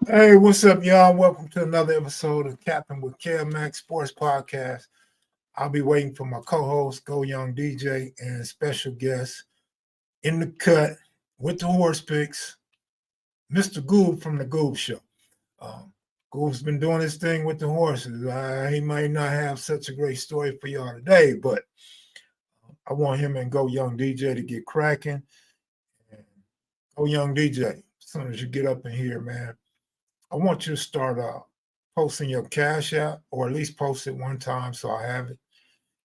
Hey, what's up, y'all? Welcome to another episode of Cappin with KMX Sports Podcast. I'll be waiting for my co-host, GoYung DJ, and special guest in the cut with the horse picks, Mr. Goob from the Goob Show. Goob's been doing his thing with the horses. He might not have such a great story for y'all today, but I want him and GoYung DJ to get cracking. GoYung DJ, as soon as you get up in here, man, I want you to start posting your cash out, or at least post it one time so I have it.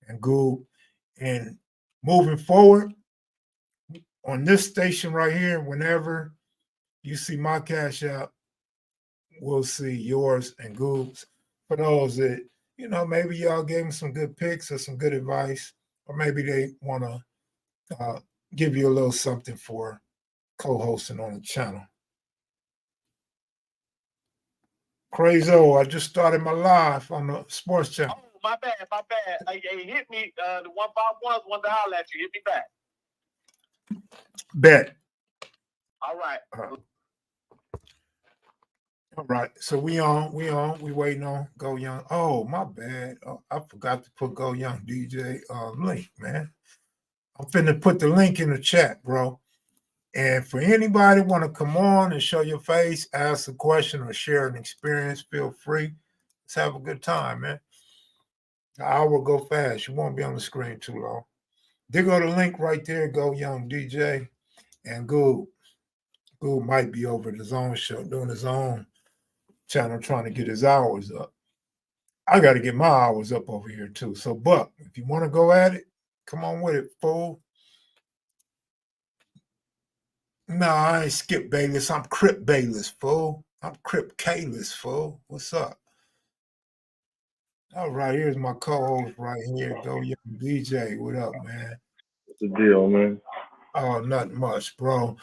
And Goob. And moving forward, on this station right here, whenever you see my cash out, we'll see yours and Goob's. For those that, maybe y'all gave them some good picks or some good advice, or maybe they want to give you a little something for co-hosting on the channel. Crazo, I just started my live on the sports channel. Oh, my bad. Hey, hit me. The 151s want to holler at you. Hit me back. Bet. All right. All right. So we waiting on GoYung. Oh, my bad. Oh, I forgot to put GoYung DJ link, man. I'm finna put the link in the chat, bro. And for anybody want to come on and show your face, ask a question, or share an experience, feel free. Let's have a good time, man. The hour will go fast. You won't be on the screen too long. There go the link right there. GoYung DJ and Goob. Goob might be over at his own show, doing his own channel, trying to get his hours up. I got to get my hours up over here too. So, Buck, if you want to go at it, come on with it, fool. No, I ain't Skip Bayless. I'm Crip Bayless, fool. I'm Crip Kalis, fool. What's up? All right, here's my co-host right here. GoYung DJ. What up, man? What's the deal, man? Oh, nothing much, bro.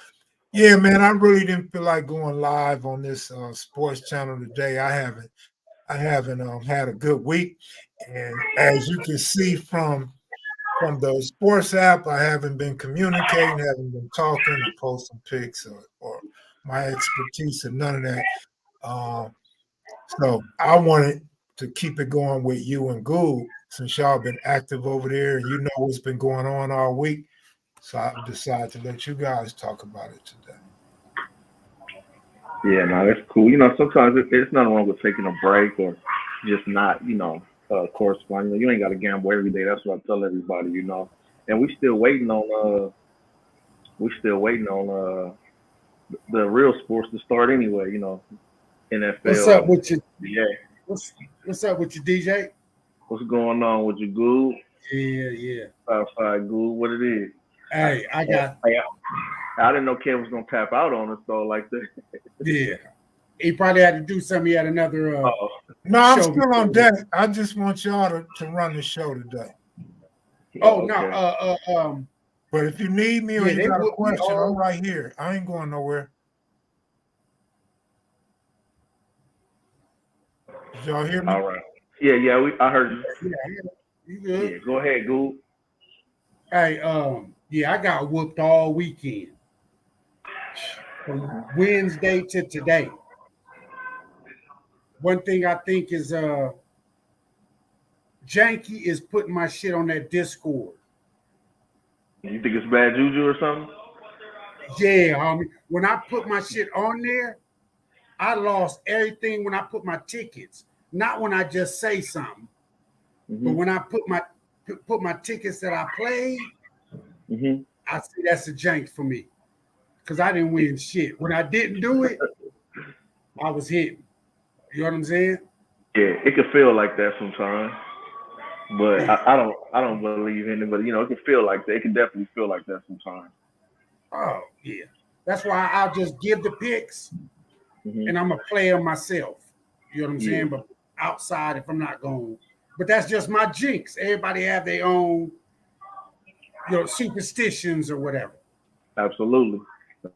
Yeah, man, I really didn't feel like going live on this sports channel today. I haven't had a good week. And as you can see from the sports app, I haven't been communicating, haven't been talking or posting pics or my expertise and none of that. So I wanted to keep it going with you and Goob since y'all been active over there and you know what's been going on all week. So I decided to let you guys talk about it today. Yeah, no, that's cool. Sometimes it's nothing wrong with taking a break or just not, corresponding. You ain't got to gamble every day. That's what I tell everybody, And we still waiting on the real sports to start anyway. NFL. What's up with you? Yeah. What's up with you, DJ? What's going on with you, Goob? Yeah. Outside Goob, what it is? Hey, I didn't know Ken was gonna tap out on us though like that. Yeah. He probably had to do something. He had another No, I'm still on deck. I just want y'all to run the show today. Oh, okay. no, but if you need me or you got a question, I'm right here. I ain't going nowhere. Did y'all hear me? All right. Yeah, I heard you. Yeah, you good? Yeah, go ahead, Goob. Hey, I got whooped all weekend. From Wednesday to today. One thing I think is Janky is putting my shit on that Discord. You think it's bad juju or something? Yeah, homie. When I put my shit on there, I lost everything when I put my tickets. Not when I just say something. Mm-hmm. But when I put my tickets that I played, mm-hmm. I see that's a jank for me. Because I didn't win shit. When I didn't do it, I was hitting. You know what I'm saying? Yeah, it could feel like that sometimes. But I don't believe in it. But it can feel like that. It can definitely feel like that sometimes. Oh yeah, that's why I'll just give the picks, mm-hmm. and I'm gonna play them myself. You know what I'm saying? But outside, if I'm not going, but that's just my jinx. Everybody have their own, superstitions or whatever. Absolutely.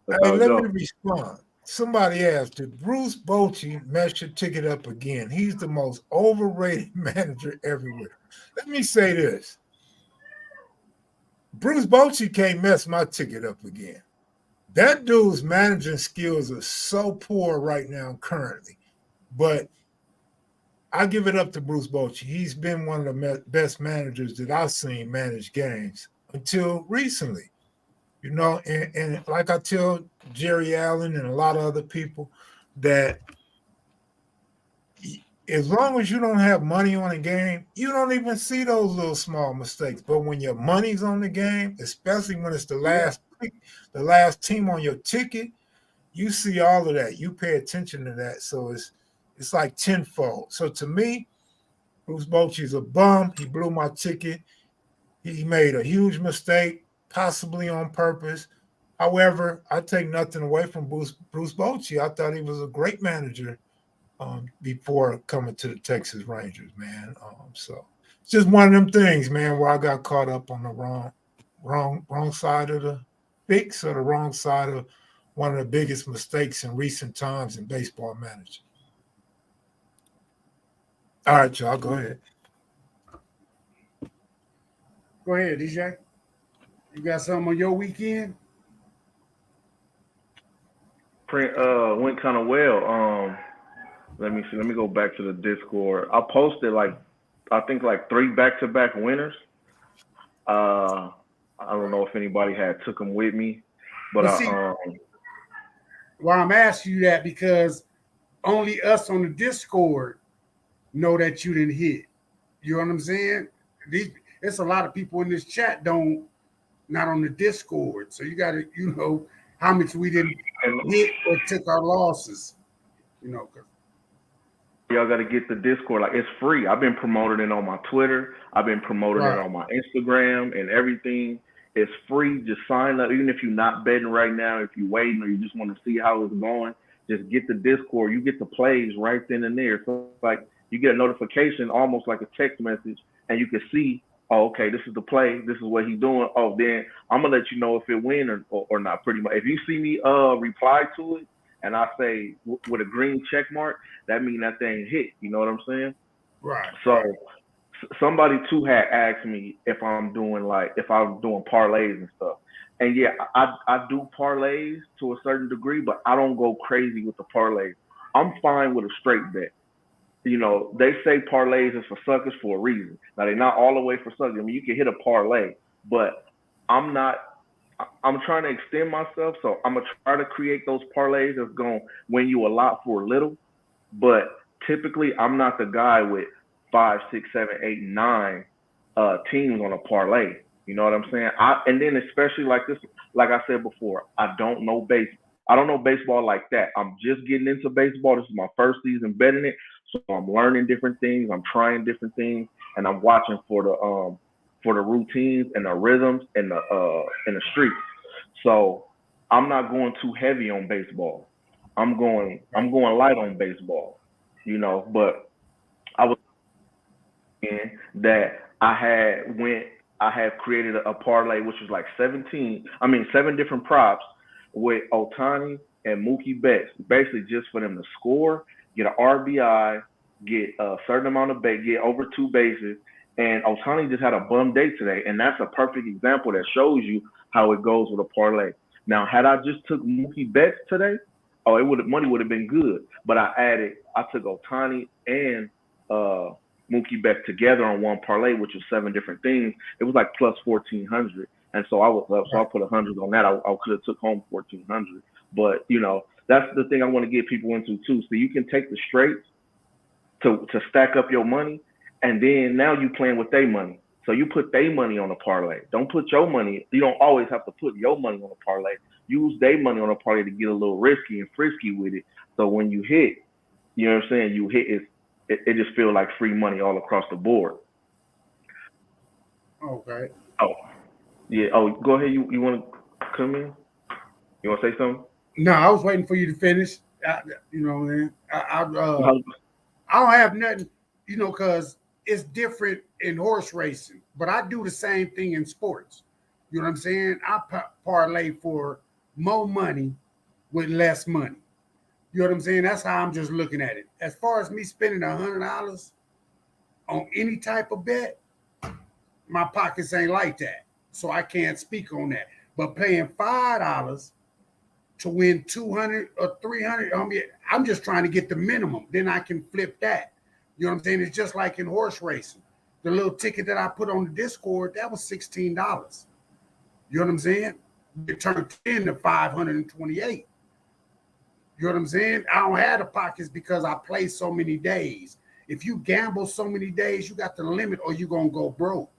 Hey, let me respond. Somebody asked, did Bruce Bochy mess your ticket up again? He's the most overrated manager everywhere. Let me say this. Bruce Bochy can't mess my ticket up again. That dude's managing skills are so poor right now currently. But I give it up to Bruce Bochy. He's been one of the best managers that I've seen manage games until recently. You know, and like I tell Jerry Allen and a lot of other people that as long as you don't have money on a game, you don't even see those little small mistakes. But when your money's on the game, especially when it's the last team on your ticket, you see all of that. You pay attention to that. So it's like tenfold. So to me, Bruce Bochy's a bum. He blew my ticket. He made a huge mistake, possibly on purpose. However, I take nothing away from Bruce Bochy. I thought he was a great manager before coming to the Texas Rangers, man. So it's just one of them things, man, where I got caught up on the wrong side of the fix or the wrong side of one of the biggest mistakes in recent times in baseball management. All right, y'all, go ahead. Go ahead, DJ. You got something on your weekend? Went kind of well. Let me see. Let me go back to the Discord. I posted I think 3 back-to-back winners. I don't know if anybody had took them with me, but well, I'm asking you that because only us on the Discord know that you didn't hit. You know what I'm saying? It's a lot of people in this chat not on the Discord, so you got to how much we didn't hit or took our losses. Y'all got to get the Discord. It's free. I've been promoting it on my Twitter. I've been promoting it on my Instagram and everything. It's free. Just sign up. Even if you're not betting right now, if you're waiting or you just want to see how it's going, just get the Discord. You get the plays right then and there. So you get a notification almost like a text message, and you can see, oh, okay, this is the play. This is what he's doing. Oh, then I'm going to let you know if it win or not, pretty much. If you see me reply to it, and I say with a green check mark, that means that thing hit. You know what I'm saying? Right. So somebody too had asked me if I'm doing parlays and stuff. And yeah, I do parlays to a certain degree, but I don't go crazy with the parlays. I'm fine with a straight bet. They say parlays is for suckers for a reason. Now they're not all the way for suckers. I mean, you can hit a parlay, but I'm trying to extend myself, so I'm gonna try to create those parlays that's gonna win you a lot for a little. But typically, I'm not the guy with 5, 6, 7, 8, 9 teams on a parlay. You know what I'm saying? And then especially like this, like I said before, I don't know baseball. I don't know baseball like that. I'm just getting into baseball. This is my first season betting it, so I'm learning different things. I'm trying different things, and I'm watching for the routines and the rhythms and the streaks. So I'm not going too heavy on baseball. I'm going light on baseball, but I was thinking that I had created a parlay which was 7 different props with Ohtani and Mookie Betts, basically just for them to score, get an RBI, get a certain amount of base, get over 2 bases. And Ohtani just had a bum day today, and that's a perfect example that shows you how it goes with a parlay. Now, had I just took Mookie Betts today, money would have been good. But I took Ohtani and Mookie Betts together on one parlay, which was 7 different things. It was plus 1,400, and so I was up. So I put 100 on that. I could have took home 1,400, but that's the thing I want to get people into too. So you can take the straights to stack up your money. And then now you playing with their money. So you put their money on a parlay. Don't put your money. You don't always have to put your money on a parlay. Use their money on a parlay to get a little risky and frisky with it. So when you hit, you know what I'm saying? You hit it just feels like free money all across the board. Okay. Oh, yeah. Oh, go ahead. You want to come in? You want to say something? No, I was waiting for you to finish. I don't have nothing, because it's different in horse racing, but I do the same thing in sports. You know what I'm saying? I parlay for more money with less money. You know what I'm saying? That's how I'm just looking at it. As far as me spending $100 on any type of bet, my pockets ain't like that, so I can't speak on that. But paying $5 to win 200 or 300. I'm just trying to get the minimum. Then I can flip that. You know what I'm saying? It's just like in horse racing. The little ticket that I put on the Discord, that was $16. You know what I'm saying? It turned 10 to 528. You know what I'm saying? I don't have the pockets because I play so many days. If you gamble so many days, you got the limit or you're going to go broke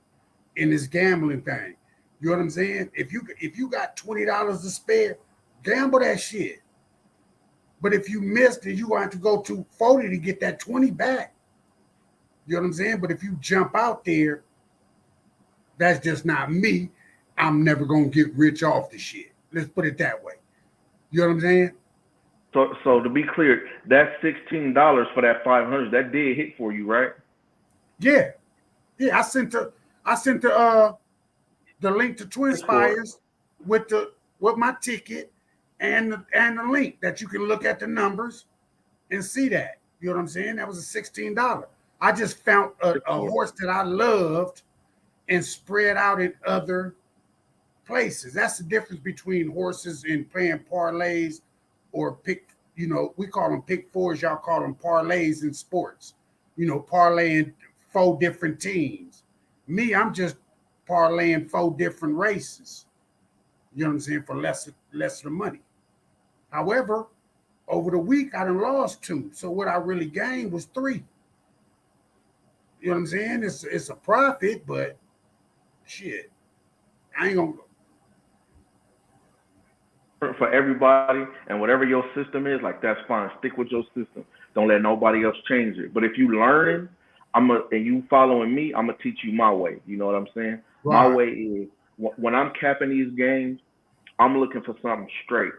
in this gambling thing. You know what I'm saying? If you got $20 to spare, gamble that shit. But if you missed it, you're going to have to go to 40 to get that 20 back. You know what I'm saying? But if you jump out there, that's just not me. I'm never going to get rich off the shit. Let's put it that way. You know what I'm saying? So to be clear, that's $16 for that 500. That did hit for you, right? Yeah. I sent the link to Twin Spires with my ticket and the link that you can look at the numbers and see that. You know what I'm saying? That was a $16. I just found a horse that I loved and spread out in other places. That's the difference between horses and playing parlays or pick, we call them pick fours, y'all call them parlays in sports. Parlaying 4 different teams. Me, I'm just parlaying 4 different races. You know what I'm saying? For lesser money. However, over the week, I done lost 2. So what I really gained was 3. You know what I'm saying? It's a profit, but shit, I ain't gonna go. For everybody, and whatever your system is, like, that's fine. Stick with your system. Don't let nobody else change it. But if you learning, and you following me, I'm gonna teach you my way. You know what I'm saying? Right. My way is when I'm capping these games, I'm looking for something straight.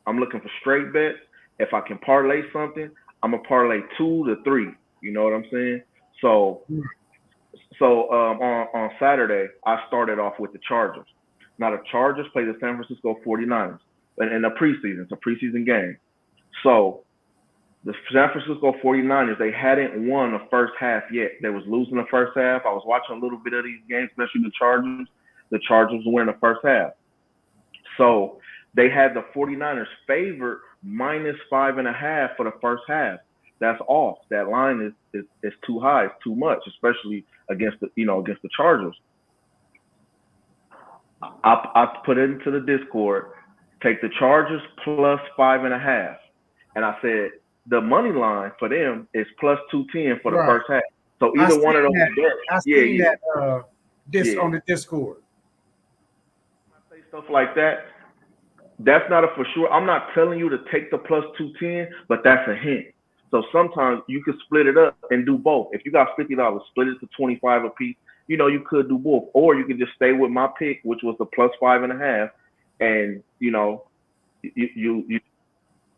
I'm looking for straight bets. If I can parlay something, I'm gonna parlay 2 to 3. You know what I'm saying? So on Saturday, I started off with the Chargers. Now the Chargers play the San Francisco 49ers in a preseason. It's a preseason game. So the San Francisco 49ers, they hadn't won the first half yet. They was losing the first half. I was watching a little bit of these games, especially the Chargers. The Chargers were winning the first half. So they had the 49ers favored -5.5 for the first half. That's off. That line is too high. It's too much, especially against the Chargers. I put it into the Discord. Take the Chargers +5.5, and I said the money line for them is +210 for the first half. So either one of those bets. I seen that on the Discord. I say stuff like that. That's not a for sure. I'm not telling you to take the +210, but that's a hint. So sometimes you could split it up and do both. If you got $50, split it to 25 a piece. You could do both, or you could just stay with my pick, which was the +5.5, and you.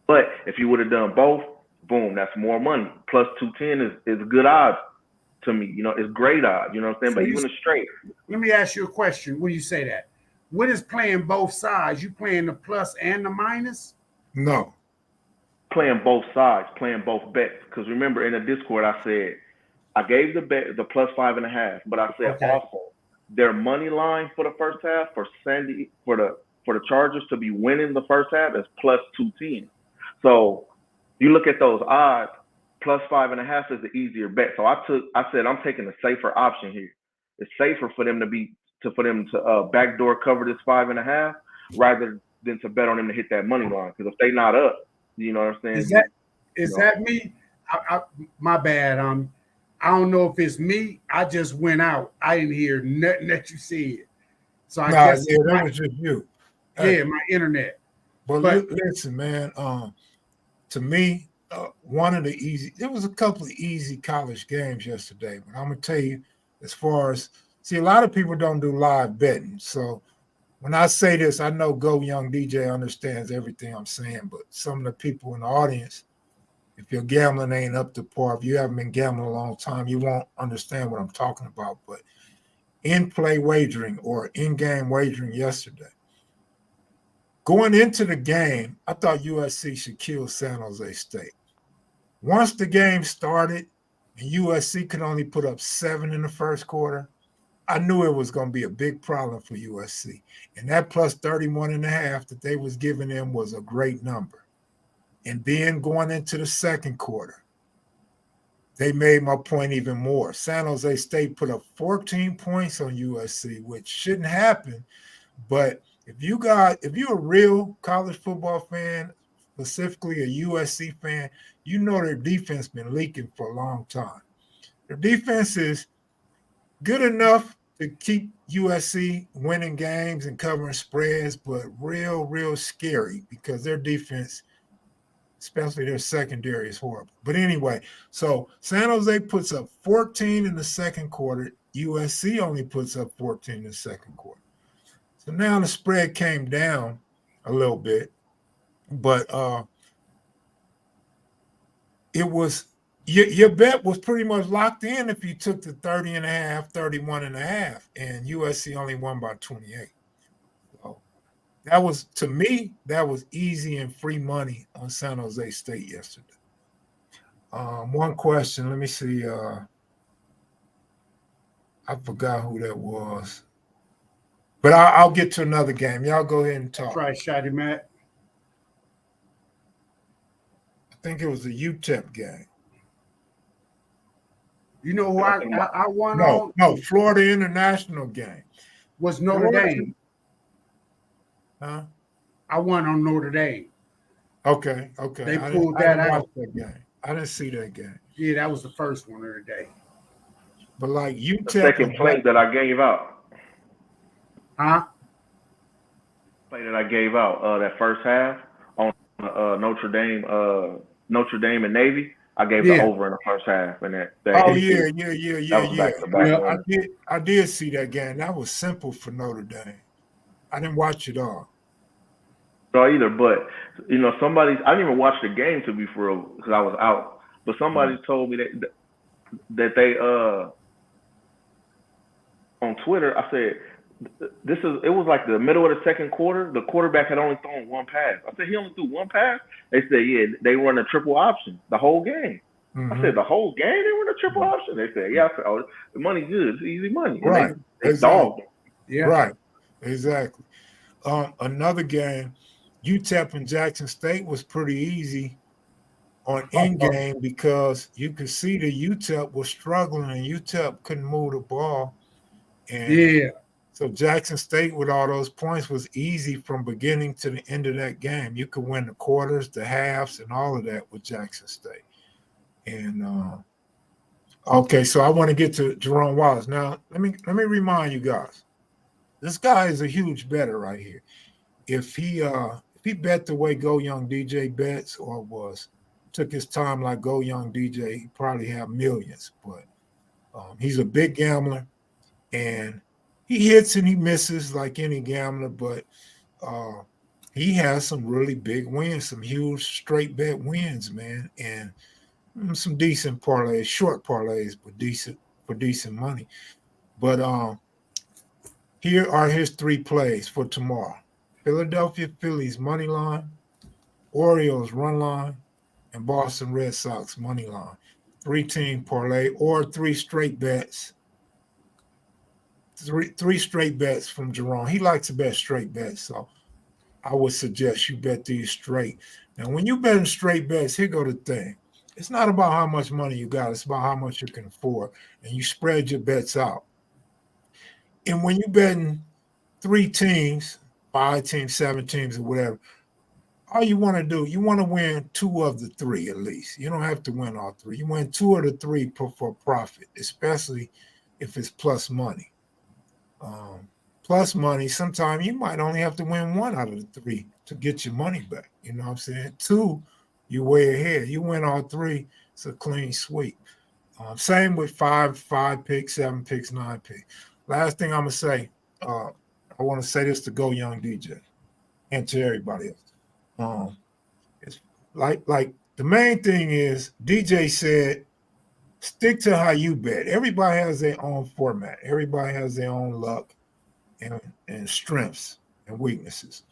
But if you would have done both, boom, that's more money. +210 is good odds to me. It's great odds. You know what I'm saying? So but even a straight. Let me ask you a question. When you say that, what is playing both sides? You playing the plus and the minus? No. Playing both sides, playing both bets. Because remember, in the Discord, I said I gave the bet the +5.5, but I said also their money line for the first half for the Chargers to be winning the first half is +210. So you look at those odds, +5.5 is the easier bet. So I said I'm taking the safer option here. It's safer for them to backdoor cover this 5.5 rather than to bet on them to hit that money line. Because if they not up, you know what I'm saying? Is that me? My bad. I don't know if it's me. I just went out. I didn't hear nothing that you said. So I guess that was just you. Yeah, my internet. But listen, man. To me, there was a couple of easy college games yesterday. But I'm gonna tell you, as far as a lot of people don't do live betting. So when I say this, I know GoYung DJ understands everything I'm saying, but some of the people in the audience, if your gambling ain't up to par, if you haven't been gambling a long time, you won't understand what I'm talking about. But in-play wagering or in-game wagering yesterday, going into the game, I thought USC should kill San Jose State. Once the game started and USC could only put up 7 in the first quarter, I knew it was going to be a big problem for USC. And that plus 31.5 that they was giving them was a great number. And then going into the second quarter, they made my point even more. San Jose State put up 14 points on USC, which shouldn't happen. But if you're a real college football fan, specifically a USC fan, you know their defense been leaking for a long time. Their defense is good enough to keep USC winning games and covering spreads, but real scary because their defense, especially their secondary, is horrible. But anyway, so San Jose puts up 14 in the second quarter. USC only puts up 14 in the second quarter. So now the spread came down a little bit, but it was your bet was pretty much locked in if you took the 30.5, 31.5, and USC only won by 28. So that was, to me, that was easy and free money on San Jose State yesterday. One question, let me see. I forgot who that was. But I'll get to another game. Y'all go ahead and talk. That's right, Shotty Matt. I think it was a UTEP game. You know who I won on? No, Florida International game. Was Notre Dame. Huh? I won on Notre Dame. Okay. They pulled that out. That game. I didn't see that game. Yeah, that was the first one of the day. But like UTEP, the second play that I gave out. Huh? Play that I gave out that first half on Notre Dame and Navy. I gave the over in the first half, and that. Oh yeah. That was back to back. Yeah, I did see that game. That was simple for Notre Dame. I didn't watch it all. No, either, but I didn't even watch the game, to be for real, because I was out. But somebody told me that they on Twitter. I said it was like the middle of the second quarter. The quarterback had only thrown one pass. I said he only threw one pass. They said they run a triple option the whole game. Mm-hmm. I said the whole game they run a triple option. They said I said the money's good. It's easy money. And right. They dogged them. Yeah. Right. Exactly. Another game, UTEP and Jackson State was pretty easy on in game because you could see that UTEP was struggling and UTEP couldn't move the ball. And so Jackson State with all those points was easy from beginning to the end of that game. You could win the quarters, the halves, and all of that with Jackson State. And okay, so I want to get to Jerome Wallace. Now, let me remind you guys, this guy is a huge bettor right here. If he bet the way GoYung DJ bets or took his time like GoYung DJ, he probably have millions. But he's a big gambler, and he hits and he misses like any gambler, but he has some really big wins, some huge straight bet wins, man, and some decent parlays, short parlays, but decent money. But here are his three plays for tomorrow: Philadelphia Phillies money line, Orioles run line, and Boston Red Sox money line. 3-team parlay or three straight bets. Three straight bets from Jerome. He likes to bet straight bets, so I would suggest you bet these straight. Now, when you betting straight bets, here go the thing. It's not about how much money you got. It's about how much you can afford, and you spread your bets out. And when you're betting 3 teams, 5 teams, 7 teams, or whatever, all you want to do, you want to win 2 of the 3 at least. You don't have to win all 3. You win 2 of the 3 for profit, especially if it's plus money. Plus money, sometimes you might only have to win 1 out of the 3 to get your money back. You know what I'm saying? 2, you're way ahead. You win all 3, it's a clean sweep. Same with 5 picks, 7 picks, 9 picks. Last thing I'm going to say, I want to say this to GoYung DJ and to everybody else. It's like the main thing is DJ said, stick to how you bet. Everybody has their own format. Everybody has their own luck and strengths and weaknesses.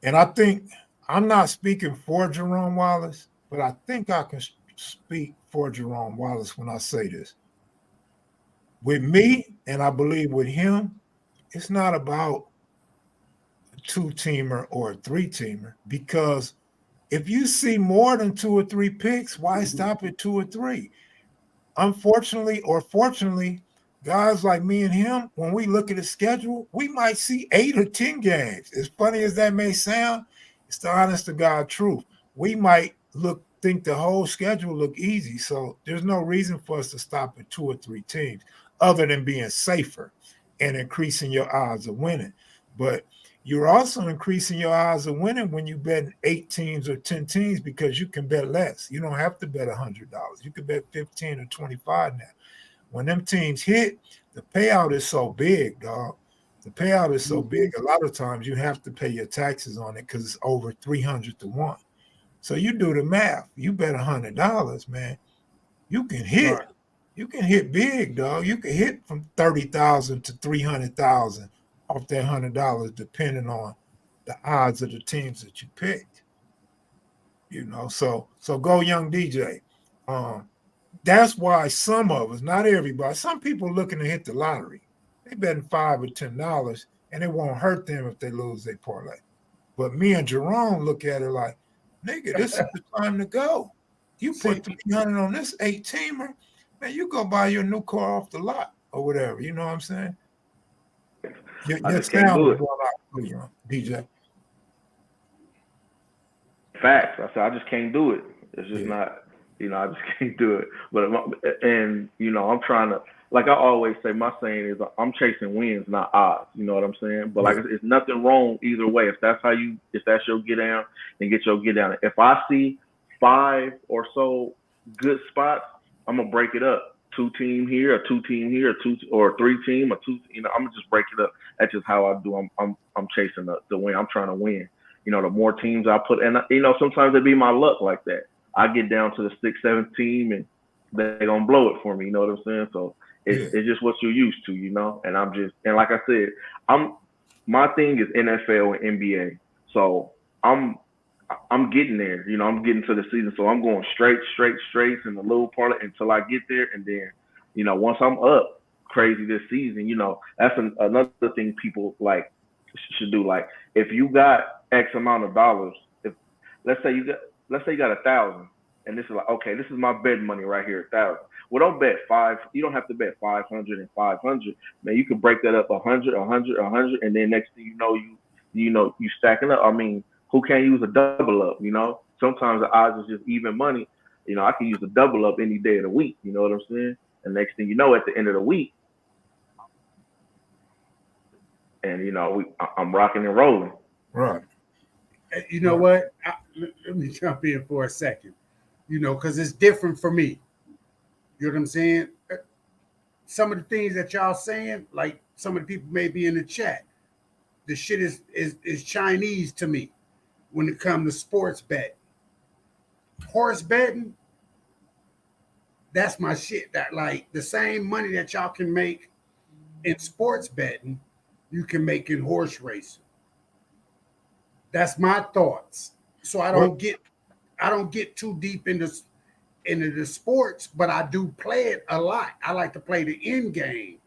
And I think I'm not speaking for Jerome Wallace, but I think I can speak for Jerome Wallace when I say this. with me, and I believe with him, it's not about a 2-teamer or a 3-teamer, because if you see more than 2 or 3 picks, why stop at 2 or 3? Unfortunately or fortunately, guys like me and him, when we look at the schedule, we might see 8 or 10 games. As funny as that may sound, it's the honest to God truth. We might think the whole schedule look easy. So there's no reason for us to stop at 2 or 3 teams other than being safer and increasing your odds of winning. But you're also increasing your odds of winning when you bet 8 teams or 10 teams, because you can bet less. You don't have to bet $100. You can bet 15 or 25 now. When them teams hit, the payout is so big, dog. The payout is so big. A lot of times you have to pay your taxes on it because it's over 300 to 1. So you do the math. You bet $100, man. You can hit. Right. You can hit big, dog. You can hit from 30,000 to 300,000 off that $100, depending on the odds of the teams that you picked. You know, so GoYung DJ. That's why some of us, not everybody, some people looking to hit the lottery. They betting $5 or $10, and it won't hurt them if they lose their parlay. But me and Jerome look at it like, nigga, this is the time to go. You put $300 on this 8-teamer, man, you go buy your new car off the lot or whatever. You know what I'm saying? Your sound is going out, DJ. Facts. I said I just can't do it. It's just not. I just can't do it. But I'm trying to. Like I always say, my saying is I'm chasing wins, not odds. You know what I'm saying? But like, it's nothing wrong either way. If that's your get down, then get your get down. If I see 5 or so good spots, I'm gonna break it up. 2-team here, a 2-team here, or a 3-team, a 2. I'm gonna just break it up. That's just how I do. I'm chasing the win. I'm trying to win. The more teams I put, and sometimes it be my luck like that. I get down to the 6th, 7th team, and they're gonna blow it for me. You know what I'm saying? So it's just what you're used to, And and like I said, my thing is NFL and NBA. So I'm getting there. I'm getting to the season, so I'm going straight, and a little parlay until I get there, and then, once I'm up crazy this season, that's another thing people should do. Like, if you got X amount of dollars, if let's say you got 1,000, and this is like, okay, this is my bet money right here, 1,000. Well, don't bet 5. You don't have to bet 500 and 500. Man, you can break that up 100, 100, 100, and then next thing you stacking up. I mean, who can't use a double up? Sometimes the odds is just even money. I can use a double up any day of the week. You know what I'm saying? And next thing you know, at the end of the week, and I'm rocking and rolling. Right. You know what? Let me jump in for a second. Because it's different for me. You know what I'm saying? Some of the things that y'all saying, like some of the people may be in the chat, the shit is Chinese to me when it comes to sports betting. Horse betting, that's my shit. That, like, the same money that y'all can make in sports betting, you can make in horse racing. That's my thoughts. So I don't get too deep into the sports, but I do play it a lot. I like to play the end game.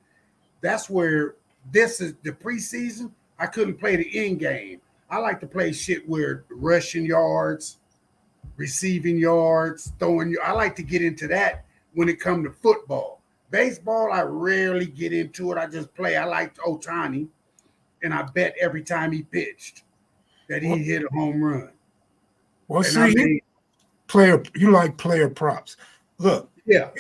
That's where this is the preseason. I couldn't play the end game. I like to play shit where rushing yards, receiving yards, throwing. I like to get into that when it comes to football. Baseball, I rarely get into it. I just play. I like Ohtani, and I bet every time he pitched that he hit a home run. Well, see, you like player props. Look. Yeah,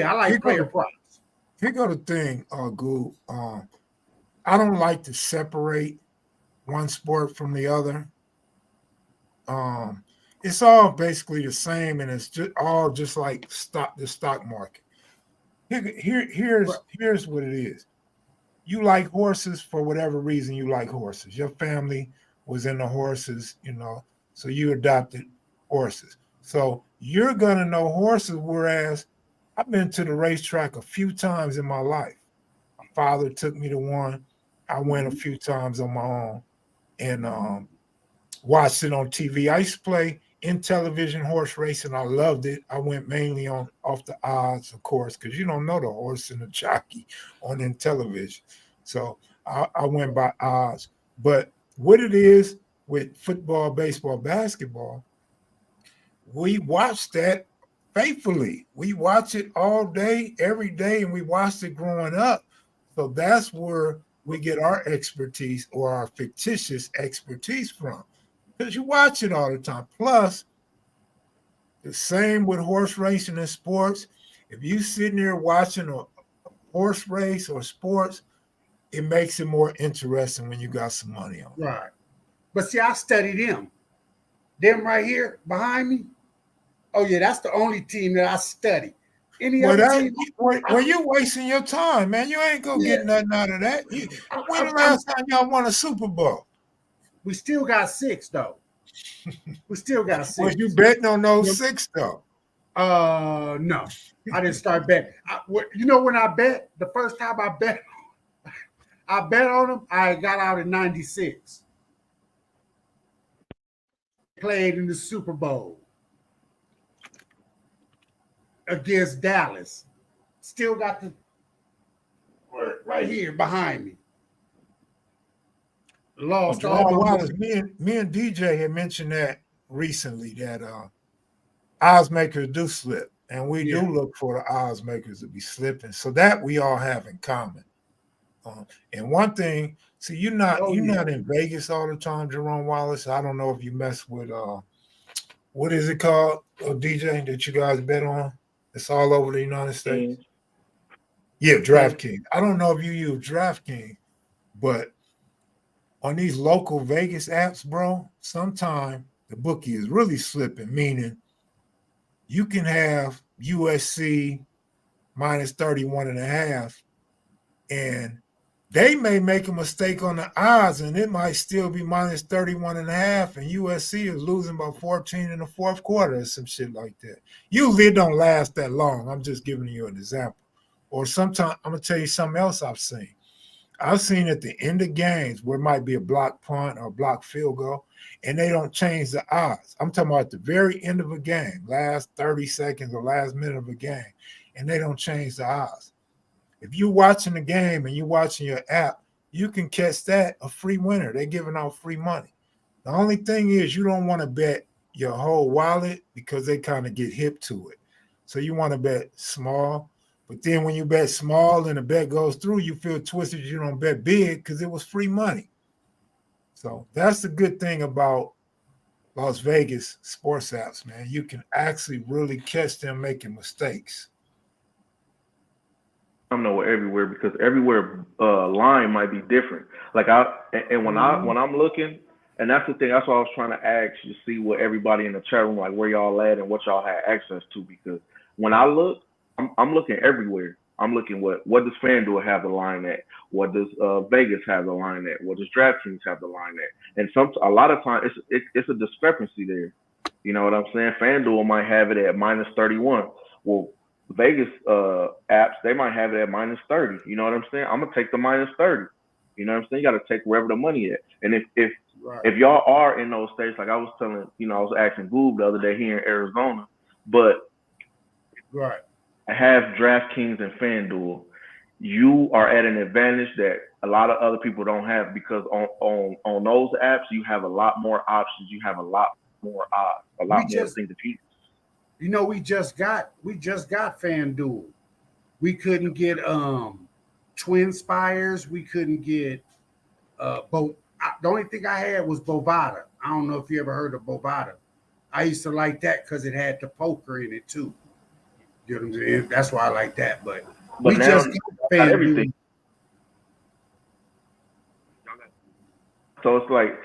I like player props. Here go the thing, Goob. I don't like to separate one sport from the other. It's all basically the same, and it's just like the stock market. Here's what it is. You like horses for whatever reason. You like horses. Your family was into horses, so you adopted horses. So you're gonna know horses, whereas I've been to the racetrack a few times in my life. My father took me to one. I went a few times on my own and watched it on TV. I used to play in television horse racing. I loved it. I went mainly off the odds, of course, because you don't know the horse and the jockey on in television. So I went by odds. But what it is with football, baseball, basketball, we watch that faithfully. We watch it all day, every day, and we watched it growing up. So that's where we get our expertise or our fictitious expertise from, because you watch it all the time. Plus, the same with horse racing and sports. If you sitting there watching a horse race or sports, it makes it more interesting when you got some money on it. Right. But see, I study them. Them right here behind me. Oh, yeah, that's the only team that I study. Any other team? Well, you wasting your time, man. You ain't gonna get nothing out of that. When the last time y'all won a Super Bowl? We still got 6, though. We still got 6. Was you betting on those 6, though? No. I didn't start betting. You know when I bet? The first time I bet on them, I got out in 96. Played in the Super Bowl against Dallas. Still got the right here behind me. Lost all my Wallace, me and DJ had mentioned that recently, that odds makers do slip, and we do look for the odds makers to be slipping. So that we all have in common. And one thing, see, you're not in Vegas all the time, Jerome Wallace. I don't know if you mess with what is it called, DJ, that you guys bet on? It's all over the United States. Yeah, DraftKings. I don't know if you use DraftKings, but on these local Vegas apps, bro, sometimes the bookie is really slipping, meaning you can have USC minus 31.5, and they may make a mistake on the odds, and it might still be minus 31.5, and USC is losing by 14 in the fourth quarter or some shit like that. Usually it don't last that long. I'm just giving you an example. Or sometimes, I'm going to tell you something else I've seen. I've seen at the end of games where it might be a block punt or a block field goal, and they don't change the odds. I'm talking about at the very end of a game, last 30 seconds or last minute of a game, and they don't change the odds. If you're watching the game and you're watching your app, you can catch that a free winner. They're giving out free money. The only thing is you don't want to bet your whole wallet because they kind of get hip to it. So you want to bet small. But then when you bet small and the bet goes through, you feel twisted. You don't bet big because it was free money. So that's the good thing about Las Vegas sports apps, man. You can actually really catch them making mistakes. I know everywhere, because everywhere line might be different. Like when I'm looking, and that's the thing. That's why I was trying to ask you to see what everybody in the chat room, like where y'all at and what y'all had access to. Because when I look, I'm looking everywhere. I'm looking what does FanDuel have the line at? What does Vegas have the line at? What does DraftKings have the line at? And a lot of times it's a discrepancy there. You know what I'm saying? FanDuel might have it at minus 31. Well, Vegas apps, they might have it at minus 30. You know what I'm saying? I'm gonna take the minus 30. You know what I'm saying? You got to take wherever the money is. And if y'all are in those states, like I was telling, I was asking Goob the other day here in Arizona, but I have DraftKings and FanDuel. You are at an advantage that a lot of other people don't have, because on those apps you have a lot more options. You have a lot more odds, a lot more things to choose. We just got FanDuel. We couldn't get Twin Spires. We couldn't get both. The only thing I had was Bovada. I don't know if you ever heard of Bovada. I used to like that because it had the poker in it too. You know what I'm saying? That's why I like that. But we now just got everything. So it's like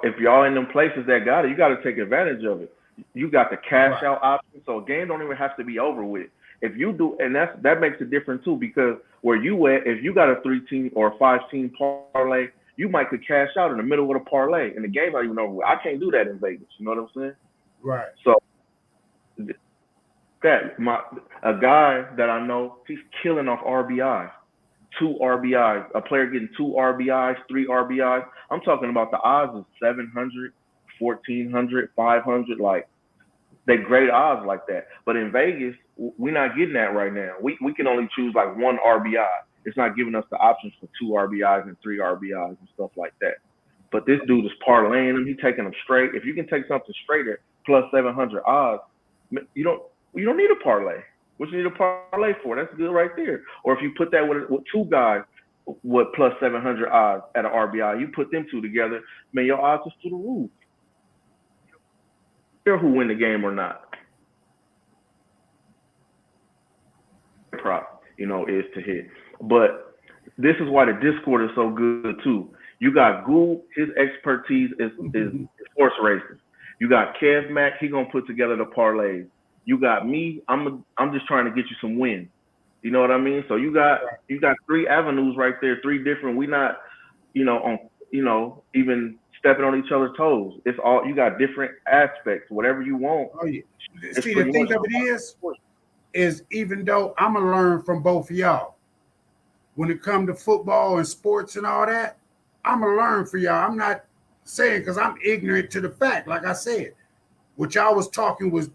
if y'all in them places that got it, you got to take advantage of it. You got the cash out option, so a game don't even have to be over with. If you do, and that makes it different too, because where you at, if you got a 3-team or a 5-team parlay, you might could cash out in the middle of the parlay, and the game not even over with. I can't do that in Vegas. You know what I'm saying? Right. So a guy that I know, he's killing off RBIs. 2 RBIs, a player getting 2 RBIs, 3 RBIs. I'm talking about the odds of 700, 1,400, 500. Like, they great odds like that. But in Vegas, we're not getting that right now. We can only choose like one RBI. It's not giving us the options for 2 RBIs and 3 RBIs and stuff like that. But this dude is parlaying them. He's taking them straight. If you can take something straight at plus 700 odds, you don't need a parlay. What you need a parlay for? That's good right there. Or if you put that with 2 guys with plus 700 odds at an RBI, you put them 2 together, man, your odds is through the roof. Care who win the game or not. Prop, is to hit. But this is why the Discord is so good too. You got Goob, his expertise is horse racing. You got Kev Mack, he gonna put together the parlays. You got me, I'm just trying to get you some wins. You know what I mean? So you got 3 avenues right there, 3 different. We not, even stepping on each other's toes. It's all, you got different aspects, whatever you want. Oh yeah. See, the thing of it is even though I'm gonna learn from both of y'all, when it comes to football and sports and all that, I'm gonna learn for y'all. I'm not saying because I'm ignorant to the fact. Like I said, what y'all was talking was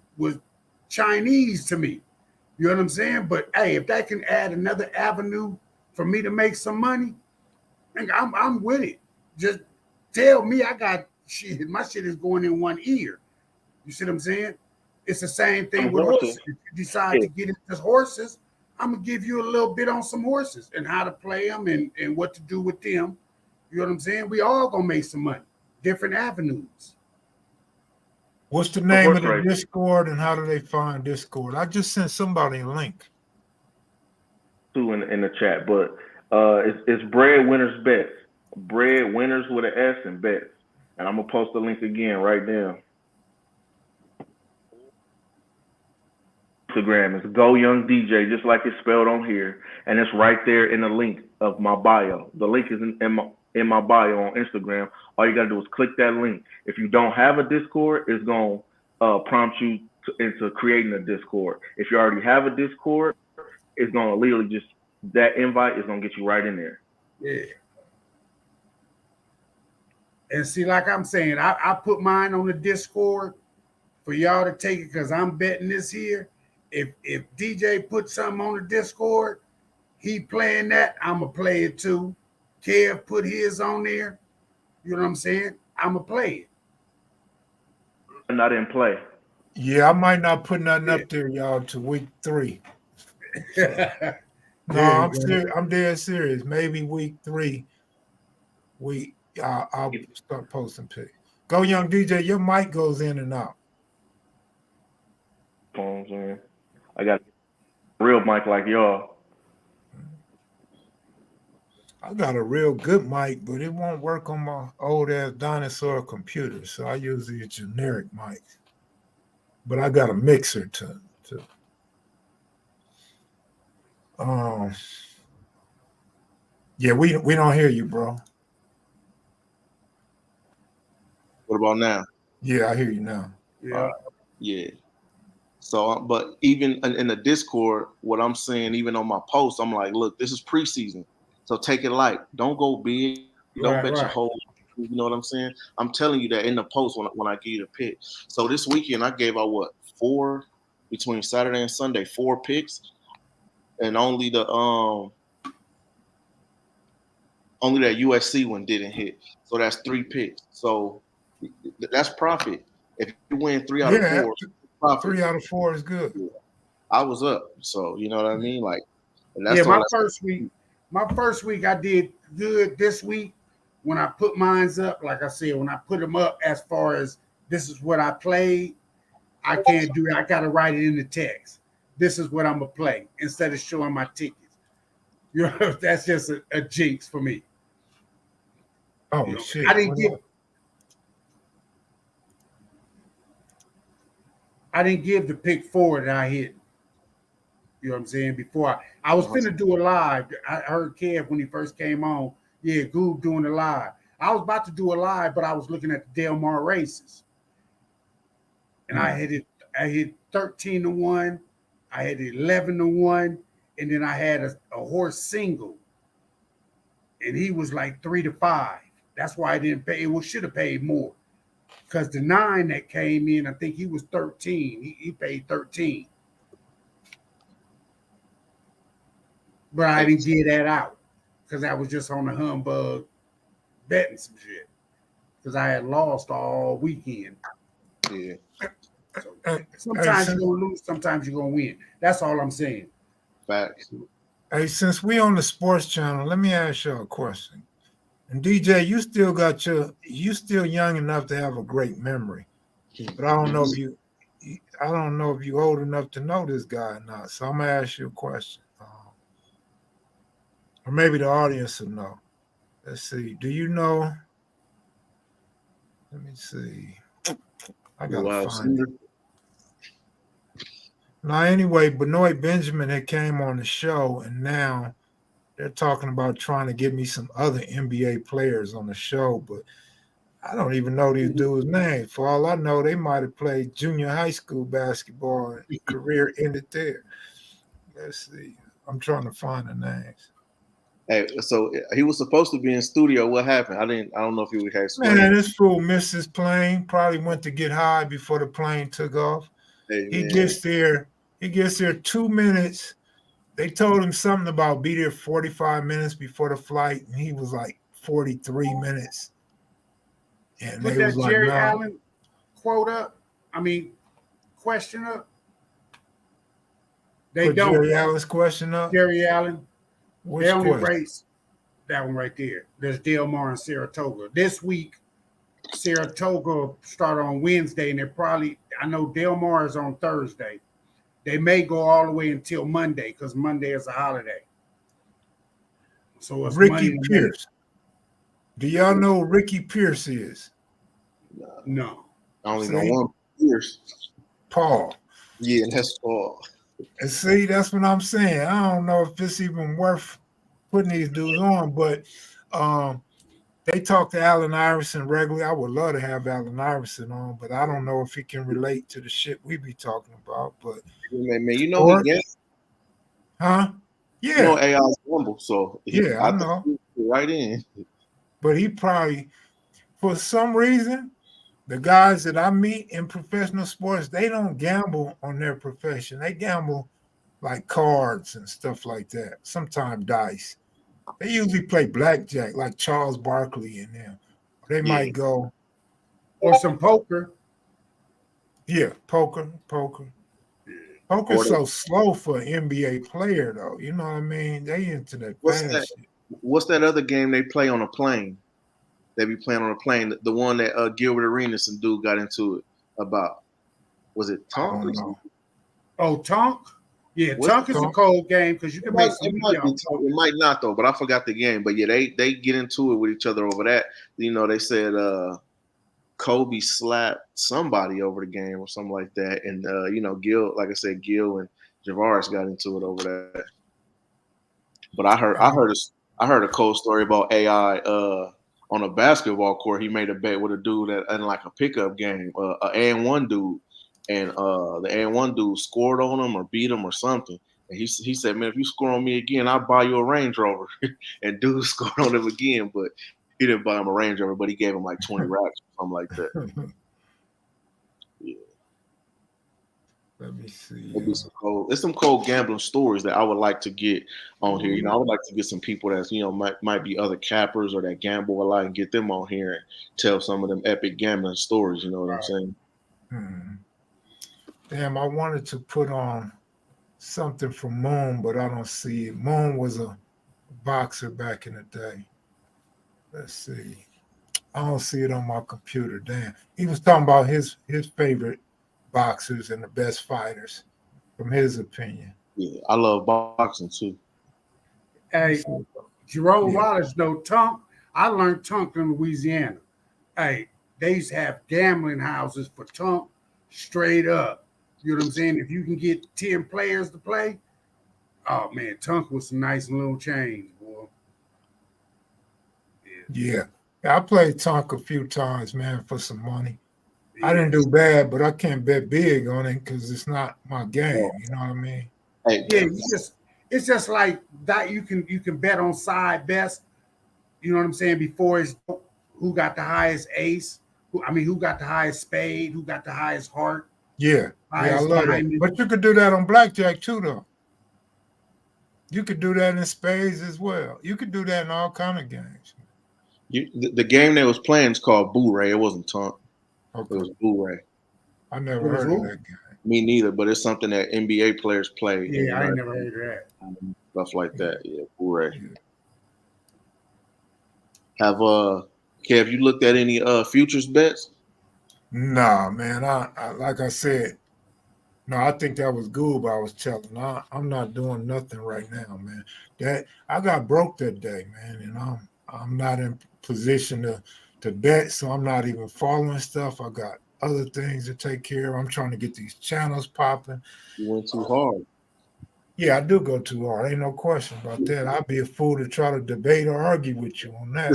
Chinese to me. You know what I'm saying? But hey, if that can add another avenue for me to make some money, I'm with it. Just tell me I got shit. My shit is going in one ear. You see what I'm saying? It's the same thing with horses. If you decide to get into horses, I'm gonna give you a little bit on some horses and how to play them and what to do with them. You know what I'm saying? We all gonna make some money. Different avenues. What's the name of the Discord and how do they find Discord? I just sent somebody a link. Too in the chat, but it's Breadwinners Bets. Breadwinners with an S and bets. And I'm gonna post the link again right now. Instagram is GoYung DJ, just like it's spelled on here, and it's right there in the link of my bio. The link is in my bio on Instagram. All you gotta do is click that link. If you don't have a Discord, it's gonna prompt you into creating a Discord. If you already have a Discord, it's gonna literally just, that invite is gonna get you right in there. Yeah. And see, like I'm saying, I put mine on the Discord for y'all to take it because I'm betting this here. If DJ put something on the Discord, he playing that, I'm going to play it too. Kev put his on there. You know what I'm saying? I'm going to play it. I'm not in play. Yeah, I might not put nothing up there, y'all, to week 3. No, I'm dead serious. Maybe week 3, I'll start posting picks. GoYung DJ, your mic goes in and out. I got a real mic like y'all. I got a real good mic, but it won't work on my old ass dinosaur computer, so I use a generic mic. But I got a mixer to yeah, we don't hear you, bro. What about now? Yeah, I hear you now. Yeah. Yeah. So, but even in the Discord, what I'm saying, even on my post, I'm like, look, this is preseason. So take it light. Don't go big. Don't bet your whole, you know what I'm saying? I'm telling you that in the post when I give you the pick. So this weekend I gave out 4 between Saturday and Sunday, 4 picks. And only that USC one didn't hit. So that's 3 picks. So that's profit. If you win 3 out of 4, profit. 3 out of 4 is good. Yeah. I was up. So you know what I mean? Like, and that's my first week I did good. This week when I put mines up, like I said, when I put them up as far as this is what I played, I can't do it. I gotta write it in the text. This is what I'm gonna play instead of showing my tickets. You know, that's just a jinx for me. Oh shit! I didn't give the pick 4 that I hit. You know what I'm saying? Before I was finna do a live. I heard Kev when he first came on. Yeah, Goob doing a live. I was about to do a live, but I was looking at the Del Mar races. And I hit 13-1, I had 11-1, and then I had a horse single. And he was like 3-5. That's why I didn't pay. It should have paid more. because the 9 that came in, I think he was 13. He paid 13. But I didn't get that out because I was just on the humbug betting some shit because I had lost all weekend. Yeah. So sometimes you're going to lose, sometimes you're going to win. That's all I'm saying. Facts. Hey, since we on the sports channel, let me ask you a question. And DJ, you still young enough to have a great memory, but I don't know if you old enough to know this guy or not. So I'm gonna ask you a question, or maybe the audience will know. Let's see. Do you know? Let me see. I gotta find it. Now, anyway, Benoit Benjamin had came on the show, and now they're talking about trying to get me some other NBA players on the show, but I don't even know these dudes' names. For all I know, they might have played junior high school basketball and career ended there. Let's see. I'm trying to find the names. Hey, so he was supposed to be in studio. What happened? I don't know if he had. Man, this fool missed his plane. Probably went to get high before the plane took off. Hey, he gets there 2 minutes. They told him something about be there 45 minutes before the flight, and he was like 43 minutes. And Put they that was like, Jerry no. Allen quote up. I mean, question up. They Put don't. Jerry Allen's question up. Jerry Allen. Which they only question? race that one right there. There's Del Mar and Saratoga. This week, Saratoga start on Wednesday, and I know Del Mar is on Thursday. They may go all the way until Monday because Monday is a holiday. So it's Ricky Monday Pierce. Do y'all know who Ricky Pierce is? No. I only know one Pierce. Paul. Yeah, that's Paul. And see, that's what I'm saying. I don't know if it's even worth putting these dudes on, but they talk to Allen Iverson regularly. I would love to have Allen Iverson on, but I don't know if he can relate to the shit we be talking about. But man, you know he gets, huh? Yeah. You know AI's humble, so I know. Right in. But he probably, for some reason, the guys that I meet in professional sports, they don't gamble on their profession. They gamble like cards and stuff like that. Sometimes dice. They usually play blackjack, like Charles Barkley and them. They might go. Or some poker. Yeah, poker. Poker's so slow for an NBA player, though. You know what I mean? They into that fast shit. What's that other game they play on a plane? They be playing on a plane. The one that Gilbert Arenas and dude got into it about. Was it Tonk? Oh, Tonk? Yeah, Tonk is a cold game because you can make some money on Tonk. It might not, though, but I forgot the game. But, yeah, they get into it with each other over that. You know, they said Kobe slapped somebody over the game or something like that. And, you know, Gil, like I said, Gil and Javaris got into it over that. But I heard a cold story about AI on a basketball court. He made a bet with a dude in like a pickup game, an and-one dude. And the and-one dude scored on him or beat him or something. And he said, man, if you score on me again, I'll buy you a Range Rover. And dude scored on him again, but he didn't buy him a Range Rover, but he gave him like 20 racks or something like that. Yeah. Let me see. There's some cold gambling stories that I would like to get on here. You know, I would like to get some people that, you know, might be other cappers or that gamble a lot and get them on here and tell some of them epic gambling stories. You know what I'm saying? Damn, I wanted to put on something from Moon, but I don't see it. Moon was a boxer back in the day. Let's see. I don't see it on my computer. Damn. He was talking about his favorite boxers and the best fighters from his opinion. Yeah, I love boxing too. Hey, Jerome Wallace, though, Tonk, I learned Tonk in Louisiana. Hey, they used to have gambling houses for Tonk straight up. You know what I'm saying? If you can get 10 players to play, oh, man, Tonk was some nice little change, boy. Yeah. I played Tonk a few times, man, for some money. I didn't do bad, but I can't bet big on it because it's not my game. You know what I mean? Hey, yeah, it's just like that. You can bet on side best. You know what I'm saying? Before it's who got the highest ace who got the highest spade? Who got the highest heart? Yeah, I Highest love that. diamond? But you could do that on blackjack too, though. You could do that in spades as well. You could do that in all kind of games. The game they was playing is called Boo-Ray. It wasn't Tunk. Okay. It was Boo-Ray. I never It was heard who? of that game. Me neither, but it's something that NBA players play. Yeah, I like, ain't never heard of that. stuff like that. Yeah, Boo-Ray. Yeah. Have Kev, you looked at any futures bets? Nah, man. I like I said, no, I think that was Goob I was telling. I'm not doing nothing right now, man. That I got broke that day, man, and I'm not in position to bet, so I'm not even following stuff. I got other things to take care of. I'm trying to get these channels popping. You went too hard. Yeah, I do go too hard. Ain't no question about that. I'd be a fool to try to debate or argue with you on that.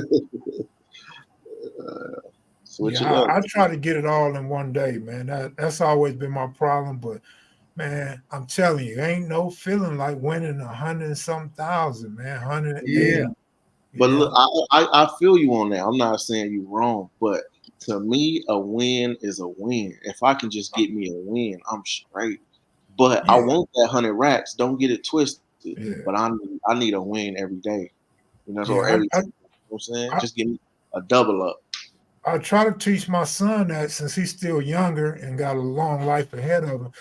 Switch it Yeah, up. I try to get it all in one day, man. That's always been my problem. But man, I'm telling you, ain't no feeling like winning 100-some thousand, man. 180. Yeah. But you look, know? I feel you on that. I'm not saying you wrong, but to me, a win is a win. If I can just get me a win, I'm straight. But I Yeah. want that 100 racks. Don't get it twisted. Yeah. But I need a win every day. You know, so Yeah, every time, you know what I'm saying? Just give me a double up. I try to teach my son that since he's still younger and got a long life ahead of him,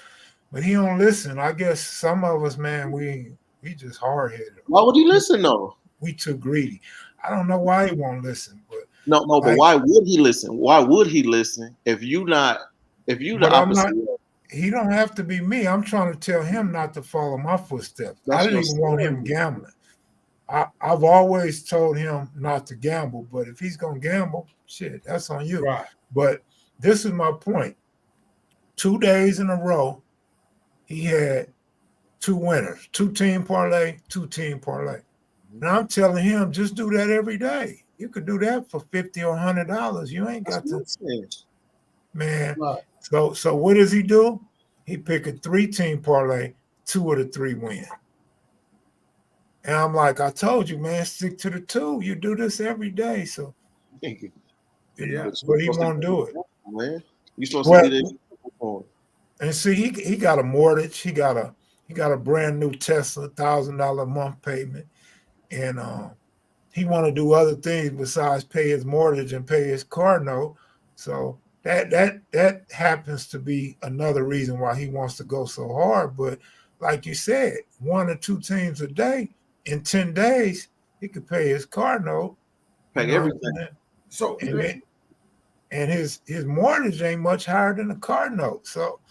but he don't listen. I guess some of us, man, we just hard headed. Why would he listen though? We too greedy. I don't know why he won't listen, but No, but why would he listen? Why would he listen if you the opposite? He don't have to be me. I'm trying to tell him not to follow my footsteps. I didn't even want him gambling. I've always told him not to gamble, but if he's gonna gamble, shit, that's on you. Right. But this is my point. 2 days in a row, he had 2 winners, 2-team parlay, 2-team parlay. And I'm telling him, just do that every day. You could do that for $50 or $100. You ain't got to, man. Right. So what does he do? He pick a 3-team parlay, 2 of the 3 win. And I'm like, I told you, man, stick to the 2. You do this every day. So, you yeah, but he won't do it. Man, you supposed to be there. And see, he got a mortgage. He got a brand new Tesla, $1,000 a month payment, and he want to do other things besides pay his mortgage and pay his car note. So that happens to be another reason why he wants to go so hard. But like you said, 1 or 2 teams a day in 10 days, he could pay his car note, pay everything. So and his mortgage ain't much higher than the car note. So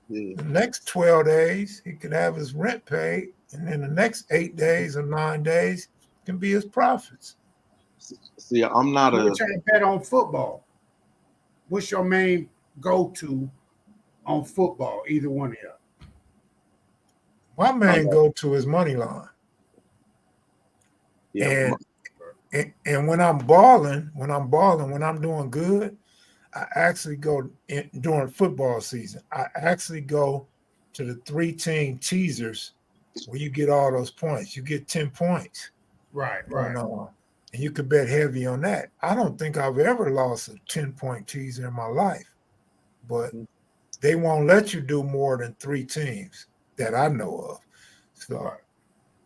the next 12 days, he could have his rent paid, and then the next 8 days or 9 days can be his profits. See, I'm not We're trying to bet on football. What's your main go-to on football? Either one of you. My main go-to is money line. Yeah. And when I'm balling, when I'm doing good, I actually go during football season. I actually go to the 3-team teasers where you get all those points. You get 10 points. Right. And you could bet heavy on that. I don't think I've ever lost a 10-point teaser in my life, but they won't let you do more than 3 teams that I know of. So,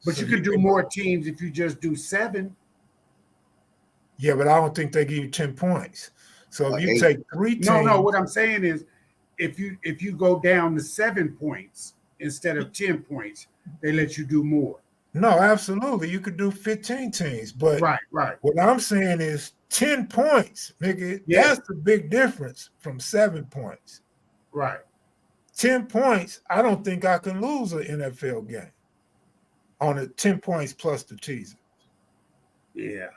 but you could do more teams if you just do 7. Yeah, but I don't think they give you 10 points. So if you take 3 teams. No. What I'm saying is, if you go down to 7 points instead of 10 points, they let you do more. No, absolutely. You could do 15 teams. But right. What I'm saying is 10 points, nigga. Yeah. That's the big difference from 7 points. Right. 10 points, I don't think I can lose an NFL game on a 10 points plus the teaser. Yeah.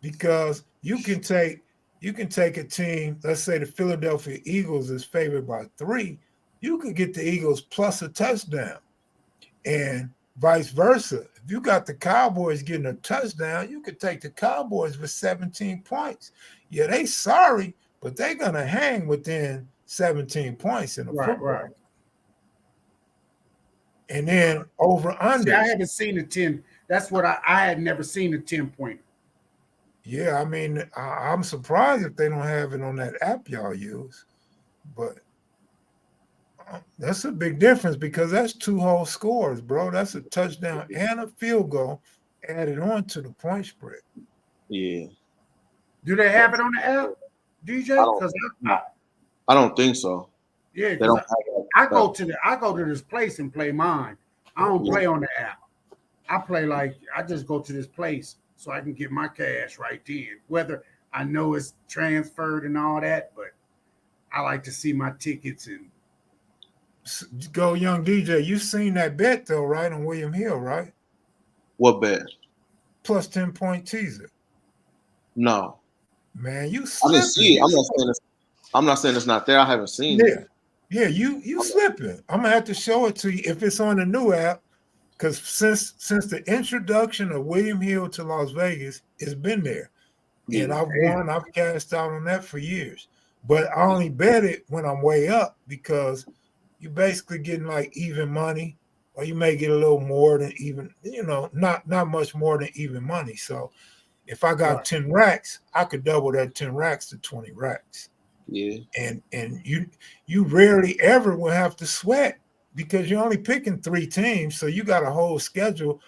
Because you can take a team, let's say the Philadelphia Eagles is favored by 3, you could get the Eagles plus a touchdown. And vice versa. If you got the Cowboys getting a touchdown, you could take the Cowboys with 17 points. Yeah, they sorry, but they're going to hang within 17 points in a football. Right. And then over under. See, I haven't seen a 10. That's what I had never seen a 10-pointer. Yeah, I mean, I'm surprised if they don't have it on that app y'all use, but that's a big difference because that's 2 whole scores, bro. That's a touchdown and a field goal added on to the point spread. Yeah. Do they have it on the app, DJ? Because I don't think so. yeah, They because don't have I go to this place and play mine. I don't play on the app. I play like I just go to this place so I can get my cash right then. Whether I know it's transferred and all that, but I like to see my tickets and Go Young DJ. You seen that bet though, right? On William Hill, right? What bet? Plus 10-point teaser. No. Man, you I slipping. didn't see it. I'm not saying it's not there. I haven't seen it. Yeah, you slipping. I'm gonna have to show it to you if it's on the new app. Because since the introduction of William Hill to Las Vegas, it's been there. Yeah. And I've cashed out on that for years. But I only bet it when I'm way up because you're basically getting like even money, or you may get a little more than even, not much more than even money. So if I got 10 racks, I could double that 10 racks to 20 racks. Yeah. And you rarely ever will have to sweat because you're only picking 3 teams. So you got a whole schedule,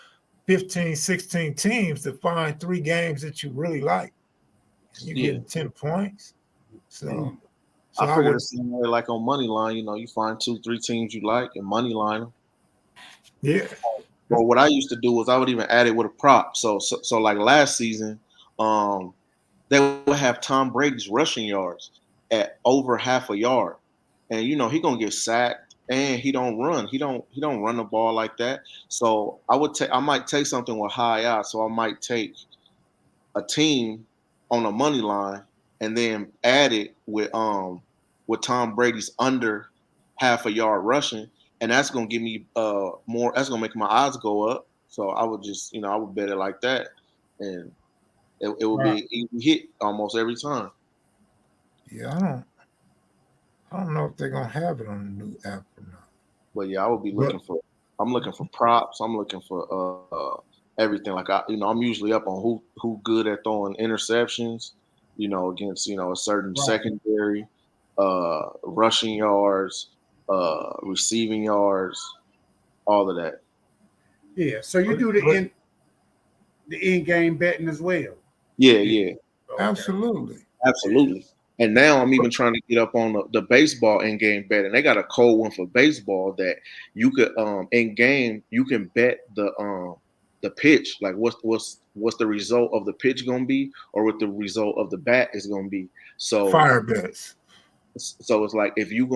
15, 16 teams to find 3 games that you really like. You get 10 points. So I figured the same way like on money line, you find 2-3 teams you like and money line them. Yeah. But what I used to do was I would even add it with a prop. So like last season, they would have Tom Brady's rushing yards at over half a yard. And he gonna get sacked and he don't run. He don't run the ball like that. So I might take something with high odds. So I might take a team on a money line and then add it with Tom Brady's under half a yard rushing, and that's gonna give me more. That's gonna make my odds go up. So I would just I would bet it like that, and it would be an easy hit almost every time. Yeah, I don't know if they're gonna have it on the new app or not. But yeah, I would be looking for. I'm looking for props. I'm looking for everything. Like I'm usually up on who good at throwing interceptions. Against a certain secondary, rushing yards, receiving yards, all of that. Yeah. So you do the in-game betting as well. Yeah. Okay. Absolutely. And now I'm even trying to get up on the baseball in-game bet, and they got a cold one for baseball that you could in game you can bet the pitch, like what's the result of the pitch gonna be, or what the result of the bat is gonna be. So fire bets. So it's like if you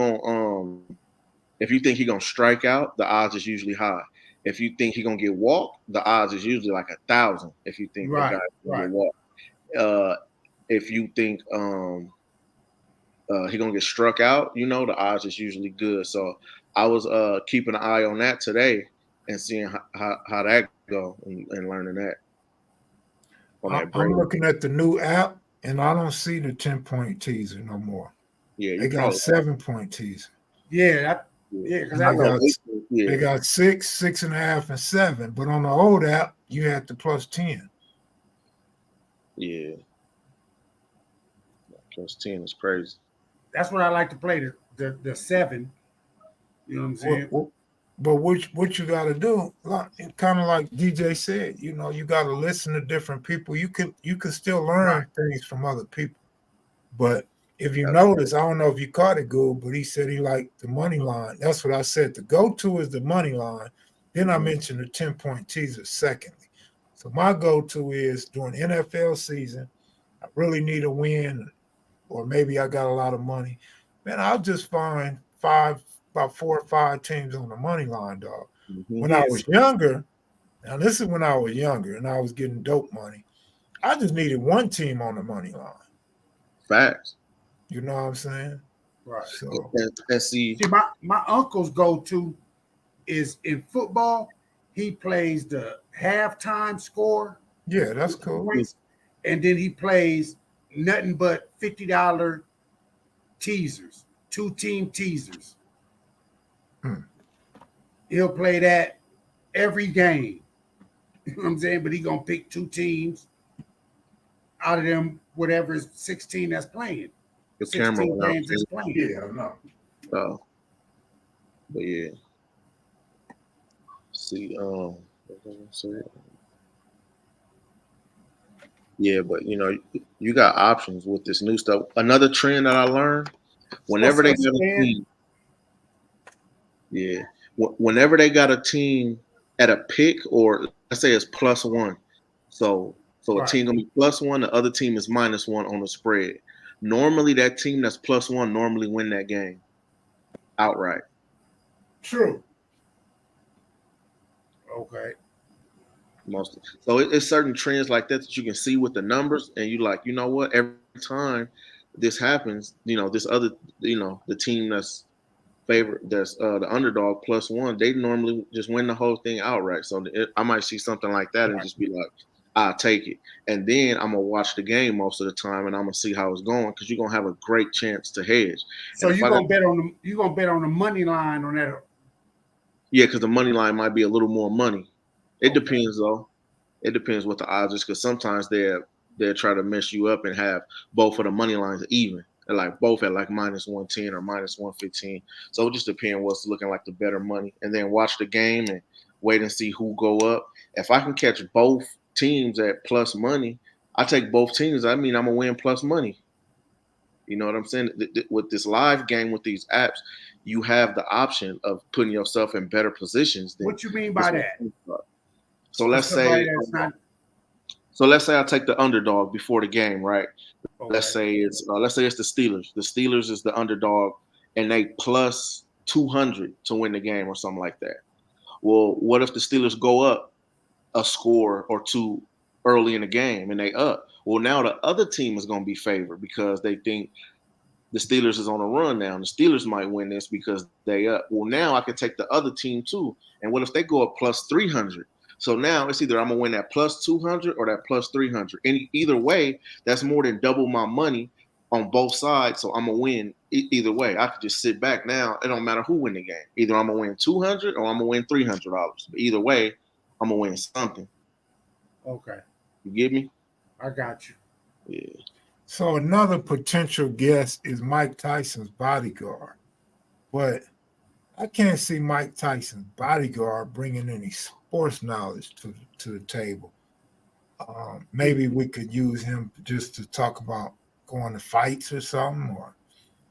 think he's gonna strike out, the odds is usually high. If you think he's gonna get walked, the odds is usually like 1,000. If you think the guy's gonna get walked, if you think he's gonna get struck out, the odds is usually good. So I was keeping an eye on that today and seeing how that go and learning that. I'm looking at the new app and I don't see the 10-point teaser no more. Yeah, they got 7-point teaser. Yeah, because they got 6, 6.5, and 7. But on the old app, you had the plus 10. Yeah, plus 10 is crazy. That's what I like to play, the 7. You know what I'm saying? But what you got to do, kind of like DJ said, you got to listen to different people. You can still learn things from other people. But if you notice, I don't know if you caught it, Goob, but he said he liked the money line. That's what I said. The go-to is the money line. Then I mentioned the 10-point teaser secondly. So my go-to is during NFL season, I really need a win, or maybe I got a lot of money. Man, I'll just find about 4 or 5 teams on the money line, dog. Mm-hmm. When I was younger, now this is when I was younger and I was getting dope money, I just needed one team on the money line. Facts. You know what I'm saying? Right. So see my uncle's go-to is in football. He plays the halftime score. Yeah, that's cool. Points, and then he plays nothing but $50 teasers, 2-team teasers. He'll play that every game. You know what I'm saying? But he's gonna pick 2 teams out of them, whatever is 16 that's playing. The camera 16 went out. games that's playing. Yeah, I know. But yeah. See, yeah, but you got options with this new stuff. Another trend that I learned, whenever they got a team, whenever they got a team at a pick, or let's say it's +1, so a team gonna be +1, the other team is -1 on the spread. Normally, that team that's +1 normally win that game outright. True. Okay. So it's certain trends like that you can see with the numbers, and you like, you know what? Every time this happens, this other, the team that's favorite, that's the underdog +1, they normally just win the whole thing outright. So I might see something like that and just be like, I'll take it, and then I'm gonna watch the game most of the time, and I'm gonna see how it's going, because you're gonna have a great chance to hedge. So you're gonna bet on the money line on that. Yeah, because the money line might be a little more money. It depends, though. It depends what the odds is, because sometimes they'll try to mess you up and have both of the money lines even. They're like both at like -110 or -115. So it just depends what's looking like the better money. And then watch the game and wait and see who go up. If I can catch both teams at plus money, I take both teams. I mean, I'm going to win plus money. You know what I'm saying? With this live game, with these apps, you have the option of putting yourself in better positions. What you mean by that? So let's say I take the underdog before the game, right? Okay. Let's say it's the Steelers. The Steelers is the underdog, and they plus 200 to win the game or something like that. Well, what if the Steelers go up a score or two early in the game and they up? Well, now the other team is going to be favored because they think the Steelers is on a run now. And the Steelers might win this because they up. Well, now I can take the other team too. And what if they go up plus 300? So now it's either I'm going to win that plus 200 or that plus 300. And either way, that's more than double my money on both sides. So I'm going to win either way. I could just sit back now. It don't matter who win the game. Either I'm going to win 200 or I'm going to win $300. But either way, I'm going to win something. Okay. You get me? I got you. Yeah. So another potential guest is Mike Tyson's bodyguard. But I can't see Mike Tyson's bodyguard bringing any sports knowledge to the table. Maybe we could use him just to talk about going to fights or something,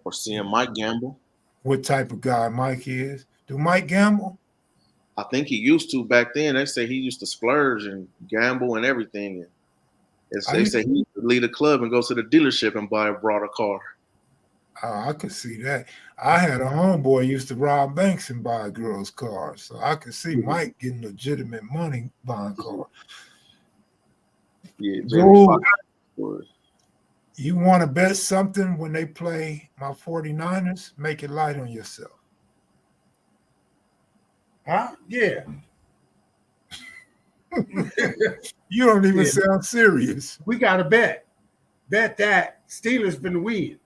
or seeing Mike gamble. What type of guy Mike is? Do Mike gamble? I think he used to back then. They say he used to splurge and gamble and everything. And they say he used to lead a club and go to the dealership and buy a broader car. I could see that. I had a homeboy used to rob banks and buy girls' cars. So I could see Mike getting legitimate money buying cars. Yeah, Goob, you want to bet something when they play my 49ers? Make it light on yourself. Huh? Yeah. You don't even sound serious. We got to bet. Bet that Steelers finna win.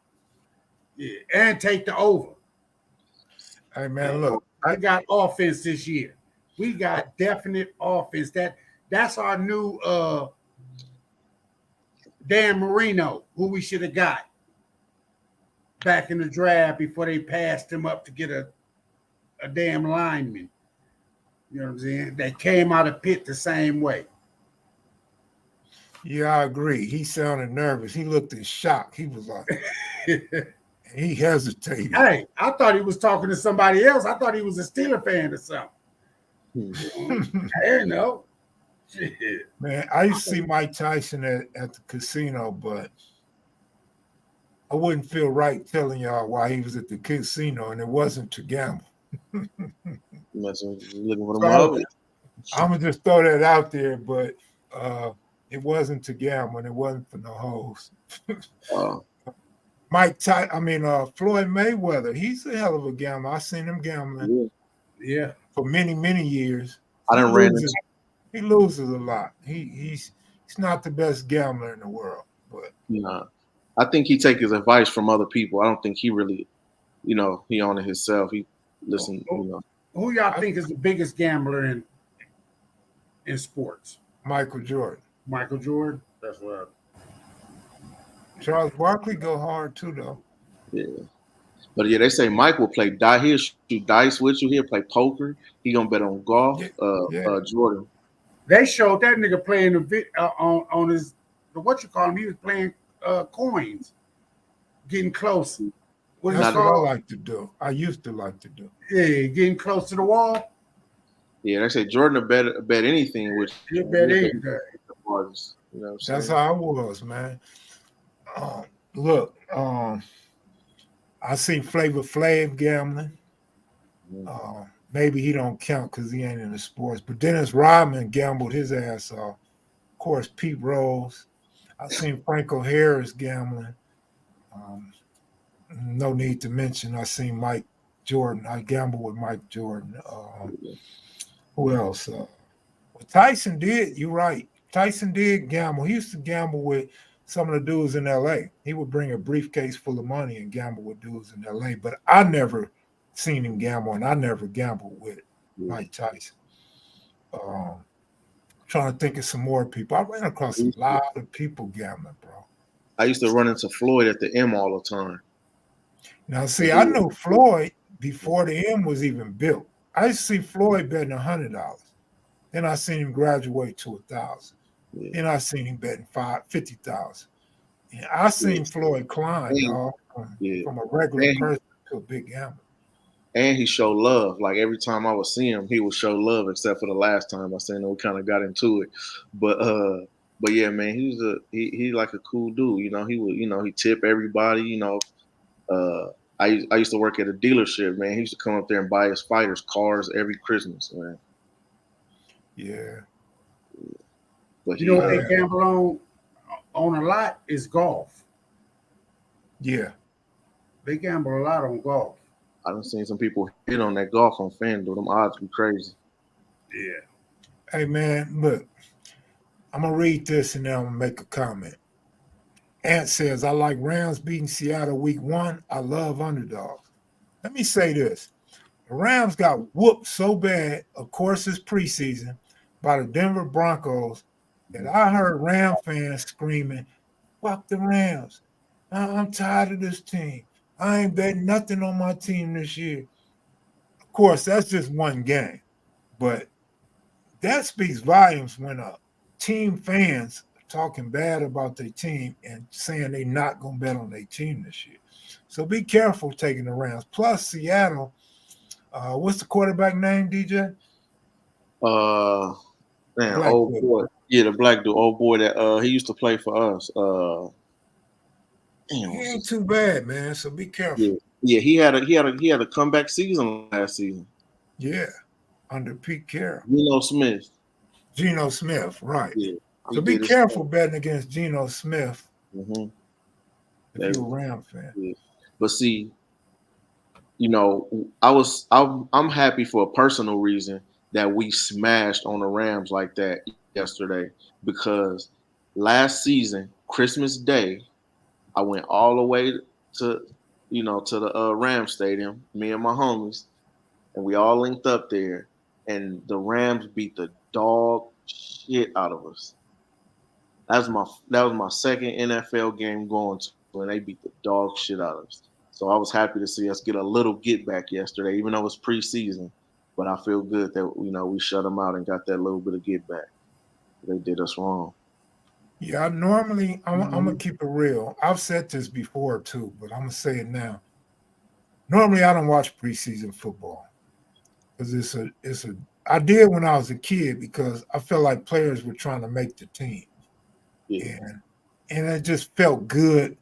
Yeah, and take the over. Hey, man, look. I got offense this year. We got definite offense. That's our new Dan Marino, who we should have got back in the draft before they passed him up to get a damn lineman. You know what I'm saying? They came out of Pitt the same way. Yeah, I agree. He sounded nervous. He looked in shock. He was like, he hesitated. Hey, I thought he was talking to somebody else. I thought he was a Steeler fan or something. I didn't know. Shit. Man, I used to see Mike Tyson at the casino, but I wouldn't feel right telling y'all why he was at the casino, and it wasn't to gamble. Looking for the I'm going to just throw that out there, but it wasn't to gamble, and it wasn't for no hoes. Floyd Mayweather, he's a hell of a gambler. I seen him gambling for many, many years. He loses a lot. He's not the best gambler in the world. But I think he takes his advice from other people. I don't think he really, he on it himself. He listen, Who y'all think is the biggest gambler in sports? Michael Jordan. Michael Jordan? That's what Charles Barkley go hard too, though. Yeah. But yeah, they say Mike will play he'll shoot dice with you. He'll play poker. He gonna bet on golf. Yeah. Jordan. They showed that nigga playing on his what you call him. He was playing coins, getting close. What is That's it what I called? like to do. I used to like to do. Yeah, getting close to the wall. Yeah, they say Jordan will bet anything with You you. bet anything. You know what I'm saying? That's how I was, man. Look, I see Flavor Flav gambling. Maybe he don't count because he ain't in the sports. But Dennis Rodman gambled his ass off. Of course, Pete Rose. I seen Franco Harris gambling. No need to mention. I seen Mike Jordan. I gambled with Mike Jordan. Who else? Well, Tyson did. You're right. Tyson did gamble. He used to gamble with some of the dudes in L.A. He would bring a briefcase full of money and gamble with dudes in L.A. But I never seen him gamble, and I never gambled with Mike Tyson. Trying to think of some more people. I ran across a lot of people gambling, bro. I used to run into Floyd at the M all the time. Now, see, I knew Floyd before the M was even built. I used to see Floyd betting $100. Then I seen him graduate to $1,000. Then I seen him betting $50,000. And I seen Floyd climb, dog, from a regular person to a big gambler. And he showed love. Like every time I would see him, he would show love, except for the last time I seen him, we kind of got into it. But yeah, man, he like a cool dude. You know, he would, he tip everybody. You know, I used to work at a dealership, man. He used to come up there and buy his fighters cars every Christmas, man. Yeah. But you know what they gamble on a lot is golf. Yeah. They gamble a lot on golf. I done seen some people hit on that golf on FanDuel. Them odds be crazy. Yeah. Hey, man, look. I'm going to read this and then I'm going to make a comment. Ant says, I like Rams beating Seattle week 1. I love underdogs. Let me say this. The Rams got whooped so bad, of course it's preseason, by the Denver Broncos that I heard Ram fans screaming, fuck the Rams. I'm tired of this team. I ain't betting nothing on my team this year. Of course, that's just one game. But that speaks volumes when team fans are talking bad about their team and saying they're not going to bet on their team this year. So be careful taking the Rams. Plus, Seattle, what's the quarterback name, DJ? Old boy. Yeah, the black dude, old boy that he used to play for us. He ain't too bad, man. So be careful. Yeah, he had a comeback season last season. Yeah, under Pete Carroll. Geno Smith, right. Yeah, so be careful betting against Geno Smith if you're a Ram fan. Yeah. But see, I'm happy for a personal reason that we smashed on the Rams like that yesterday, because last season, Christmas Day, I went all the way to the Rams stadium, me and my homies, and we all linked up there, and the Rams beat the dog shit out of us. That was my second NFL game going to, when they beat the dog shit out of us. So I was happy to see us get a little get back yesterday, even though it's preseason. But I feel good that we shut them out and got that little bit of get back. They did us wrong. Yeah, I'm gonna keep it real. I've said this before too, but I'm gonna say it now. Normally, I don't watch preseason football because I did when I was a kid because I felt like players were trying to make the team, and it just felt good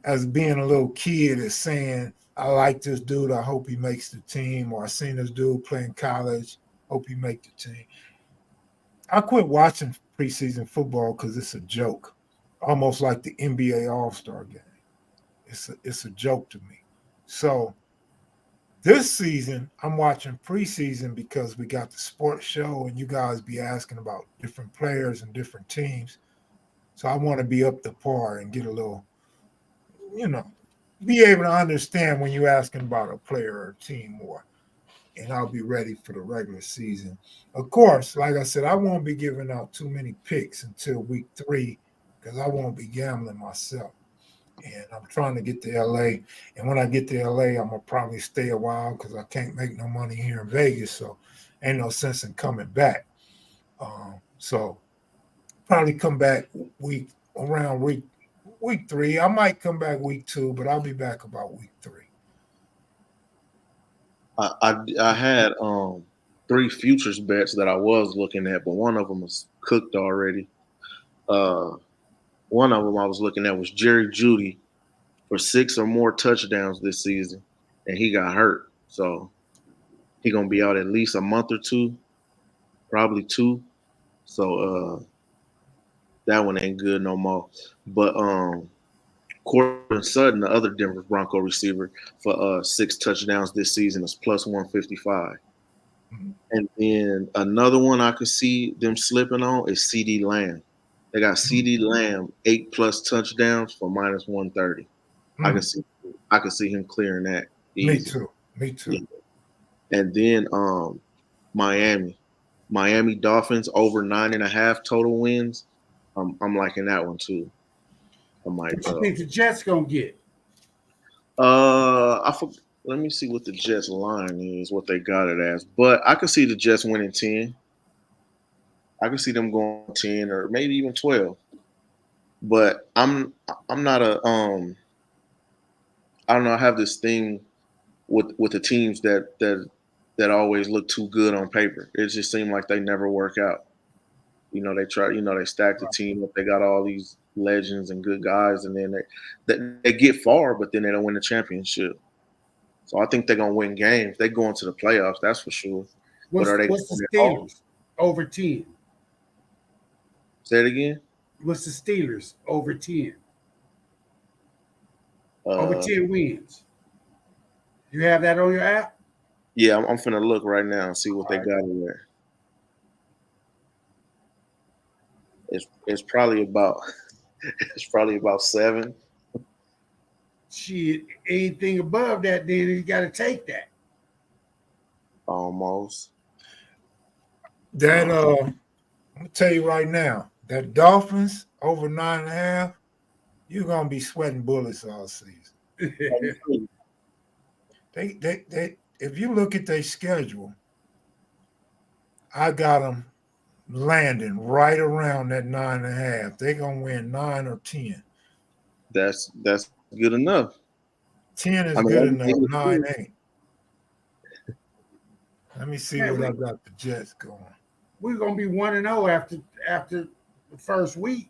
as being a little kid as saying, I like this dude, I hope he makes the team, or I seen this dude playing college, hope he make the team. I quit watching preseason football because it's a joke, almost like the NBA All-Star game. It's a joke to me. So this season, I'm watching preseason because we got the sports show and you guys be asking about different players and different teams. So I want to be up to par and get a little, be able to understand when you're asking about a player or a team more. And I'll be ready for the regular season. Of course, like I said, I won't be giving out too many picks until week 3 because I won't be gambling myself. and I'm trying to get to LA. And when I get to LA, I'm gonna probably stay a while because I can't make no money here in Vegas, so ain't no sense in coming back. So probably come back around week 3. I might come back week 2, but I'll be back about week 3. I had 3 futures bets that I was looking at, but one of them was cooked already. One of them I was looking at was Jerry Jeudy for 6 or more touchdowns this season, and he got hurt. So he's gonna be out at least a month or 2, probably 2. So that one ain't good no more. But Courtland Sutton, the other Denver Bronco receiver, for 6 touchdowns this season is plus 155. Mm-hmm. And then another one I could see them slipping on is CD Lamb. They got CD Lamb 8+ touchdowns for minus 130. Mm. I can see him clearing that easy. Me too. Yeah. And then Miami Dolphins over 9.5 total wins. I'm liking that one too. I might. What you think the Jets gonna get? Let me see what the Jets line is, what they got it as. But I could see the Jets winning 10. I could see them going 10 or maybe even 12. But I'm not a I don't know. I have this thing with the teams that always look too good on paper. It just seems like they never work out. You know, they try. You know, they stack the team up. They got all these legends and good guys, and then they get far, but then they don't win the championship. So I think they're gonna win games. They go into the playoffs, that's for sure. What's the Steelers over 10? Say it again. What's the Steelers over 10? Over 10 wins. You have that on your app? Yeah, I'm finna look right now and see what they got in there. It's probably about 7. Shit, anything above that, then you got to take that. Almost. That I'm gonna tell you right now, that Dolphins over 9.5, you're gonna be sweating bullets all season. They if you look at their schedule, I got them landing right around that 9.5. They're gonna win 9 or 10. That's good enough. 10 is good enough. 9 ain't. Let me see what I got the Jets going. We're gonna be 1-0 after the first week.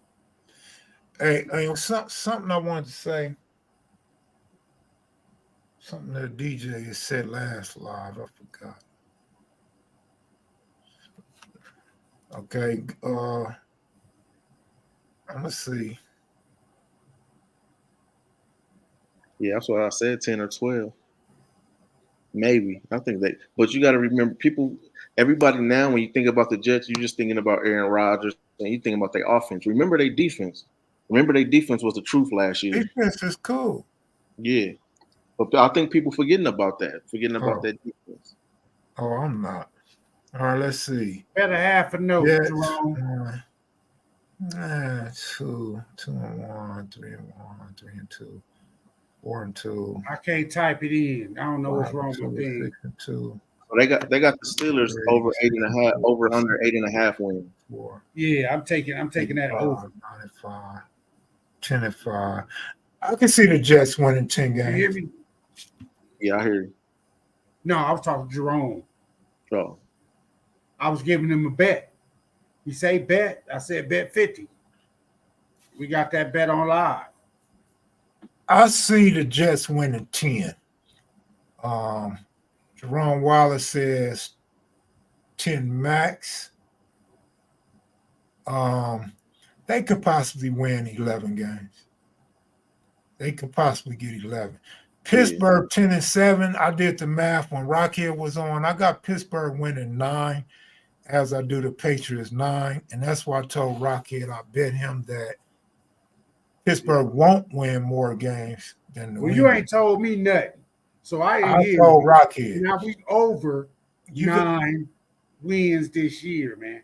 Hey, something I wanted to say. Something that DJ has said last live. I forgot. Okay. I'm gonna see. Yeah, that's what I said, 10 or 12. Maybe. I think but you got to remember, everybody now, when you think about the Jets, you're just thinking about Aaron Rodgers and you think about their offense. Remember their defense. Remember their defense was the truth last year. Defense is cool. Yeah. But I think people forgetting about that defense. Oh, I'm not. All right, let's see. Better half a note, Jets, Jerome. 2 and 1, 3 and 1, 3 and 2, 4 and 2. I can't type it in. I don't know what's wrong with me. 6 and 2. So they got the Steelers over 8.5, over under 8.5 wins. 4. Yeah, I'm taking that over. 9 and 5, 10 and 5. I can see the Jets winning 10 games. You hear me? Yeah, I hear you. No, I was talking to Jerome. Oh. I was giving him a bet. He say bet. I said bet 50. We got that bet on live. I see the Jets winning 10. Jerome Wallace says 10 max. They could possibly win 11 games. They could possibly get 11. Pittsburgh 10 and 7. I did the math when Rockhead was on. I got Pittsburgh winning 9, as I do the Patriots 9, and that's why I told Rockhead I bet him that Pittsburgh won't win more games than the. Well, you ain't told me nothing, so I told Rockhead. Now we over 9 wins this year, man.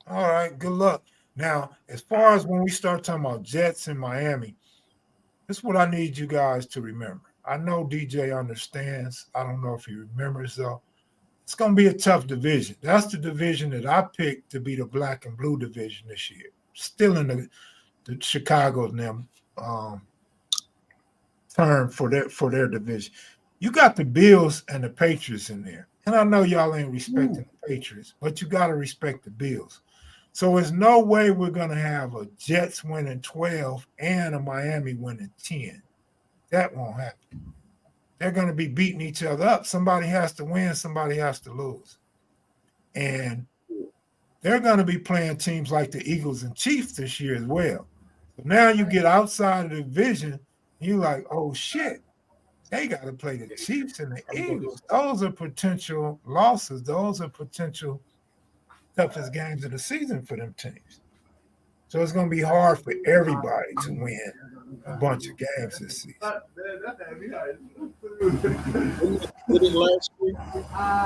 All right, good luck. Now, as far as when we start talking about Jets in Miami, This is what I need you guys to remember. I know DJ understands. I don't know if he remembers though. It's going to be a tough division. That's the division that I picked to be the black and blue division this year. Still in the Chicago and them term for their division. You got the Bills and the Patriots in there. And I know y'all ain't respecting the Patriots, but you got to respect the Bills. So there's no way we're going to have a Jets winning 12 and a Miami winning 10. That won't happen. They're going to be beating each other up. Somebody has to win, somebody has to lose. And they're going to be playing teams like the Eagles and Chiefs this year as well. So now you get outside of the division, you're like, oh, shit. They got to play the Chiefs and the Eagles. Those are potential losses. Those are potential toughest games of the season for them teams. So it's going to be hard for everybody to win a bunch of games this season. Last year,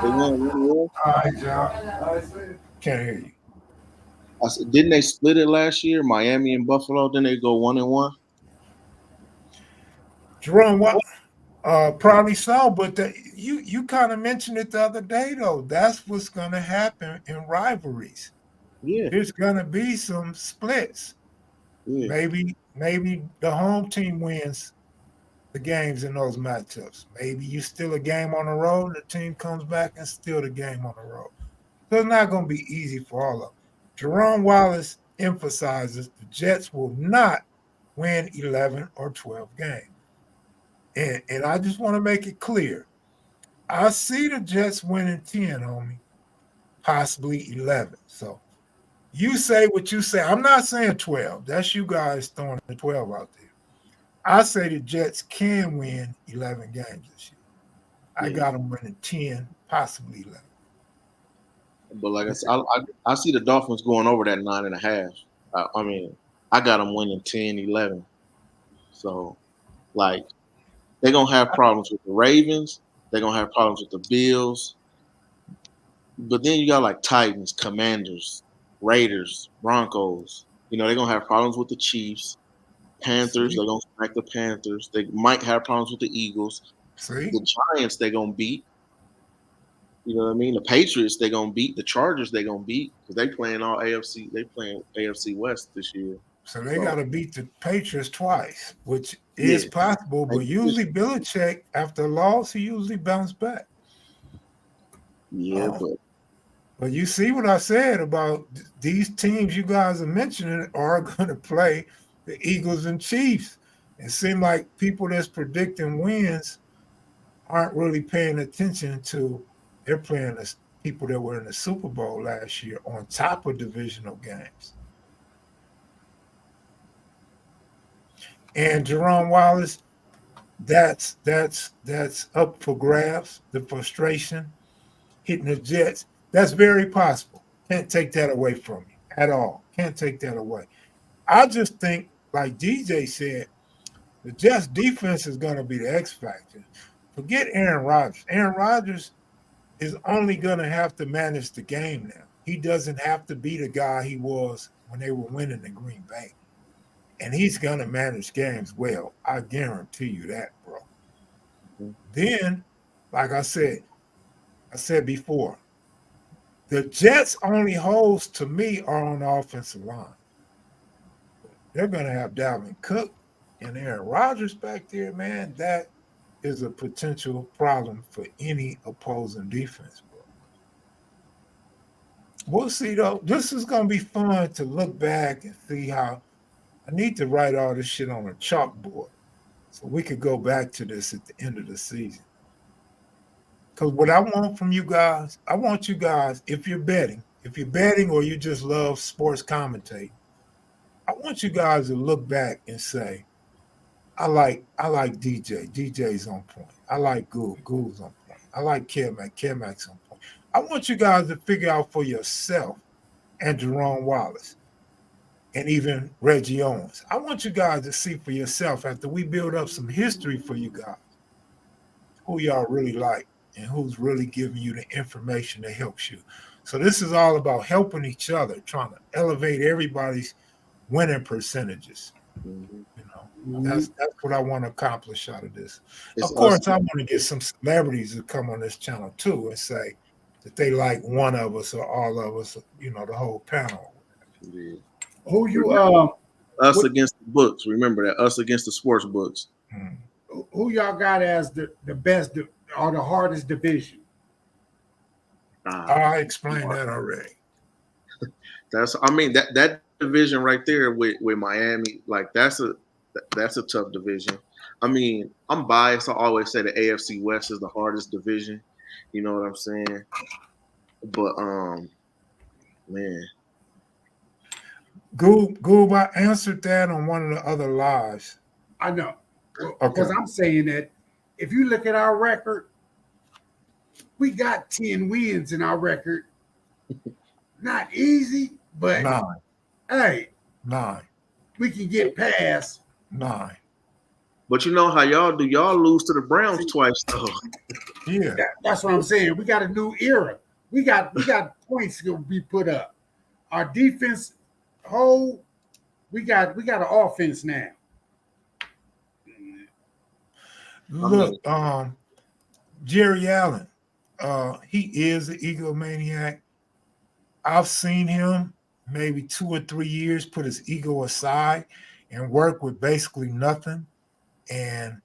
they won 1-1. All right, y'all. Can't hear you. I said, didn't they split it last year? Miami and Buffalo. Then they go 1-1. Jerome, what? Probably so, but you kind of mentioned it the other day, though. That's what's going to happen in rivalries. Yeah, There's going to be some splits. yeah. Maybe the home team wins the games in those matchups. Maybe you steal a game on the road, and the team comes back and steal the game on the road. So it's not going to be easy for all of them. Jerome Wallace emphasizes the Jets will not win 11 or 12 games. And I just want to make it clear. I see the Jets winning 10, homie, possibly 11. So you say what you say. I'm not saying 12. That's you guys throwing the 12 out there. I say the Jets can win 11 games this year. I got them winning 10, possibly 11. But like I said, I see the Dolphins going over that 9.5. I mean, I got them winning 10, 11. So, like, they're going to have problems with the Ravens. They're going to have problems with the Bills. But then you got, like, Titans, Commanders, Raiders, Broncos. You know, they're going to have problems with the Chiefs. Panthers, they're going to smack the Panthers. They might have problems with the Eagles. The Giants, they're going to beat. You know what I mean? The Patriots, they're going to beat. The Chargers, they're going to beat because they playing all AFC. They playing AFC West this year. So they got to beat the Patriots twice, which is possible. But usually Belichick, after a loss, he usually bounce back. Yeah, but you see what I said about these teams you guys are mentioning are going to play the Eagles and Chiefs. It seems like people that's predicting wins aren't really paying attention to they're playing the people that were in the Super Bowl last year on top of divisional games. And Jerome Wallace, that's up for grabs. The frustration hitting the Jets, that's very possible. Can't take that away from you at all. Can't take that away. I just think, like DJ said, the Jets defense is going to be the X factor. Forget Aaron Rodgers. Aaron Rodgers is only going to have to manage the game now. He doesn't have to be the guy he was when they were winning in Green Bay. And he's going to manage games well. I guarantee you that, bro. Then, like I said before, the Jets' only holes to me are on the offensive line. They're going to have Dalvin Cook and Aaron Rodgers back there, man. That is a potential problem for any opposing defense, bro. We'll see, though. This is going to be fun to look back and see how I need to write all this shit on a chalkboard so we could go back to this at the end of the season. Because what I want from you guys, I want you guys, if you're betting or you just love sports commentating, I want you guys to look back and say, I like DJ. DJ's on point. I like Goob. Goob's on point. I like K-Mac's on point. I want you guys to figure out for yourself and Jerome Wallace and even Reggie Owens. I want you guys to see for yourself after we build up some history for you guys who y'all really like and who's really giving you the information that helps you. So this is all about helping each other, trying to elevate everybody's winning percentages. Mhm. You know, that's what I want to accomplish out of this. It's Of course, us. I want to get some celebrities to come on this channel too and say that they like one of us or all of us, you know, the whole panel. Yeah. Who you Us what- against the books. Remember that. Us against the sports books. who y'all got as the best or the hardest division? I explained that already. That division right there with Miami, like that's a tough division. I mean, I'm biased. I always say the AFC West is the hardest division. You know what I'm saying? But man, Goob, I answered that on one of the other lives. I know. Okay. Because I'm saying that if you look at our record, we got 10 wins in our record. Not easy, but 9. hey, 9. we can get past 9. but you know how y'all do. Y'all lose to the Browns twice though. Yeah. That's what I'm saying. We got a new era. We got points to be put up. Our defense we got an offense now. Look, Jerry Allen, he is an egomaniac. I've seen him maybe 2 or 3 years put his ego aside and work with basically nothing and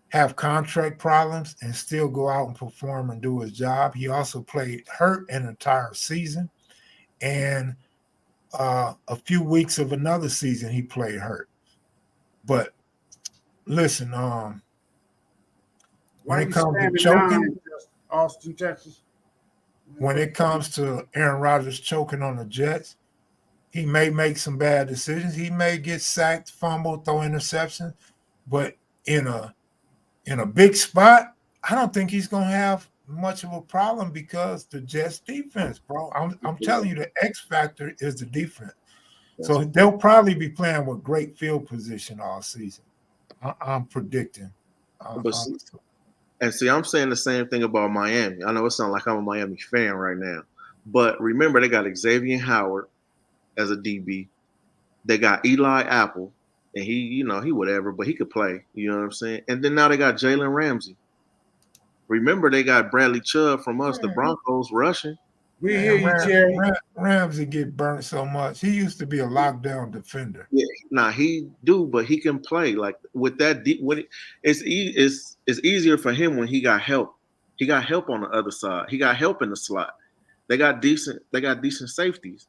have contract problems and still go out and perform and do his job. He also played hurt an entire season, and a few weeks of another season he played hurt. But listen, when it comes to choking, Austin, Texas. when it comes to Aaron Rodgers choking on the Jets, he may make some bad decisions. He may get sacked, fumble, throw interceptions, but in a big spot, I don't think he's gonna have much of a problem because the Jets defense, bro. I'm telling you, the X factor is the defense. So they'll probably be playing with great field position all season. I'm predicting. And see, I'm saying the same thing about Miami. I know it sounds like I'm a Miami fan right now, but remember they got Xavier Howard as a DB. They got Eli Apple, and he whatever, but he could play. You know what I'm saying? And then now they got Jalen Ramsey. Remember they got Bradley Chubb from us, the Broncos, rushing. We hear you, Jerry. Ramsey get burnt so much. He used to be a lockdown defender. Yeah, nah, he do, but he can play like with that. It's easier for him when he got help. He got help on the other side. He got help in the slot. They got decent safeties.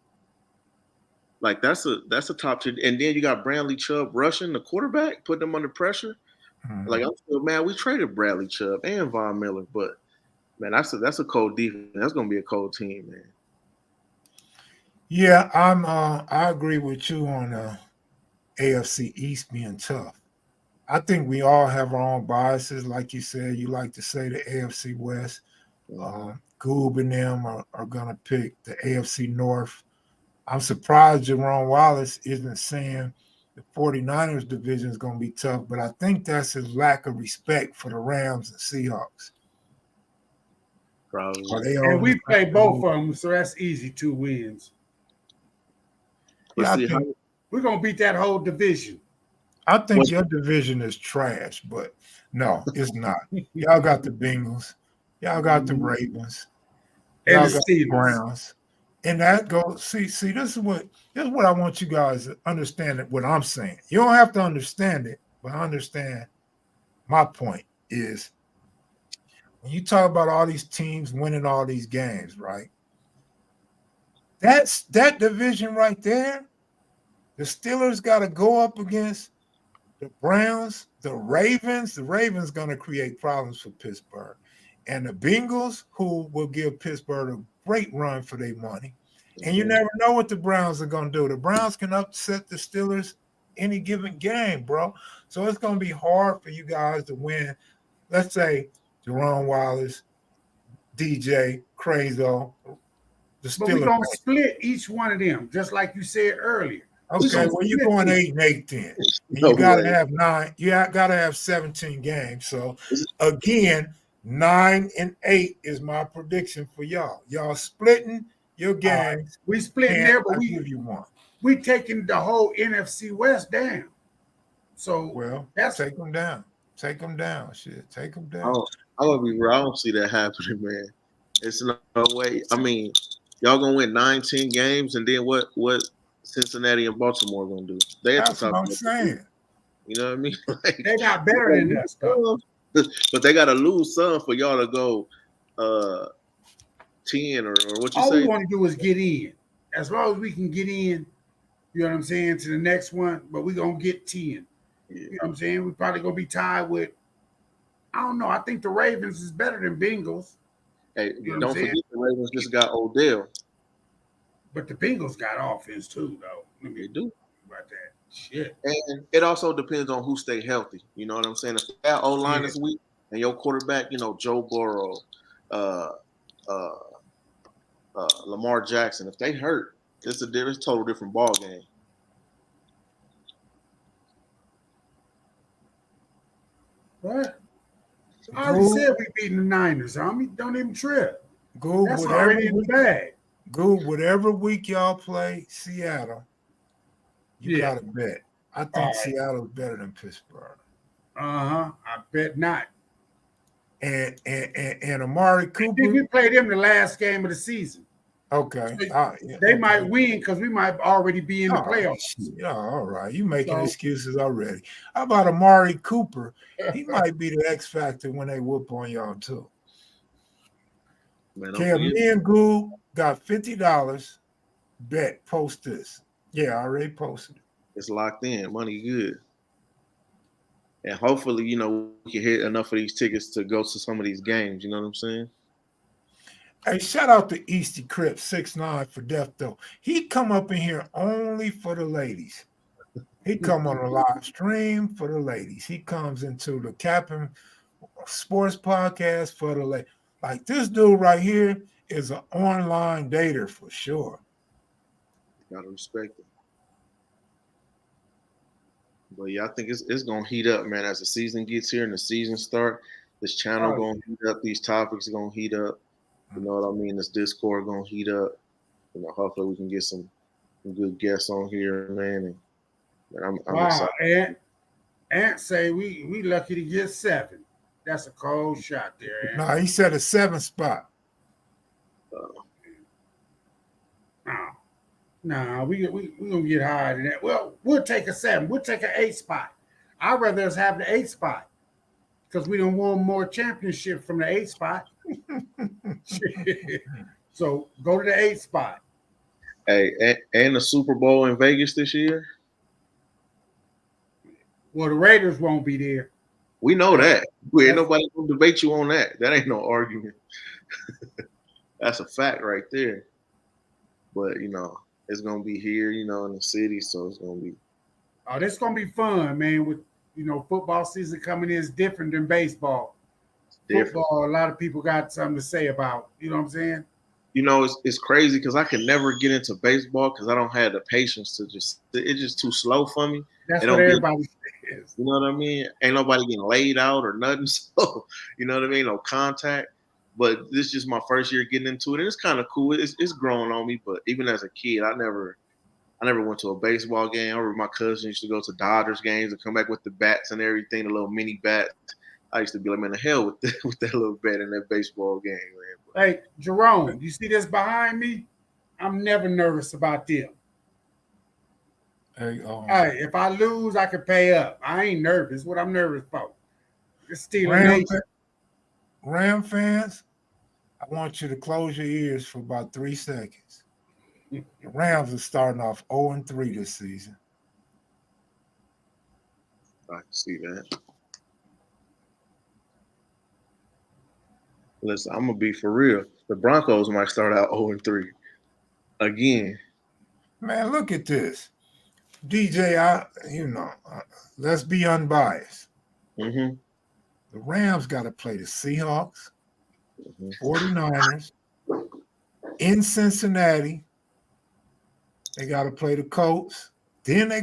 Like that's a top tier. And then you got Bradley Chubb rushing the quarterback, putting them under pressure. Mm-hmm. Like I'm still mad we traded Bradley Chubb and Von Miller, but man, that's a cold defense. That's gonna be a cold team, man. Yeah, I agree with you on AFC East being tough. I think we all have our own biases. Like you said, you like to say the AFC West. Goob and them are going to pick the AFC North. I'm surprised Jerome Wallace isn't saying the 49ers division is going to be tough, but I think that's his lack of respect for the Rams and Seahawks. Probably. And we play both of them, so that's easy, 2 wins. Yeah, we're going to beat that whole division. I think your division is trash, but no, it's not. Y'all got the Bengals. Y'all got the Ravens. Y'all and got the the Browns. And that goes, see, this is what I want you guys to understand what I'm saying. You don't have to understand it, but understand my point is when you talk about all these teams winning all these games, right? That division right there. The Steelers got to go up against the Browns, the Ravens. The Ravens going to create problems for Pittsburgh. And the Bengals, who will give Pittsburgh a great run for their money. And you never know what the Browns are going to do. The Browns can upset the Steelers any given game, bro. So it's going to be hard for you guys to win. Let's say Jerome Wallace, DJ, Crazo, the Steelers. But we're going to split each one of them, just like you said earlier. Okay, well, you're going 8-8 then. And you got to have 9. You got to have 17 games. So, again, 9 and 8 is my prediction for y'all. Y'all splitting your games. We splitting there, but give you one. We taking the whole NFC West down. So Well, that's take them down. Take them down. Shit, take them I down. don't, I'm gonna be real. I don't see that happening, man. It's no way. I mean, y'all gonna win 9-10 games, and then what? What Cincinnati and Baltimore gonna do? They at the That's what top. I'm of the saying. league. You know what I mean? Like, they're not better than us, though. but they gotta lose some for y'all to go 10 or what you All say? we want to do is get in. As long as we can get in, you know what I'm saying, to the next one, but we're going to get 10. Yeah. You know what I'm saying? We're probably going to be tied with, I don't know. I think the Ravens is better than Bengals. Hey, You know don't forget the Ravens just got Odell. But the Bengals got offense too, though. Let They me do. about that shit. And it also depends on who stay healthy. You know what I'm saying? If that O line is weak and your quarterback, you know, Joe Burrow, Lamar Jackson, if they hurt, it's a total different ball game. What? I already said we beating the Niners, homie. Don't even trip. Goob, That's already in the bag. Goob, whatever week y'all play Seattle, you gotta bet. I think Seattle's better than Pittsburgh. I bet not. And Amari Cooper. I think we played them the last game of the season. Okay. So they might win because we might already be in the playoffs. Yeah, all right. You making excuses already. How about Amari Cooper? He might be the X factor when they whoop on y'all too. Okay, me and Goob got $50. Bet, post this. Yeah, I already posted it. It's locked in. Money good. And hopefully, you know, we can hit enough of these tickets to go to some of these games. You know what I'm saying? Hey, shout out to Easty Crip 6'9" for death though. He come up in here only for the ladies. He come on a live stream for the ladies. He comes into the Cappin Sports Podcast for the ladies. Like this dude right here is an online dater for sure. Gotta respect it. But yeah, I think it's gonna heat up, man. As the season gets here and the season start, this channel gonna heat up. These topics are gonna heat up. You know what I mean? This Discord gonna heat up. You know, hopefully we can get some good guests on here, man. And I'm excited. Ant say we lucky to get 7. That's a cold shot there. No, he said a 7 spot. No, we gonna get higher than that. Well, we'll take a 7. We'll take an 8 spot. I'd rather us have the 8 spot because we don't want more championship from the 8 spot. So go to the 8 spot. Hey, and the Super Bowl in Vegas this year. Well, the Raiders won't be there. We know that. Ain't nobody gonna debate you on that. That ain't no argument. That's a fact right there. But you know, it's gonna be here, you know, in the city, so it's gonna be. Oh, this gonna be fun, man. With football season coming in is different than baseball. Football, a lot of people got something to say about. You know what I'm saying? You know, it's crazy because I can never get into baseball because I don't have the patience to just. It's just too slow for me. That's what everybody says. You know what I mean? Ain't nobody getting laid out or nothing. So you know what I mean? No contact. But this is just my first year getting into it, and it's kind of cool. It's growing on me. But even as a kid, I never went to a baseball game. I remember my cousin used to go to Dodgers games and come back with the bats and everything, the little mini bats. I used to be like, man, the hell with that little bat in that baseball game, man. Hey, Jerome, you see this behind me? I'm never nervous about them. Hey, if I lose, I can pay up. I ain't nervous. What I'm nervous for? It's still Ram fans, I want you to close your ears for about 3 seconds. The Rams are starting off 0-3 this season. I can see that. Listen, I'm gonna be for real. The Broncos might start out 0-3 again. Man, look at this, DJ. Let's be unbiased. Mm-hmm. The Rams got to play the Seahawks, 49ers, in Cincinnati. They got to play the Colts. Then they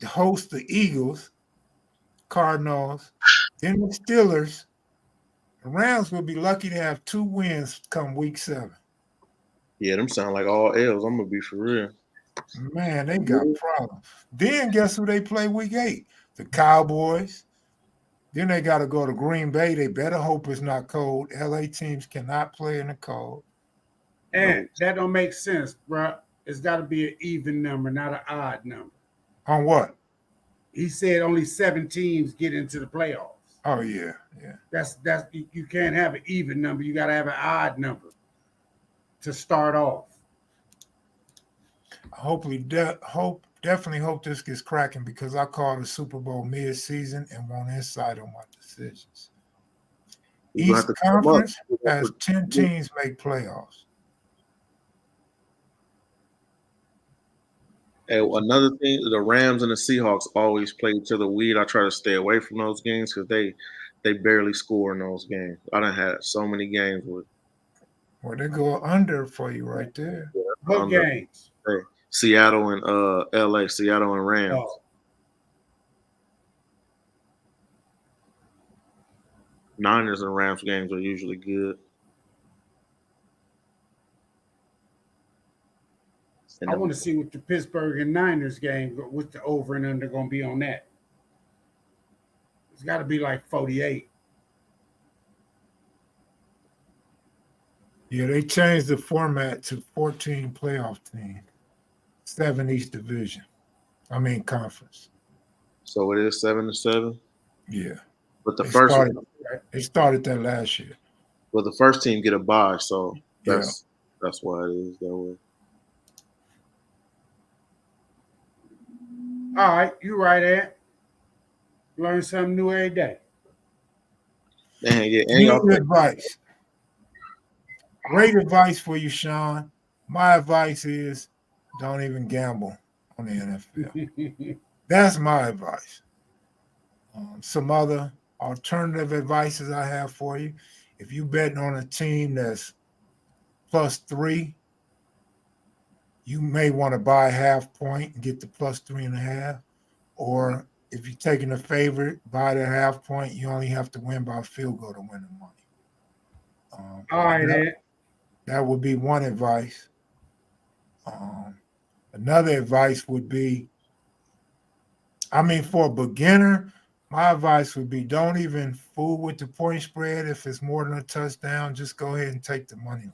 host the Eagles, Cardinals, then the Steelers. The Rams will be lucky to have 2 wins come week 7. Yeah, them sound like all L's. I'm gonna be for real. Man, they got problems. Then guess who they play week 8? The Cowboys. Then they got to go to Green Bay. They better hope it's not cold. LA teams cannot play in the cold. And that don't make sense, bro. It's got to be an even number, not an odd number. On what? He said only 7 teams get into the playoffs. Oh yeah. That's you can't have an even number. You got to have an odd number to start off. Definitely hope this gets cracking because I called the Super Bowl mid-season and want insight on my decisions. East Conference has 10 teams make playoffs. Hey, another thing, the Rams and the Seahawks always play each other weird. I try to stay away from those games because they barely score in those games. I done had so many games with. Well, they go under for you right there. What games? Hey, Seattle and LA, Seattle and Rams. Oh. Niners and Rams games are usually good. I want to see what the Pittsburgh and Niners game, what's the over and under going to be on that. It's got to be like 48. Yeah, they changed the format to 14 playoff teams, 7 each division. Conference. So it is 7-7. Yeah, but they started that last year. But the first team get a bye, so that's why it is that way. All right, you right, Ed. Learn something new every day. Man, yeah. Good advice. Great advice for you, Sean. My advice is don't even gamble on the NFL. That's my advice. Some other alternative advices I have for you. If you betting on a team that's +3, you may want to buy half point and get the +3.5. Or if you're taking a favorite, buy the half point. You only have to win by a field goal to win the money. All right, Ed. That would be one advice. Another advice would be, for a beginner, my advice would be don't even fool with the point spread. If it's more than a touchdown, just go ahead and take the money line.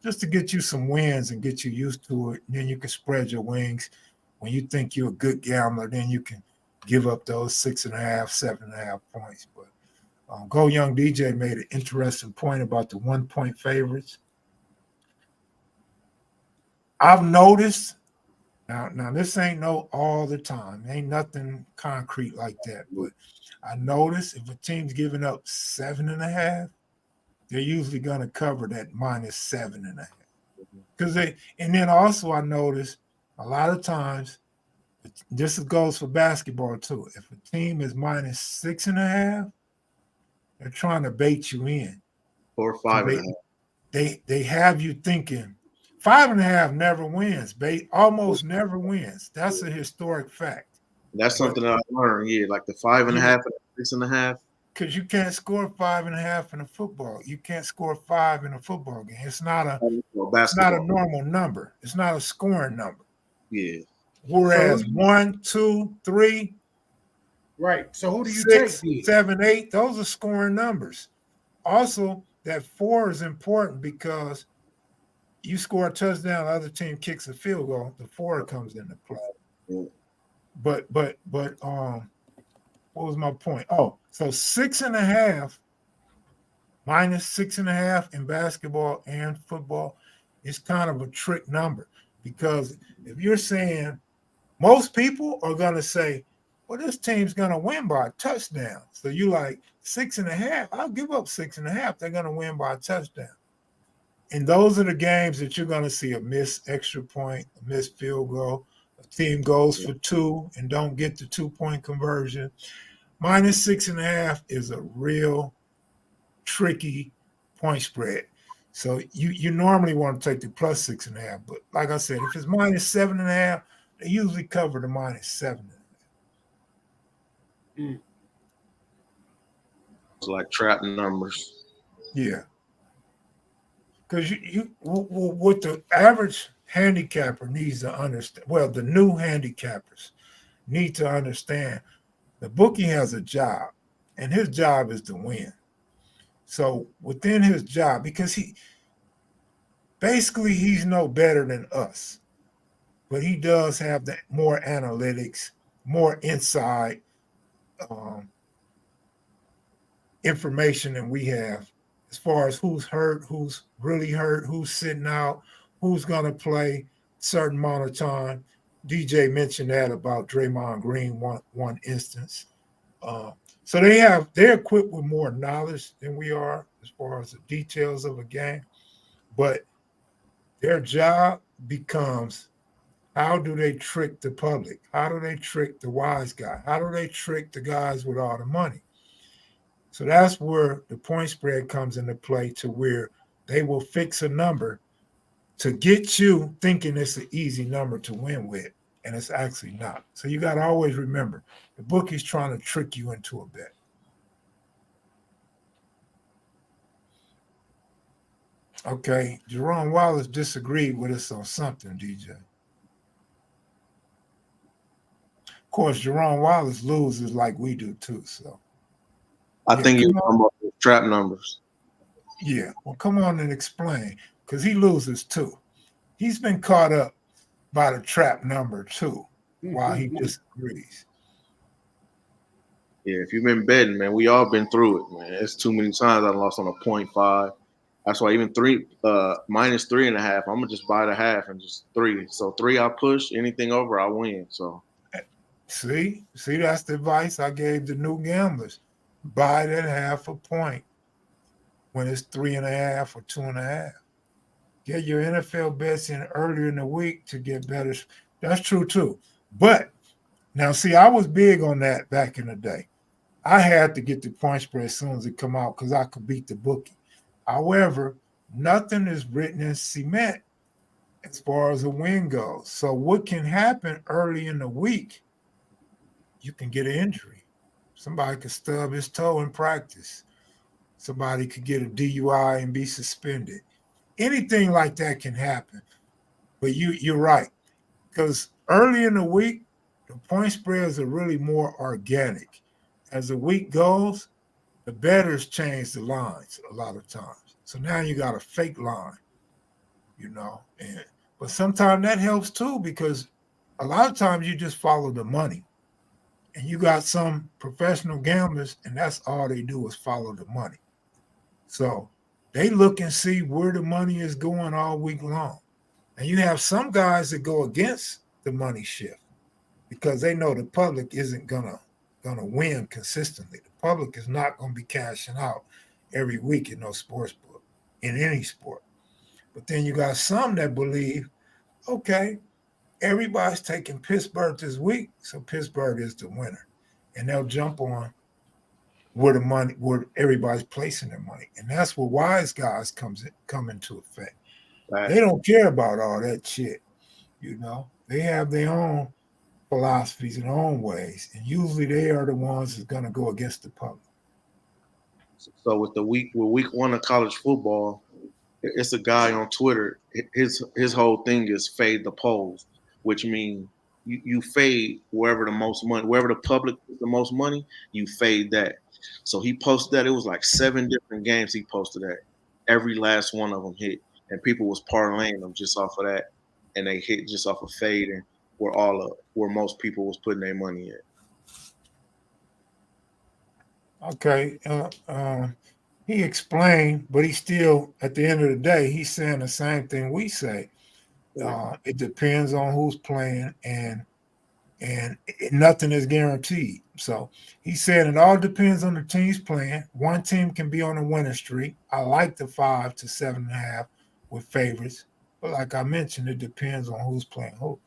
Just to get you some wins and get you used to it. And then you can spread your wings. When you think you're a good gambler, then you can give up those 6.5, 7.5 points. But GoYung DJ made an interesting point about the 1-point favorites. I've noticed, now this ain't no all the time. Ain't nothing concrete like that. But I noticed if a team's giving up 7.5, they're usually going to cover that -7.5. And then also I noticed a lot of times, this goes for basketball too. If a team is -6.5, they're trying to bait you in. Or 5.5. They have you thinking 5.5 never wins. Almost never wins. That's a historic fact. That's something that I learned. Yeah, like the 5.5 and 6.5. Because you can't score 5.5 in a football. You can't score 5 in a football game. It's not a normal number. It's not a scoring number. Yeah. Whereas 1, 2, 3, right. So who do you 6, take? 7, 8, those are scoring numbers. Also, that 4 is important because you score a touchdown, the other team kicks a field goal, the 4 comes into play. Yeah. But what was my point? Oh, so 6.5 -6.5 in basketball and football is kind of a trick number because if you're saying most people are going to say, well, this team's going to win by a touchdown. So you like 6.5, I'll give up 6.5. They're going to win by a touchdown. And those are the games that you're going to see a missed extra point, a missed field goal. A team goes for 2 and don't get the 2-point conversion. -6.5 is a real tricky point spread. So you normally want to take the +6.5. But like I said, if it's -7.5, they usually cover the -7.5. It's like trap numbers. Yeah. Because you with the average handicapper needs to understand. Well, the new handicappers need to understand the bookie has a job, and his job is to win. So within his job, because he's no better than us, but he does have the more analytics, more inside information than we have as far as who's hurt, who's really hurt, who's sitting out, who's going to play certain amount of time. DJ mentioned that about Draymond Green one instance. So they're equipped with more knowledge than we are as far as the details of a game, but their job becomes, how do they trick the public? How do they trick the wise guy? How do they trick the guys with all the money? So that's where the point spread comes into play, to where they will fix a number to get you thinking it's an easy number to win with, and it's actually not. So you got to always remember, the bookie's trying to trick you into a bet. Okay, Jerome Wallace disagreed with us on something, DJ. Of course, Jerome Wallace loses like we do too, so. I think you're talking about the trap numbers. Yeah, well, come on and explain, because he loses too. He's been caught up by the trap number too, while he disagrees. Yeah, if you've been betting, man, we all been through it, man. It's too many times I lost on a 0.5. That's why even minus 3.5, I'm gonna just buy the half and just 3. So 3 I push, anything over I win. So see, that's the advice I gave the new gamblers. Buy that half a point when it's 3.5 or 2.5. Get your NFL bets in earlier in the week to get better. That's true too. But now, see, I was big on that back in the day. I had to get the point spread as soon as it come out because I could beat the bookie. However, nothing is written in cement as far as a win goes. So what can happen early in the week? You can get an injury. Somebody could stub his toe in practice. Somebody could get a DUI and be suspended. Anything like that can happen. But you're right. Because early in the week, the point spreads are really more organic. As the week goes, the bettors change the lines a lot of times. So now you got a fake line, but sometimes that helps too, because a lot of times you just follow the money. And you got some professional gamblers, and that's all they do is follow the money. So they look and see where the money is going all week long. And you have some guys that go against the money shift because they know the public isn't gonna win consistently. The public is not gonna be cashing out every week in no sports book, in any sport. But then you got some that believe, okay, everybody's taking Pittsburgh this week, so Pittsburgh is the winner. And they'll jump on where everybody's placing their money. And that's where wise guys come into effect. Right. They don't care about all that shit. They have their own philosophies and their own ways. And usually they are the ones that's going to go against the public. So with week 1 of college football, it's a guy on Twitter. His whole thing is fade the polls, which means you fade wherever the most money, wherever the public is the most money, you fade that. So he posted that. It was like 7 different games he posted that. Every last one of them hit. And people was parlaying them just off of that. And they hit just off of fading where most people was putting their money in. Okay. He explained, but he still, at the end of the day, he's saying the same thing we say. It depends on who's playing, and nothing is guaranteed. So he said it all depends on the teams playing. One team can be on a winning streak. I like the 5 to 7.5 with favorites, but like I mentioned, it depends on who's playing who.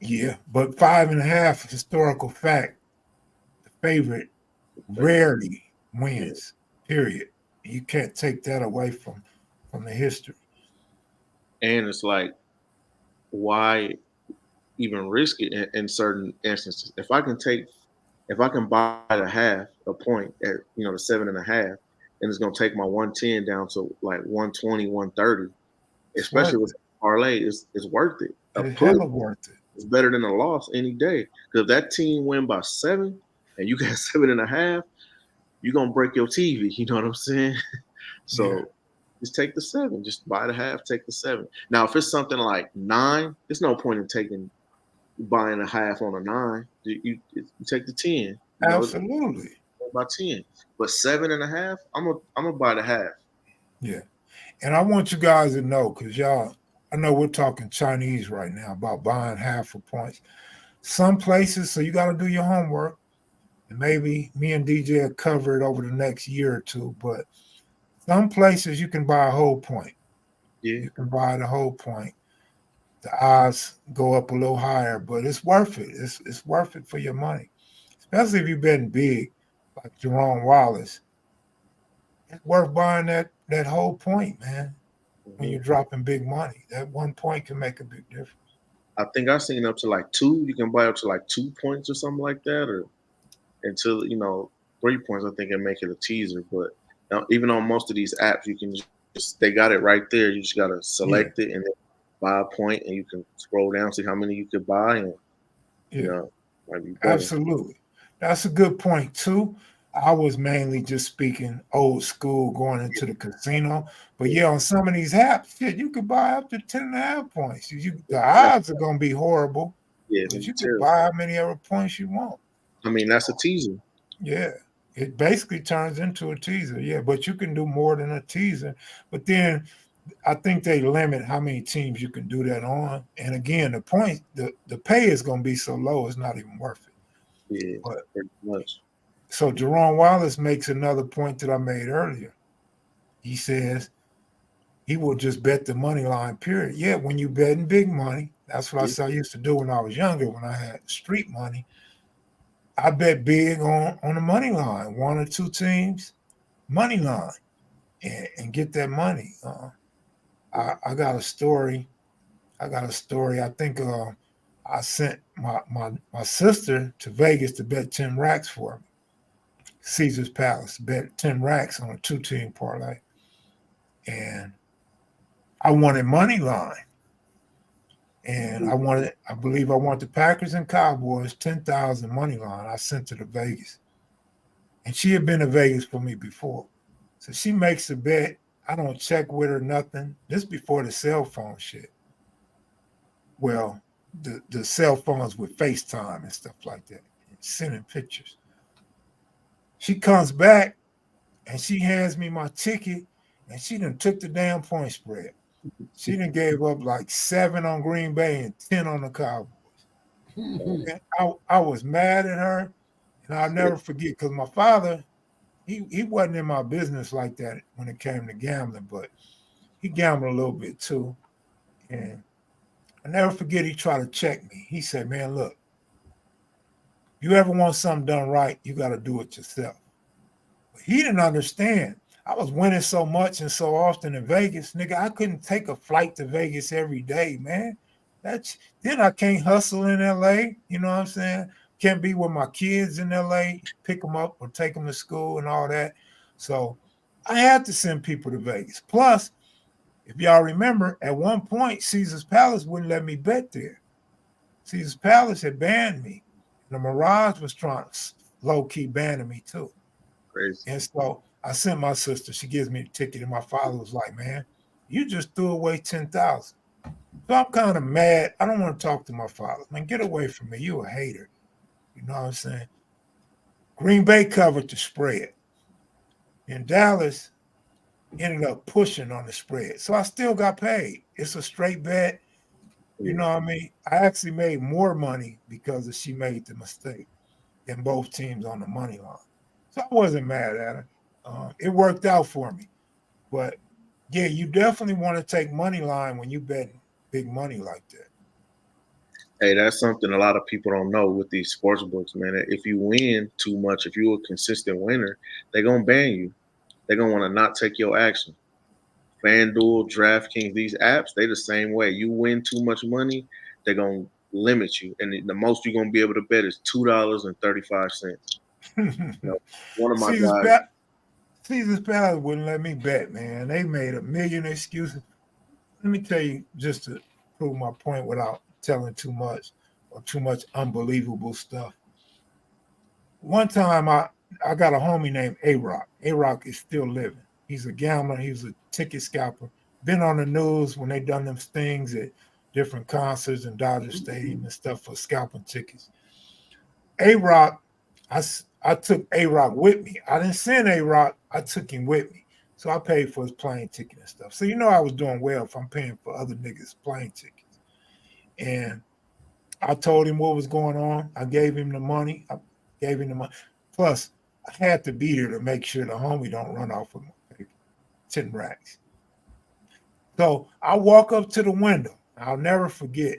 Yeah, but 5.5, historical fact, the favorite rarely wins. Period. You can't take that away from the history. And it's like, why even risk it in certain instances? If I can buy the half a point at the 7.5, and it's gonna take my 110 down to like 120, 130, especially with parlay, it's worth it. It's hella worth it. It's better than a loss any day. Because if that team win by 7 and you got 7.5, you're gonna break your TV. You know what I'm saying? So just take the 7. Just buy the half, take the 7. Now, if it's something like 9, there's no point in buying a half on a 9. You take the 10. You know, Absolutely. by 10. But 7.5, I'm gonna buy the half. Yeah. And I want you guys to know, because y'all, I know we're talking Chinese right now about buying half for points. Some places, so you got to do your homework. And maybe me and DJ will cover it over the next year or two. But some places you can buy a whole point. Yeah. You can buy the whole point. The odds go up a little higher, but it's worth it. It's worth it for your money. Especially if you've been big, like Jerome Wallace. It's worth buying that whole point, man. When you're dropping big money, that 1 point can make a big difference. I think I've seen up to like 2. You can buy up to like 2 points or something like that, or until 3 points. I think it make it a teaser. But even on most of these apps, you can just they got it right there. You just gotta select it and then buy a point, and you can scroll down, see how many you could buy, and might be better. Absolutely, that's a good point too. I was mainly just speaking old school, going into the casino. But on some of these apps, you could buy up to 10.5 points. The odds are going to be horrible. Yeah, but you can buy how many other points you want. I mean, that's a teaser. Yeah, it basically turns into a teaser. Yeah, but you can do more than a teaser. But then I think they limit how many teams you can do that on. And again, the pay is going to be so low, it's not even worth it. Yeah, but pretty much. So Jerome Wallace makes another point that I made earlier. He says he will just bet the money line, period. Yeah, when you betting big money, that's what I used to do when I was younger, when I had street money. I bet big on the money line, 1 or 2 teams, money line, and get that money. I got a story. I think I sent my sister to Vegas to bet 10 racks for me. Caesar's Palace, bet 10 racks on a 2-team parlay. And I wanted money line. And I believe I want the Packers and Cowboys, 10,000 money line. I sent her to Vegas. And she had been to Vegas for me before. So she makes the bet. I don't check with her, nothing. This before the cell phone shit. Well, the cell phones with FaceTime and stuff like that, and sending pictures. She comes back and she hands me my ticket, and she done took the damn point spread. She done gave up like 7 on Green Bay and 10 on the Cowboys. And I was mad at her, and I'll never forget, because my father, he wasn't in my business like that when it came to gambling, but he gambled a little bit too. And I never forget, he tried to check me. He said, man, look, you ever want something done right, you got to do it yourself. But he didn't understand. I was winning so much and so often in Vegas, nigga, I couldn't take a flight to Vegas every day, man. Then I can't hustle in LA, you know what I'm saying? Can't be with my kids in LA, pick them up or take them to school and all that. So I had to send people to Vegas. Plus, if y'all remember, at one point, Caesar's Palace wouldn't let me bet there. Caesar's Palace had banned me. The Mirage was trying low-key banning me too. Crazy. And so I sent my sister. She gives me the ticket, and my father was like, man, you just threw away 10,000. So I'm kind of mad. I don't want to talk to my father. Man, get away from me. You a hater. You know what I'm saying? Green Bay covered the spread. And Dallas ended up pushing on the spread. So I still got paid. It's a straight bet. You know what I mean? I actually made more money because she made the mistake than both teams on the money line. So I wasn't mad at her. It worked out for me. But, yeah, you definitely want to take money line when you bet big money like that. Hey, that's something a lot of people don't know with these sports books, man. If you win too much, if you're a consistent winner, they're going to ban you. They're going to want to not take your action. FanDuel, DraftKings, these apps, they the same way. You win too much money, they're going to limit you. And the most you're going to be able to bet is $2.35. One of my Caesar's Palace wouldn't let me bet, man. They made a million excuses. let me tell you just to prove my point without telling too much or too much unbelievable stuff. One time I got a homie named A-Rock. A-Rock is still living. He's a gambler. He was a ticket scalper. Been on the news when they done them things at different concerts and Dodger Stadium and stuff for scalping tickets. A-Rock, I took A-Rock with me. I didn't send A-Rock. I took him with me. So I paid for his plane ticket and stuff. So you know I was doing well if I'm paying for other niggas' plane tickets. And I told him what was going on. I gave him the money. Plus, I had to be there to make sure the homie don't run off with my paper. 10 racks. So I walk up to the window. I'll never forget.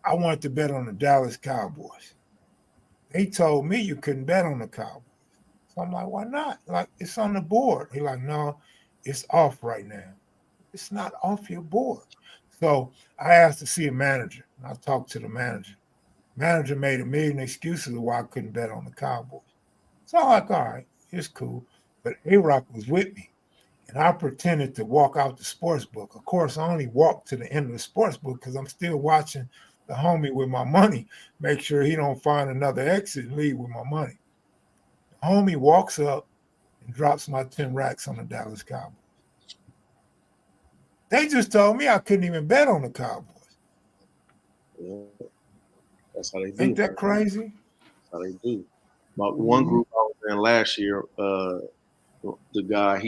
I wanted to bet on the Dallas Cowboys. They told me you couldn't bet on the Cowboys. So I'm like, why not? Like, it's on the board. He's like, no, it's off right now. It's not off your board. So I asked to see a manager. I talked to the manager. Manager made a million excuses of why I couldn't bet on the Cowboys. So I'm like, all right, it's cool. But A-Rock was with me. And I pretended to walk out the sports book. Of course, I only walked to the end of the sports book because I'm still watching the homie with my money, make sure he don't find another exit and leave with my money. The homie walks up and drops my 10 racks on the Dallas Cowboys. They just told me I couldn't even bet on the Cowboys. Yeah. That's how they do. Ain't that crazy? That's how they do. My one group I was in last year, the guy,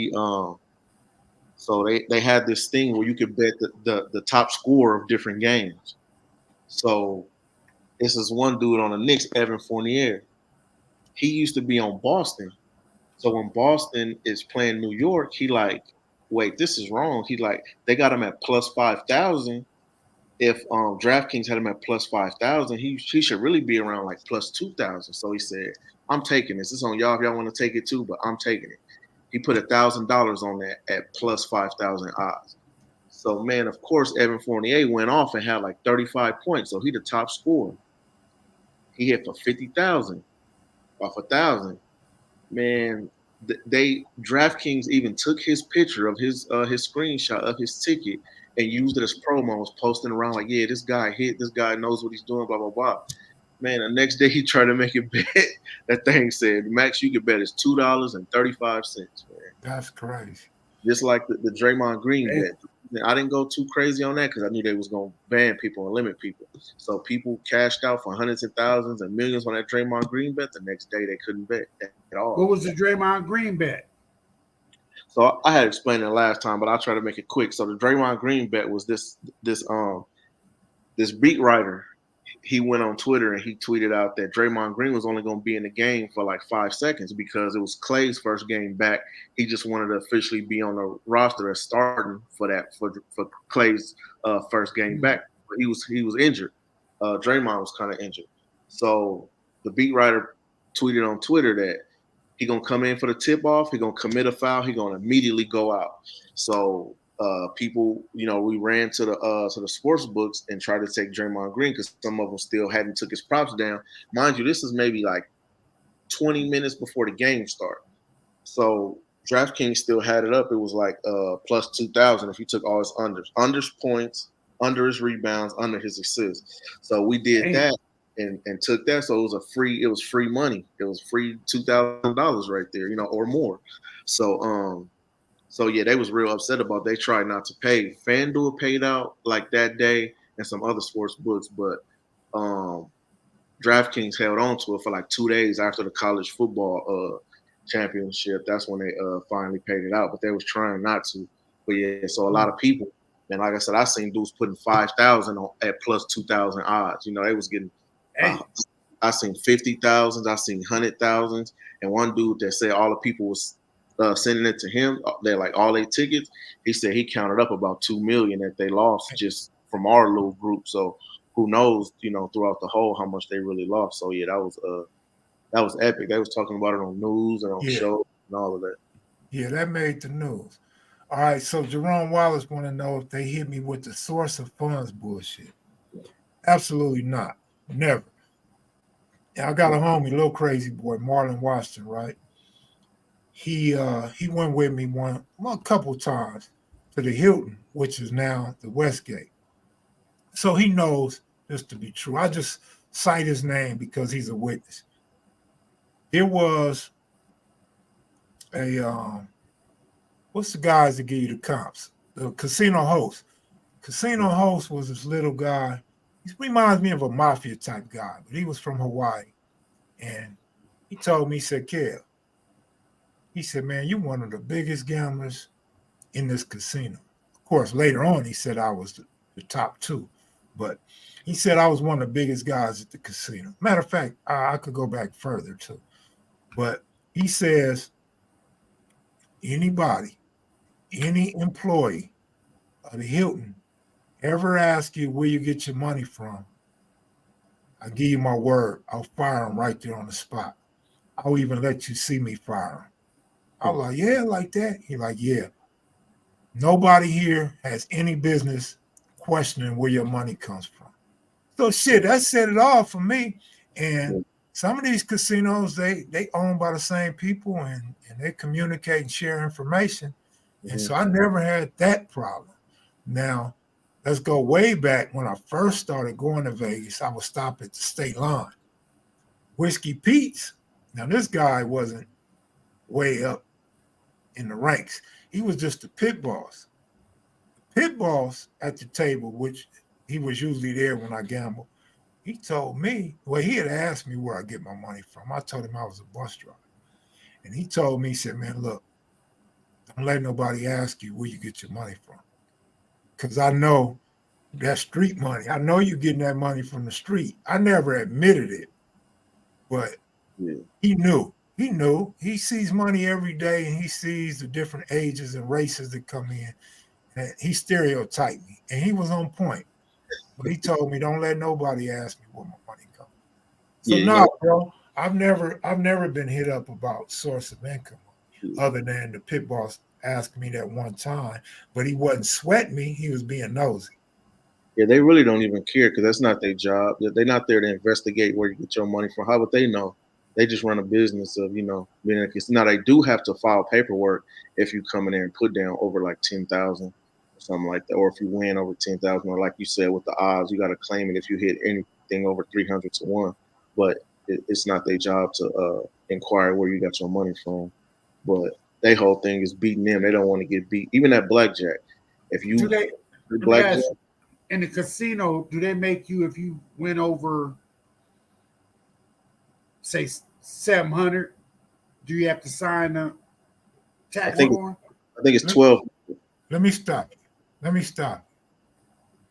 so they had this thing where you could bet the top score of different games. So this is one dude on the Knicks, Evan Fournier. He used to be on Boston. So when Boston is playing New York, he like, wait, this is wrong. He like, they got him at plus 5,000. If DraftKings had him at plus 5,000, he should really be around like plus 2,000. So he said, I'm taking this. It's on y'all if y'all want to take it too, but I'm taking it. He put $1,000 on that at plus 5,000 odds. So, man, of course, Evan Fournier went off and had like 35 points. So he the top scorer. He hit for 50,000 off 1,000. Man, DraftKings even took his picture of his screenshot of his ticket and used it as promo. Was posting around like, yeah, this guy hit. This guy knows what he's doing. Blah blah blah. Man, the next day he tried to make a bet. That thing said max you could bet is $2.35. Man, that's crazy. Just like the Draymond Green bet. I didn't go too crazy on that because I knew they was gonna ban people and limit people. So people cashed out for hundreds of thousands and millions on that Draymond Green bet. The next day they couldn't bet at all. What was the Draymond Green bet? So I had explained it last time, but I'll try to make it quick. So the Draymond Green bet was this beat writer. He went on Twitter and he tweeted out that Draymond Green was only going to be in the game for like 5 seconds because it was Clay's first game back. He just wanted to officially be on the roster as starting for Clay's first game back. But he was injured. Draymond was kind of injured. So the beat writer tweeted on Twitter that he gonna come in for the tip off. He gonna commit a foul. He gonna immediately go out. So people, we ran to the sports books and tried to take Draymond Green because some of them still hadn't took his props down. Mind you, this is maybe like 20 minutes before the game started. So DraftKings still had it up. It was like plus 2,000 if you took all his unders points, under his rebounds, under his assists. So we did that. And took that, so it was free money. It was free $2,000 right there, or more. So yeah, they was real upset about. They tried not to pay. FanDuel paid out like that day, and some other sports books, but DraftKings held on to it for like 2 days after the college football championship. That's when they finally paid it out, but they was trying not to. But yeah, so a lot of people, and like I said, I seen dudes putting 5,000 at plus 2,000 odds. They was getting. I seen 50,000s, I seen 100,000s, and one dude that said all the people was sending it to him. They're like all their tickets. He said he counted up about 2 million that they lost just from our little group. So who knows, throughout the whole how much they really lost. So yeah, that was epic. They was talking about it on news and on shows and all of that. Yeah, that made the news. All right, so Jerome Wallace want to know if they hit me with the source of funds bullshit. Absolutely not. Never. I got a homie, little crazy boy, Marlon Washington, right? He went with me a couple times. to the Hilton, which is now the Westgate. So he knows this to be true. I just cite his name because he's a witness. There was a what's the guys that give you the comps? The casino host. Casino host was this little guy. He reminds me of a mafia type guy, but he was from Hawaii. And he told me, he said, Kev, he said, man, you're one of the biggest gamblers in this casino. Of course, later on, he said I was the top two. But he said I was one of the biggest guys at the casino. Matter of fact, I could go back further too. But he says, anybody, any employee of the Hilton ever ask you where you get your money from, I give you my word, I'll fire them right there on the spot. I'll even let you see me fire them. I was like, yeah, like that? He like, yeah. Nobody here has any business questioning where your money comes from. So shit, that set it off for me. And some of these casinos, they owned by the same people and they communicate and share information. And so I never had that problem. Now, let's go way back when I first started going to Vegas. I would stop at the state line. Whiskey Pete's. Now, this guy wasn't way up in the ranks. He was just the pit boss. Pit boss at the table, which he was usually there when I gambled, he told me, well, he had asked me where I get my money from. I told him I was a bus driver. And he told me, he said, man, look, don't let nobody ask you where you get your money from. Because I know that street money. I know you're getting that money from the street. I never admitted it, but he knew. He knew. He sees money every day, and he sees the different ages and races that come in. And he stereotyped me, and he was on point. But he told me, don't let nobody ask me where my money comes. So bro, I've never been hit up about source of income other than the pit boss asked me that one time, but he wasn't sweating me. He was being nosy. Yeah, they really don't even care because that's not their job. They're not there to investigate where you get your money from. How would they know? They just run a business of, being a casino. Now, they do have to file paperwork if you come in there and put down over like 10,000 or something like that, or if you win over 10,000, or like you said, with the odds, you got to claim it if you hit anything over 300 to 1. But it's not their job to inquire where you got your money from. But their whole thing is beating them. They don't want to get beat. Even at blackjack, if you blackjack in the casino, do they make you, if you went over, say 700, do you have to sign a tax form? I think it's 12. Let me stop.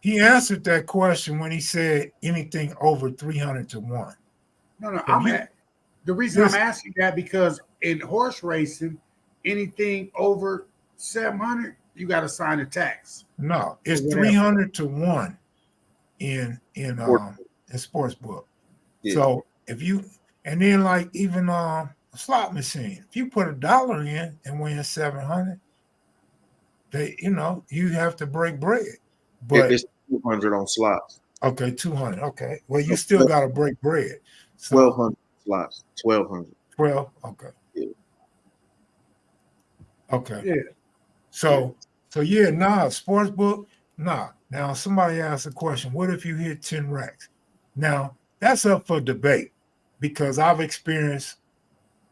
He answered that question when he said anything over 300 to 1. No. The reason I'm asking that because in horse racing, anything over 700, you got to sign a tax. No, it's 300 to 1 in sportsbook. Yeah. So if you, and then like even a slot machine, if you put $1 in and win 700, they, you have to break bread. But it's 200 on slots. Okay, 200. Okay, well you still got to break bread. So, 1,200 slots. 1,200. 12. Okay. Yeah. Okay. Yeah. So sportsbook, nah. Now somebody asked a question, what if you hit 10 racks? Now that's up for debate because I've experienced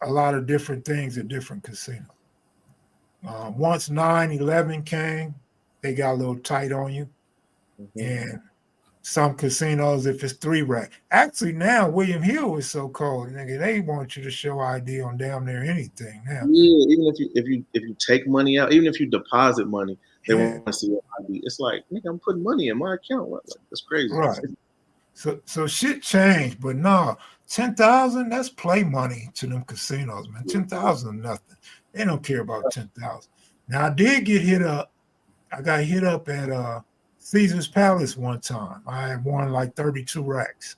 a lot of different things at different casinos. Once 9/11 came, they got a little tight on you. Mm-hmm. And some casinos, if it's 3 racks. Actually now William Hill is so cold, nigga, they want you to show ID on damn near anything now. Yeah, even if you take money out, even if you deposit money, they want to see your ID. It's like, nigga, I'm putting money in my account. Like, that's crazy. Right. So shit changed, but no, 10,000, that's play money to them casinos, man. 10,000 nothing. They don't care about 10,000. Now I did get hit up. I got hit up at Caesar's Palace one time. I had won like 32 racks.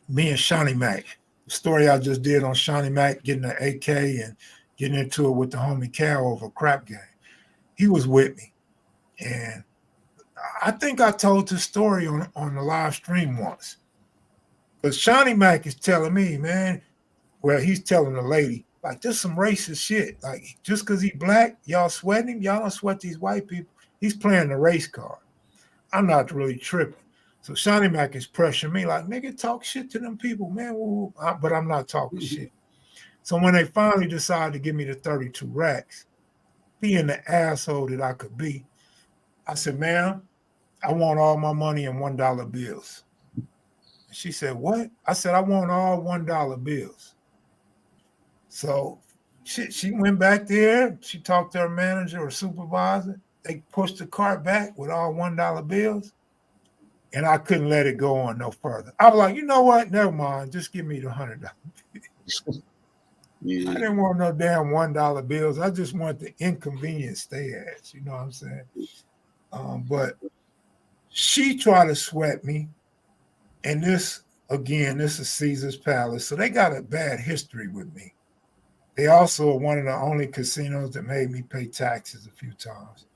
Me and Shawnee Mac. The story I just did on Shawnee Mac getting an AK and getting into it with the homie Cal over a crap game. He was with me. And I think I told this story on the live stream once. But Shawnee Mac is telling me, man, well, he's telling the lady, Like, just some racist shit. Like, just because he black, y'all sweating him. Y'all don't sweat these white people. He's playing the race card. I'm not really tripping. So Shawnee Mac is pressuring me like, nigga, talk shit to them people, man. Woo. But I'm not talking shit. So when they finally decided to give me the 32 racks, being the asshole that I could be, I said, ma'am, I want all my money in $1 bills. And she said, what? I said, I want all $1 bills. So she went back there. She talked to her manager or supervisor. They pushed the cart back with all $1 bills. And I couldn't let it go on no further. I was like, you know what? Never mind. Just give me the $100 bills. Yeah. I didn't want no damn $1 bills. I just want the inconvenience they asked. You know what I'm saying? But she tried to sweat me. And this is Caesar's Palace. So they got a bad history with me. They also are one of the only casinos that made me pay taxes a few times.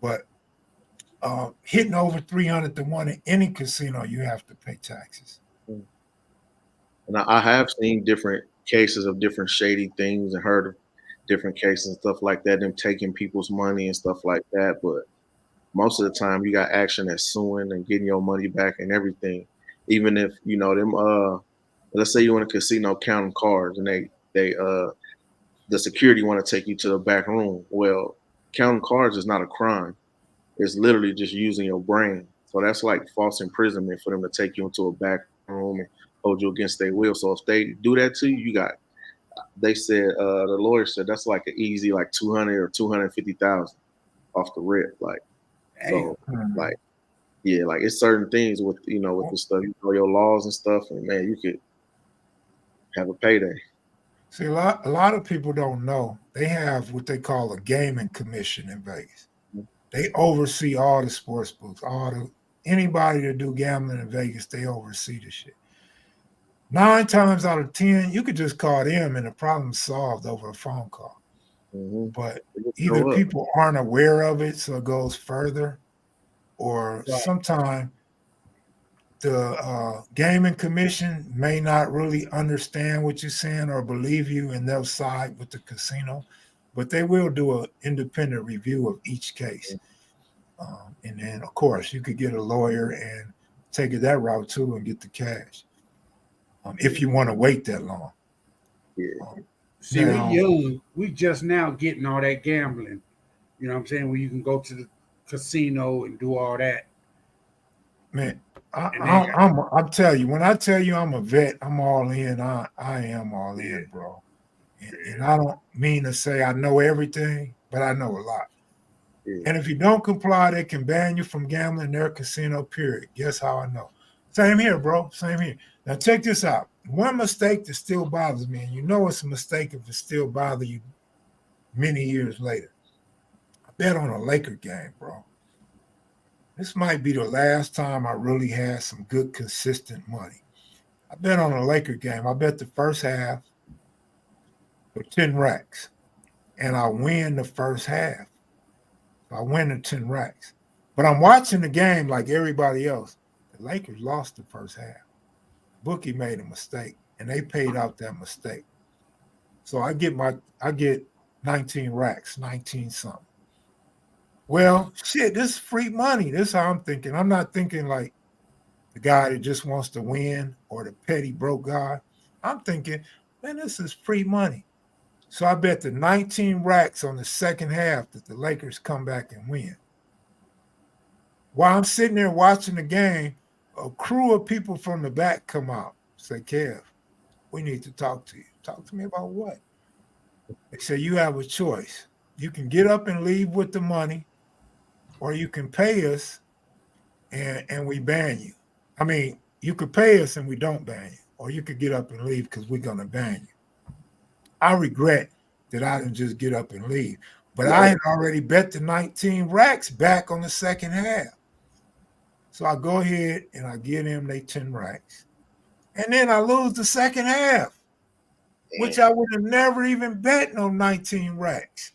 But hitting over 300 to 1 in any casino, you have to pay taxes. And I have seen different cases of different shady things and heard of different cases and stuff like that, them taking people's money and stuff like that. But most of the time you got action that's suing and getting your money back and everything. Even if, them let's say you're in a casino counting cards and they the security want to take you to the back room. Well, counting cards is not a crime. It's literally just using your brain. So that's like false imprisonment for them to take you into a back room and hold you against their will. So if they do that to you, they said, the lawyer said that's like an easy like 200 or 250,000 off the rip. Like, so like, yeah, like it's certain things with, with this stuff, your laws and stuff, and man, you could have a payday. See, a lot of people don't know. They have what they call a gaming commission in Vegas. They oversee all the sports books, anybody that do gambling in Vegas, they oversee the shit. 9 times out of 10, you could just call them and the problem's solved over a phone call. Mm-hmm. But either people aren't aware of it, so it goes further, or sometimes the gaming commission may not really understand what you're saying or believe you, and they'll side with the casino, but they will do an independent review of each case. And then, of course, you could get a lawyer and take it that route too and get the cash if you want to wait that long. Yeah. See, we just now getting all that gambling. You know what I'm saying? Where you can go to the casino and do all that. Man, I'll tell you, when I tell you I'm a vet, I'm all in. I am all in, bro. And I don't mean to say I know everything, but I know a lot. Yeah. And if you don't comply, they can ban you from gambling in their casino, period. Guess how I know? Same here, bro. Same here. Now, check this out. One mistake that still bothers me, and you know it's a mistake if it still bothers you many years later. I bet on a Laker game, bro. This might be the last time I really had some good, consistent money. I bet on a Laker game. I bet the first half for 10 racks, and I win the first half. I win the 10 racks. But I'm watching the game like everybody else. The Lakers lost the first half. Bookie made a mistake, and they paid out that mistake. So I get 19 racks, 19 something. Well, shit, this is free money. This is how I'm thinking. I'm not thinking like the guy that just wants to win or the petty broke guy. I'm thinking, man, this is free money. So I bet the 19 racks on the second half that the Lakers come back and win. While I'm sitting there watching the game, a crew of people from the back come out, say, Kev, we need to talk to you. Talk to me about what? They say, you have a choice. You can get up and leave with the money, or you can pay us and we ban you. I mean, you could pay us and we don't ban you, or you could get up and leave because we're going to ban you. I regret that I didn't just get up and leave, but I had already bet the 19 racks back on the second half. So I go ahead and I give them they 10 racks. And then I lose the second half, which I would have never even bet no 19 racks.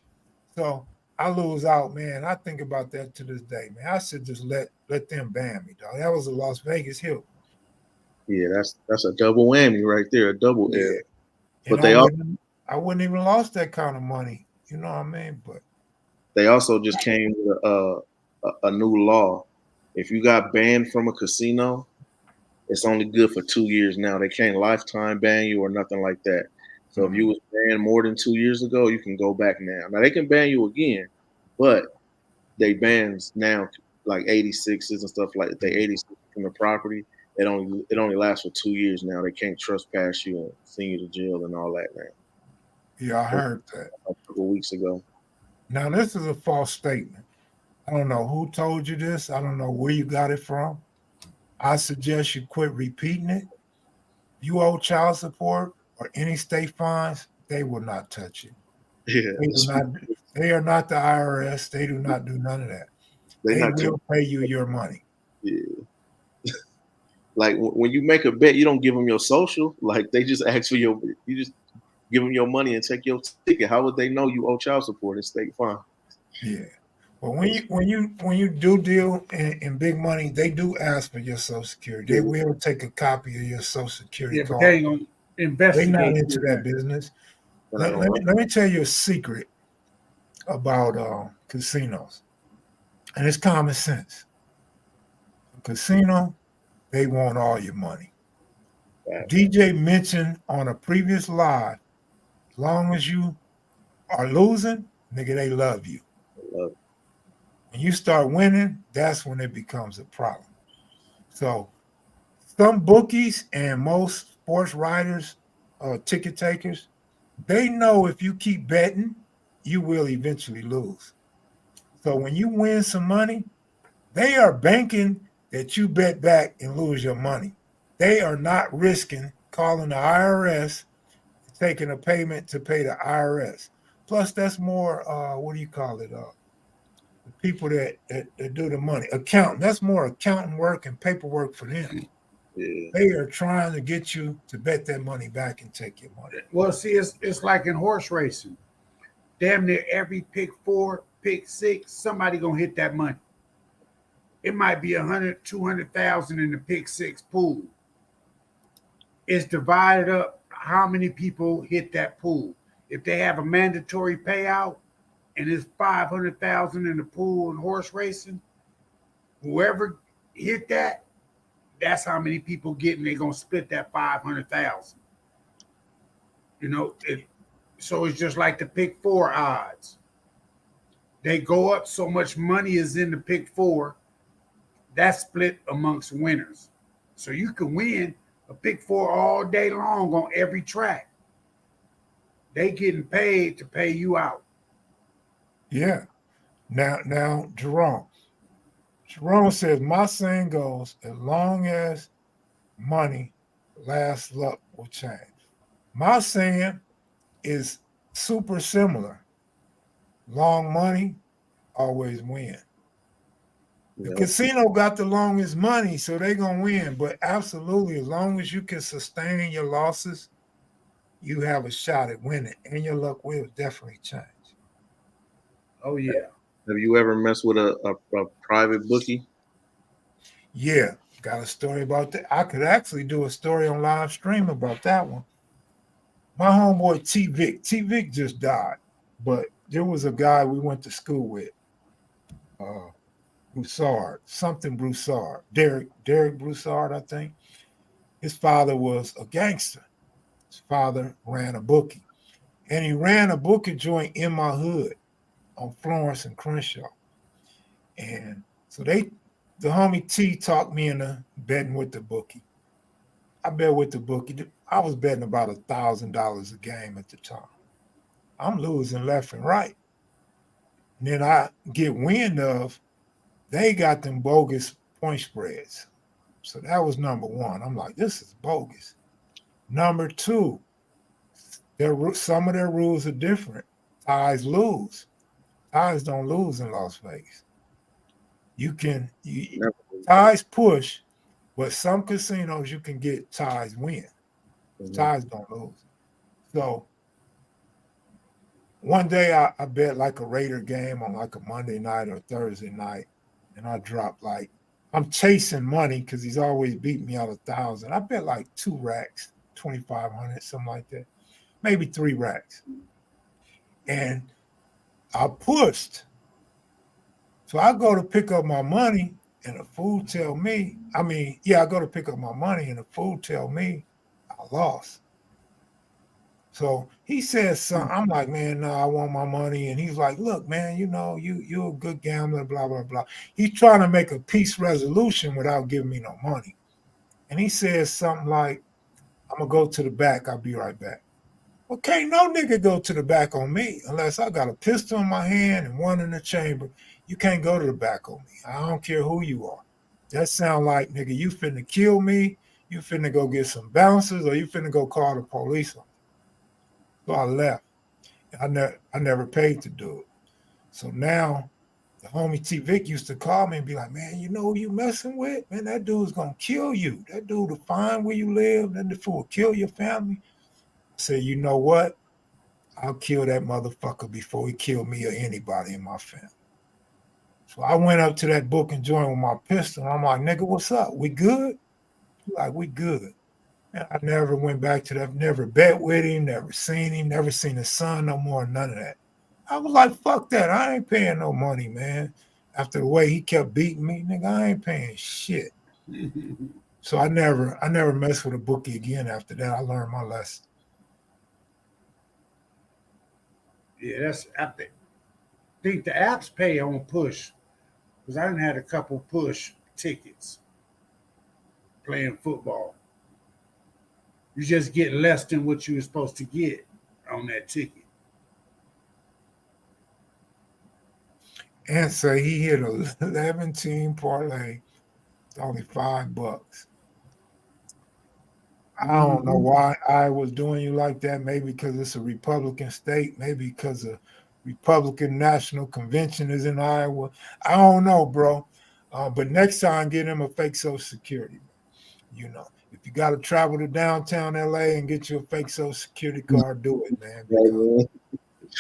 So I lose out, man. I think about that to this day, man. I should just let them ban me, dog. That was a Las Vegas Hill. Yeah, that's a double whammy right there, a double L. But I wouldn't even lost that kind of money. You know what I mean? But They also just came with a new law. If you got banned from a casino, it's only good for 2 years now. They can't lifetime ban you or nothing like that. So if you was banned more than 2 years ago, you can go back now. Now they can ban you again, but they bans now like 86s and stuff like that. They 86 from the property. It only lasts for 2 years now. They can't trespass you and send you to jail and all that now. yeah, I heard that. A couple weeks ago. Now this is a false statement. I don't know who told you this. I don't know where you got it from. I suggest you quit repeating it. You owe child support or any state fines, they will not touch it. Yeah. They are not the IRS. They do not do none of that. They will pay you your money. Yeah. Like when you make a bet, you don't give them your social. Like they just ask for you just give them your money and take your ticket. How would they know you owe child support and state fine? Yeah. But when you do deal in big money, they do ask for your Social Security. They will take a copy of your Social Security card. But they ain't gonna investigate. They're not into that business. Let me tell you a secret about casinos, and it's common sense. A casino, they want all your money. Right. DJ mentioned on a previous live, as long as you are losing, nigga, they love you. When you start winning, that's when it becomes a problem. So some bookies and most sports writers, ticket takers, they know if you keep betting, you will eventually lose. So when you win some money, they are banking that you bet back and lose your money. They are not risking calling the IRS, taking a payment to pay the IRS. Plus, that's more, what do you call it? The people that do the money. Accountant. That's more accounting work and paperwork for them. Yeah. They are trying to get you to bet that money back and take your money. Well, see, it's like in horse racing. Damn near every pick 4, pick 6, somebody gonna hit that money. It might be 100, 200,000 in the pick 6 pool. It's divided up how many people hit that pool. If they have a mandatory payout and it's 500,000 in the pool in horse racing, whoever hit that, that's how many people get, and they're gonna split that 500,000. You know, so it's just like the pick 4 odds. They go up so much money is in the pick 4, that's split amongst winners. So you can win a pick 4 all day long on every track. They getting paid to pay you out. Yeah. Now, Jerome says, my saying goes, as long as money lasts, luck will change. My saying is super similar. Long money, always win. The casino got the longest money, so they're going to win. But absolutely, as long as you can sustain your losses, you have a shot at winning, and your luck will definitely change. Oh, yeah. Have you ever messed with a private bookie? Yeah, got a story about that. I could actually do a story on live stream about that one. My homeboy T-Vic just died, but there was a guy we went to school with, Broussard, Derek Broussard, I think. His father was a gangster. His father ran a bookie, and he ran a bookie joint in my hood on Florence and Crenshaw. And so the homie T talked me into betting with the bookie. I bet with the bookie. I was betting about $1,000 a game at the time. I'm losing left and right. And then I get wind of they got them bogus point spreads. So that was number one. I'm like, this is bogus. Number two, some of their rules are different. Ties lose. Ties don't lose in Las Vegas. Ties push, but some casinos you can get ties win. Ties don't lose. So one day I bet like a Raider game on like a Monday night or Thursday night, and I dropped I'm chasing money because he's always beating me out 1,000. I bet like 2 racks, 2,500, something like that. maybe 3 racks. And I pushed. So I go to pick up my money and the fool tell me, I go to pick up my money and the fool tell me I lost. So he says something. I'm like, man, no, I want my money. And he's like, look, man, you're a good gambler, blah, blah, blah. He's trying to make a peace resolution without giving me no money. And he says something like, I'm going to go to the back. I'll be right back. Well, can't no nigga go to the back on me unless I got a pistol in my hand and one in the chamber. You can't go to the back on me. I don't care who you are. That sound like, nigga, you finna kill me, you finna go get some bouncers, or you finna go call the police on me. So I left. I never paid to do it. So now the homie T Vic used to call me and be like, man, you know who you messing with? Man, that dude's gonna kill you. That dude will find where you live, that fool will kill your family. I said, you know what? I'll kill that motherfucker before he kill me or anybody in my family. So I went up to that booking joint with my pistol. I'm like, nigga, what's up? We good? He's like, we good. And I never went back to that, never bet with him, never seen him, never seen his son no more, none of that. I was like, fuck that. I ain't paying no money, man. After the way he kept beating me, nigga, I ain't paying shit. So I never messed with a bookie again after that. I learned my lesson. Yeah, I think the apps pay on push, because I done had a couple push tickets playing football. You just get less than what you were supposed to get on that ticket. And so he hit a 11-team parlay, only $5. I don't know why I was doing you like that. Maybe because it's a Republican state. Maybe because a Republican National Convention is in Iowa. I don't know, bro. But next time, get him a fake Social Security. You know, if you got to travel to downtown LA and get you a fake Social Security card, do it, man. Because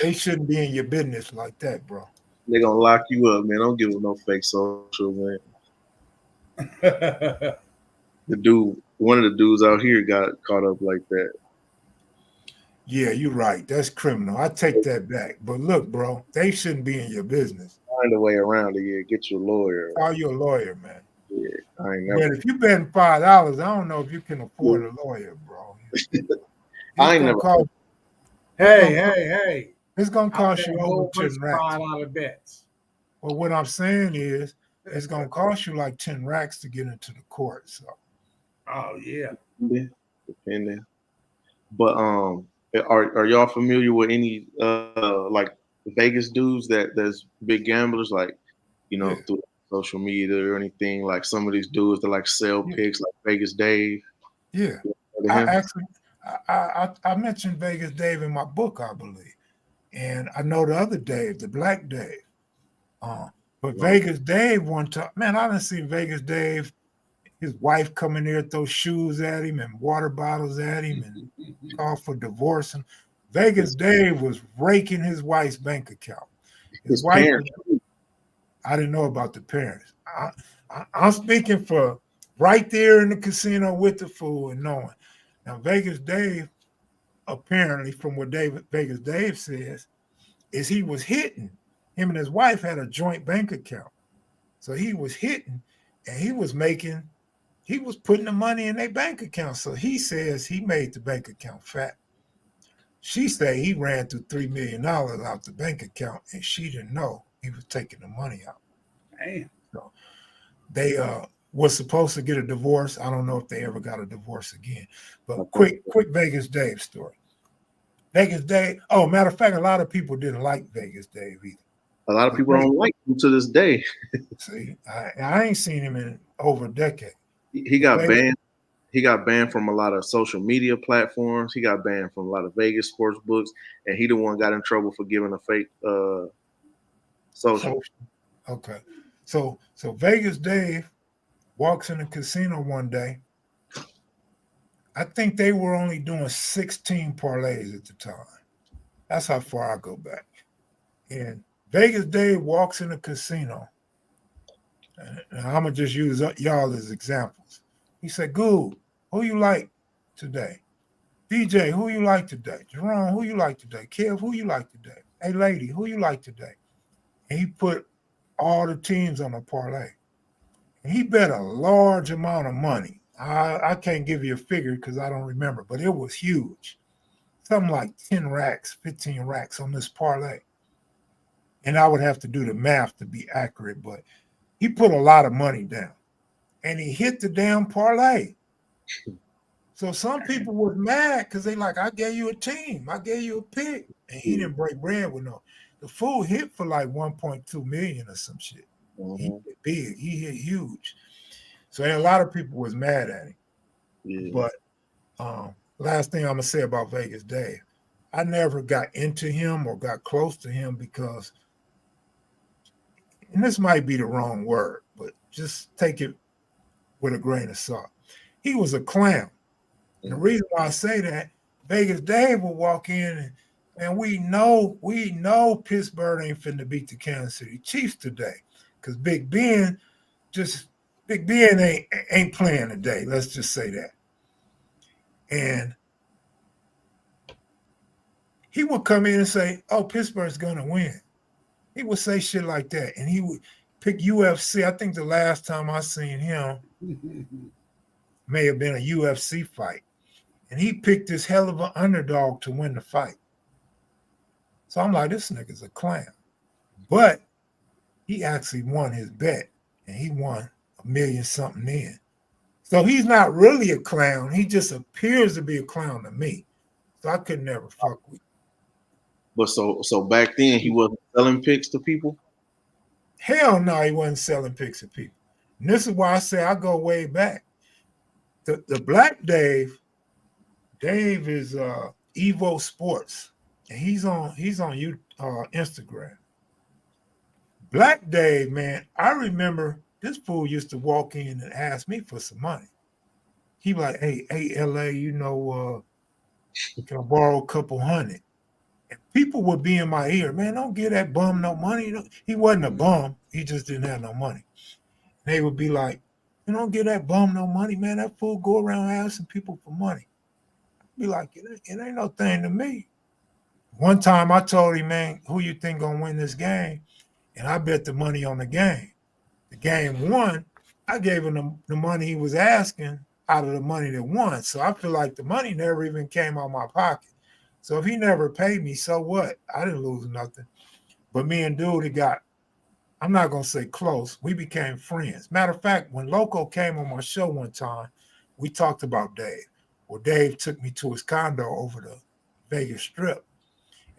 they shouldn't be in your business like that, bro. They're going to lock you up, man. Don't give them no fake social, man. One of the dudes out here got caught up like that. Yeah, you're right. That's criminal. I take that back. But look, bro, they shouldn't be in your business. Find a way around it. Yeah, get you a lawyer. Call you a lawyer, man. Yeah, I ain't never. But if you betting $5, I don't know if you can afford a lawyer, bro. I ain't never. Hey. It's gonna cost you a over whole bunch 10 of racks. $5 bets. Well, what I'm saying is, it's gonna cost you like 10 racks to get into the court. So. Oh yeah. Depending. But are y'all familiar with any like Vegas dudes that's big gamblers, like through social media or anything? Like some of these dudes that like sell picks, like Vegas Dave. Yeah, I mentioned Vegas Dave in my book, I believe, and I know the other Dave, the Black Dave. But Vegas Dave one time, man, I done seen Vegas Dave. His wife come in there, throw shoes at him and water bottles at him and call for divorce. And Vegas Dave was raking his wife's bank account. His wife, parents. I didn't know about the parents. I'm speaking for right there in the casino with the fool and knowing. Now, Vegas Dave, apparently, from what Vegas Dave says, is he was hitting. Him and his wife had a joint bank account. So he was hitting and he was putting the money in their bank account. So he says he made the bank account fat. She say he ran through $3 million out the bank account and she didn't know he was taking the money out. Damn. So they was supposed to get a divorce. I don't know if they ever got a divorce again. But quick Vegas Dave story. Vegas Dave, matter of fact, a lot of people didn't like Vegas Dave either. A lot of people don't like him to this day. See, I ain't seen him in over a decade. He got banned. He got banned from a lot of social media platforms. He got banned from a lot of Vegas sports books, and he the one got in trouble for giving a fake social. Okay, so Vegas Dave walks in a casino one day. I think they were only doing 16 parlays at the time. That's how far I go back. And Vegas Dave walks in a casino, and I'm going to just use y'all as examples. He said, Goob, who you like today? DJ, who you like today? Jerome, who you like today? Kev, who you like today? Hey, lady, who you like today? And he put all the teams on a parlay. And he bet a large amount of money. I can't give you a figure because I don't remember, but it was huge. Something like 10 racks, 15 racks on this parlay. And I would have to do the math to be accurate, but he put a lot of money down. And he hit the damn parlay. So some people were mad because they like, I gave you a team. I gave you a pick. And he didn't break bread with no. The fool hit for like 1.2 million or some shit. He hit big. He hit huge. So a lot of people was mad at him. Yeah. But last thing I'm going to say about Vegas Dave, I never got into him or got close to him because, and this might be the wrong word, but just take it with a grain of salt. He was a clown. And the reason why I say that, Vegas Dave will walk in and we know Pittsburgh ain't finna beat the Kansas City Chiefs today. Because Big Ben ain't playing today. Let's just say that. And he would come in and say, oh, Pittsburgh's gonna win. He would say shit like that. And he would pick UFC. I think the last time I seen him may have been a UFC fight. And he picked this hell of an underdog to win the fight. So I'm like, this nigga's a clown. But he actually won his bet, and he won $1 million something in. So he's not really a clown. He just appears to be a clown to me. So I could never fuck with him. But so back then he wasn't selling picks to people? Hell no, he wasn't selling picks to people. And this is why I say I go way back. The Black Dave is Evo Sports, and he's on Instagram. Black Dave, man, I remember this fool used to walk in and ask me for some money. He like, hey, LA, can I borrow a couple hundred? And people would be in my ear, man, don't give that bum no money. He wasn't a bum. He just didn't have no money. And they would be like, you don't give that bum no money, man. That fool go around asking people for money. I'd be like, it ain't no thing to me. One time I told him, man, who you think gonna win this game? And I bet the money on the game. The game won. I gave him the money he was asking out of the money that won. So I feel like the money never even came out of my pocket. So if he never paid me, so what? I didn't lose nothing. But me and dude, I'm not going to say close. We became friends. Matter of fact, when Loco came on my show one time, we talked about Dave. Well, Dave took me to his condo over the Vegas Strip.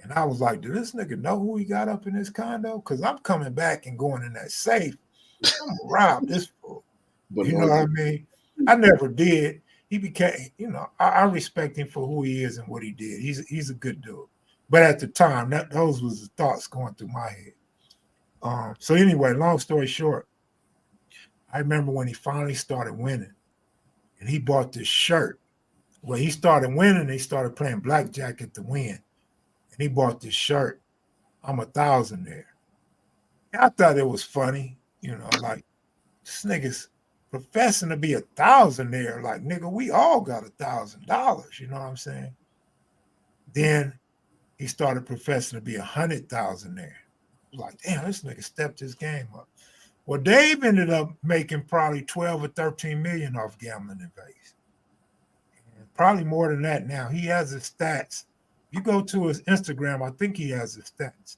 And I was like, did this nigga know who he got up in his condo? Because I'm coming back and going in that safe. I'm going to rob this fool. You know what I mean? I never did. He became, I respect him for who he is and what he did. He's a good dude. But at the time, those was the thoughts going through my head. So anyway, long story short, I remember when he finally started winning, and he bought this shirt. When he started winning, he started playing blackjack at the win. And he bought this shirt. I'm 1,000 there. And I thought it was funny, like this nigga's professing to be 1,000 there. Like, nigga, we all got $1,000. You know what I'm saying? Then he started professing to be 100,000 there. Like, damn, this nigga stepped his game up. Well, Dave ended up making probably 12 or 13 million off gambling in Vegas. And probably more than that now. He has his stats. You go to his Instagram, I think he has his stats.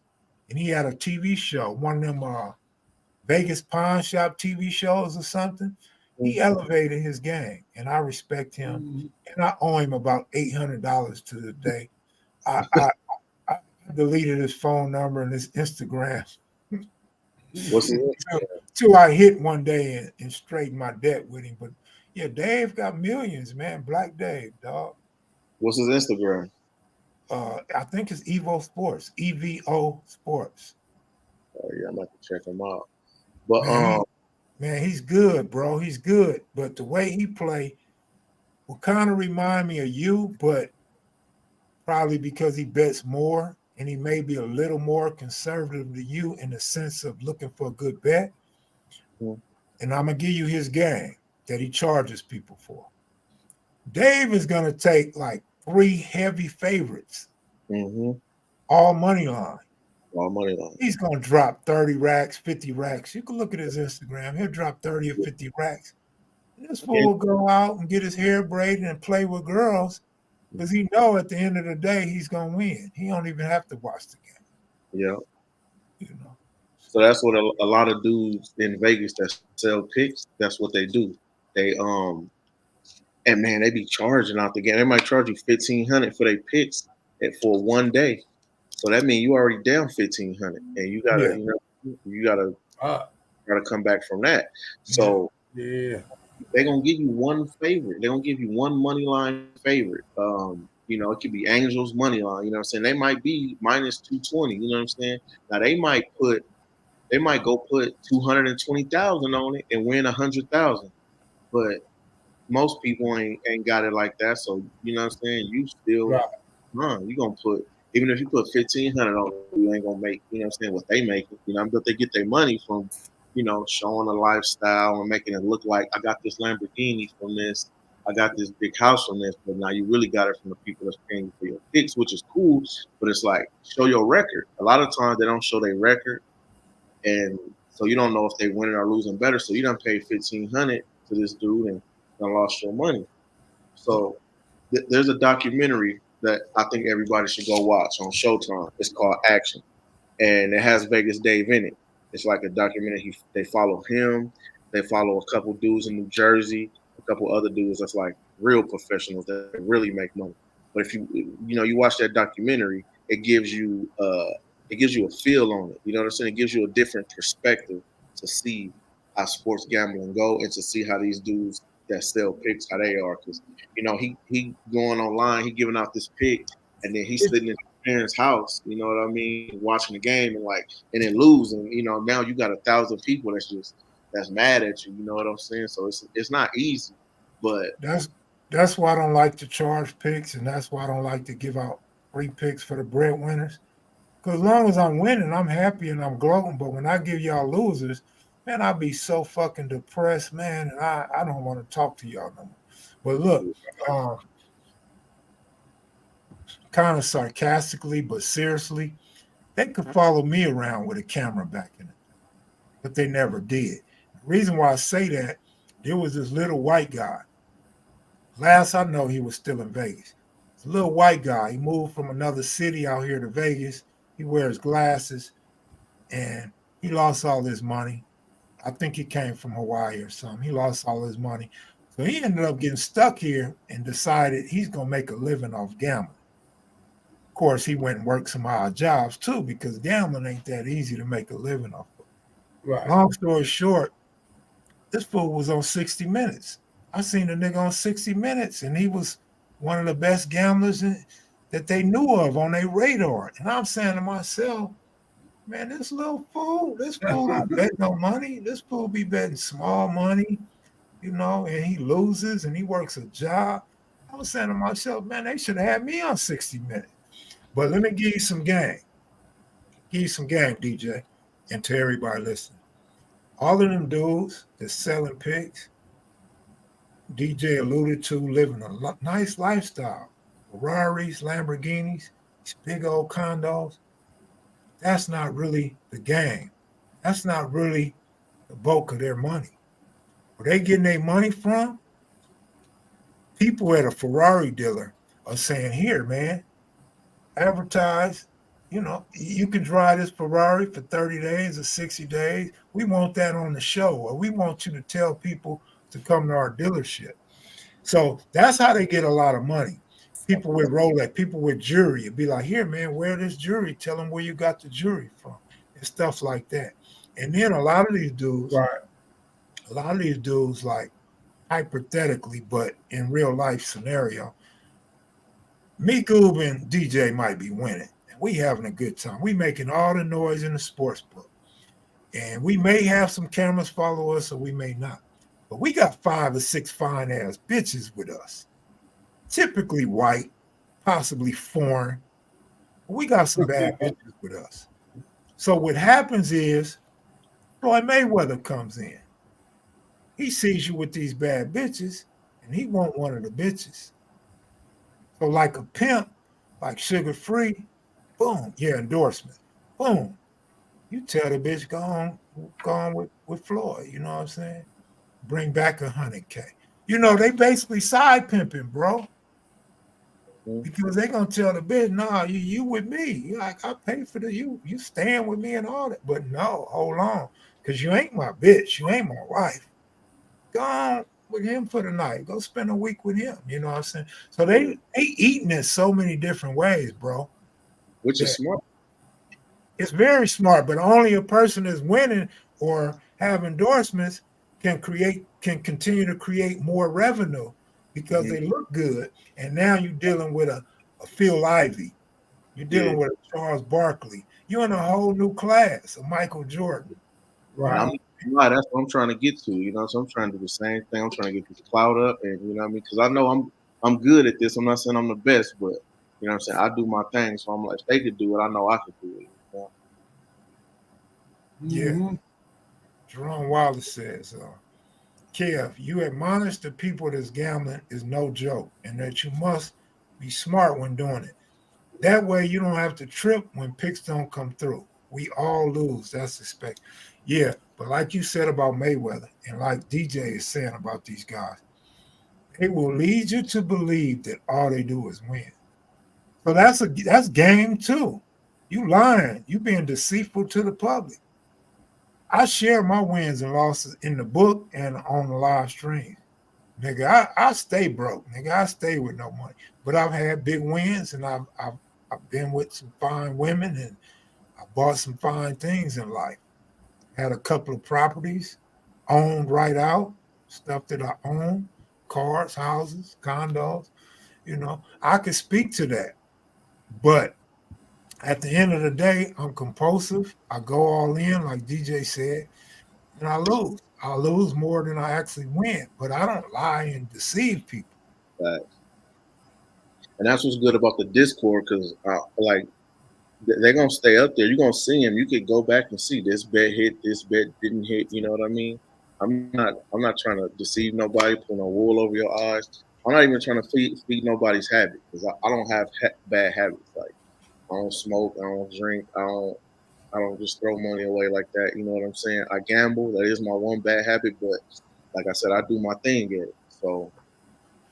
And he had a TV show, one of them Vegas pawn shop TV shows or something. He elevated his game, and I respect him. And I owe him about $800 to the day. I deleted his phone number and his Instagram. What's it? Till I hit one day and straightened my debt with him. But yeah, Dave got millions, man. Black Dave, dog. What's his Instagram? I think it's Evo Sports, EVO Sports. Oh yeah, I'm about to check him out. But man, he's good, bro. He's good. But the way he play will kind of remind me of you, but probably because he bets more and he may be a little more conservative than you in the sense of looking for a good bet. And I'm going to give you his game that he charges people for. Dave is going to take like 3 heavy favorites, Mm-hmm. all money line. All money line. He's going to drop 30 racks, 50 racks. You can look at his Instagram. He'll drop 30 or 50 racks. And this fool will go out and get his hair braided and play with girls because he know at the end of the day he's going to win. He don't even have to watch the game. Yeah. You know. So that's what a lot of dudes in Vegas that sell picks, that's what they do. They and man, they be charging out the game. They might charge you $1,500 for their picks for one day. So that means you already down $1,500, and you gotta, you gotta come back from that. So they're gonna give you one favorite. They're gonna give you one money line favorite. It could be Angels money line. You know what I'm saying? They might be minus 220. You know what I'm saying? Now they might go put 220,000 on it and win 100,000, but most people ain't got it like that. So you know what I'm saying? You still, you gonna put, even if you put 1,500 on it, you ain't gonna make, you know what I'm saying, what they make. But they get their money from, showing a lifestyle and making it look like I got this Lamborghini from this, I got this big house from this. But now you really got it from the people that's paying for your picks, which is cool. But it's like, show your record. A lot of times they don't show their record, and so you don't know if they winning or losing better. So you done paid $1,500 to this dude and done lost your money. So there's a documentary that I think everybody should go watch on Showtime. It's called Action, and it has Vegas Dave in it. It's like a documentary. They follow him. They follow a couple dudes in New Jersey, a couple other dudes that's like real professionals that really make money. But if you watch that documentary, it gives you a feel on it. You know what I'm saying? It gives you a different perspective to see how sports gambling go and to see how these dudes that sell picks, how they are. Because he going online, he giving out this pick, and then he's sitting in his parents' house, you know what I mean, watching the game and then losing. Now you got 1,000 people that's mad at you. You know what I'm saying? So it's not easy, but that's why I don't like to charge picks, and that's why I don't like to give out free picks for the breadwinners. Because as long as I'm winning, I'm happy and I'm gloating. But when I give y'all losers, man, I'll be so fucking depressed, man, and I don't want to talk to y'all no more. But look, kind of sarcastically, but seriously, they could follow me around with a camera back in it, but they never did. The reason why I say that, there was this little white guy. Last I know, he was still in Vegas. It's a little white guy. He moved from another city out here to Vegas. He wears glasses, and he lost all his money. I think he came from Hawaii or something. He lost all his money. So he ended up getting stuck here and decided he's going to make a living off gambling. Of course, he went and worked some odd jobs too, because gambling ain't that easy to make a living off of. Right. Long story short, this fool was on 60 Minutes. I seen a nigga on 60 Minutes, and he was one of the best gamblers that they knew of on their radar. And I'm saying to myself, man, this fool don't bet no money. This fool be betting small money, and he loses and he works a job. I was saying to myself, man, they should have had me on 60 Minutes. But let me give you some game. Give you some game, DJ, and to everybody listening. All of them dudes that's selling picks, DJ alluded to, living a nice lifestyle. Ferraris, Lamborghinis, these big old condos. That's not really the game. That's not really the bulk of their money. Where they getting their money from, people at a Ferrari dealer are saying, here, man, advertise, you can drive this Ferrari for 30 days or 60 days. We want that on the show, or we want you to tell people to come to our dealership. So that's how they get a lot of money. People with Rolex, people with jewelry, it'd be like, here, man, wear this jewelry. Tell them where you got the jewelry from and stuff like that. And then a lot of these dudes, like hypothetically, but in real life scenario, me, Goob, and DJ might be winning. And we having a good time. We making all the noise in the sports book. And we may have some cameras follow us, or we may not. But we got 5 or 6 fine-ass bitches with us. Typically white, possibly foreign. We got some bad bitches with us. So what happens is Floyd Mayweather comes in. He sees you with these bad bitches, and he want one of the bitches. So like a pimp, like Sugar Free, boom, yeah, endorsement. Boom. You tell the bitch go on with Floyd, you know what I'm saying? Bring back 100K. You know, they basically side pimping, bro. Because they gonna tell the bitch, nah, you with me. You like, I pay for you stand with me and all that. But no, hold on. Cause you ain't my bitch. You ain't my wife. Go on with him for the night. Go spend a week with him. You know what I'm saying? So they eating it so many different ways, bro. Which is smart. It's very smart, but only a person that's winning or have endorsements can continue to create more revenue because they look good. And now you're dealing with a Phil Ivey. You're dealing with a Charles Barkley. You're in a whole new class, a Michael Jordan. Right. That's what I'm trying to get to. You know, so I'm trying to do the same thing. I'm trying to get this clout up, and you know what I mean? Because I know I'm good at this. I'm not saying I'm the best, but you know what I'm saying? I do my thing. So I'm like, if they could do it, I know I could do it. You know? Yeah. Jerome Wallace says, Kev, you admonish the people that's gambling is no joke and that you must be smart when doing it. That way you don't have to trip when picks don't come through. We all lose. That's expected. Yeah, but like you said about Mayweather and like DJ is saying about these guys, they will lead you to believe that all they do is win. So that's game too. You lying. You being deceitful to the public. I share my wins and losses in the book and on the live stream. Nigga, I stay broke. Nigga, I stay with no money. But I've had big wins and I've been with some fine women and I bought some fine things in life. Had a couple of properties, owned right out, stuff that I own, cars, houses, condos. You know, I could speak to that. But at the end of the day, I'm compulsive. I go all in, like DJ said, and I lose. I lose more than I actually win. But I don't lie and deceive people. Right. And that's what's good about the Discord, because like they're gonna stay up there. You're gonna see them. You could go back and see this bet hit, this bet didn't hit. You know what I mean? I'm not trying to deceive nobody, put no wool over your eyes. I'm not even trying to feed nobody's habit, because I don't have bad habits. Like I don't smoke, I don't drink, I don't just throw money away like that. You know what I'm saying? I gamble. That is my one bad habit, but like I said, I do my thing at it. So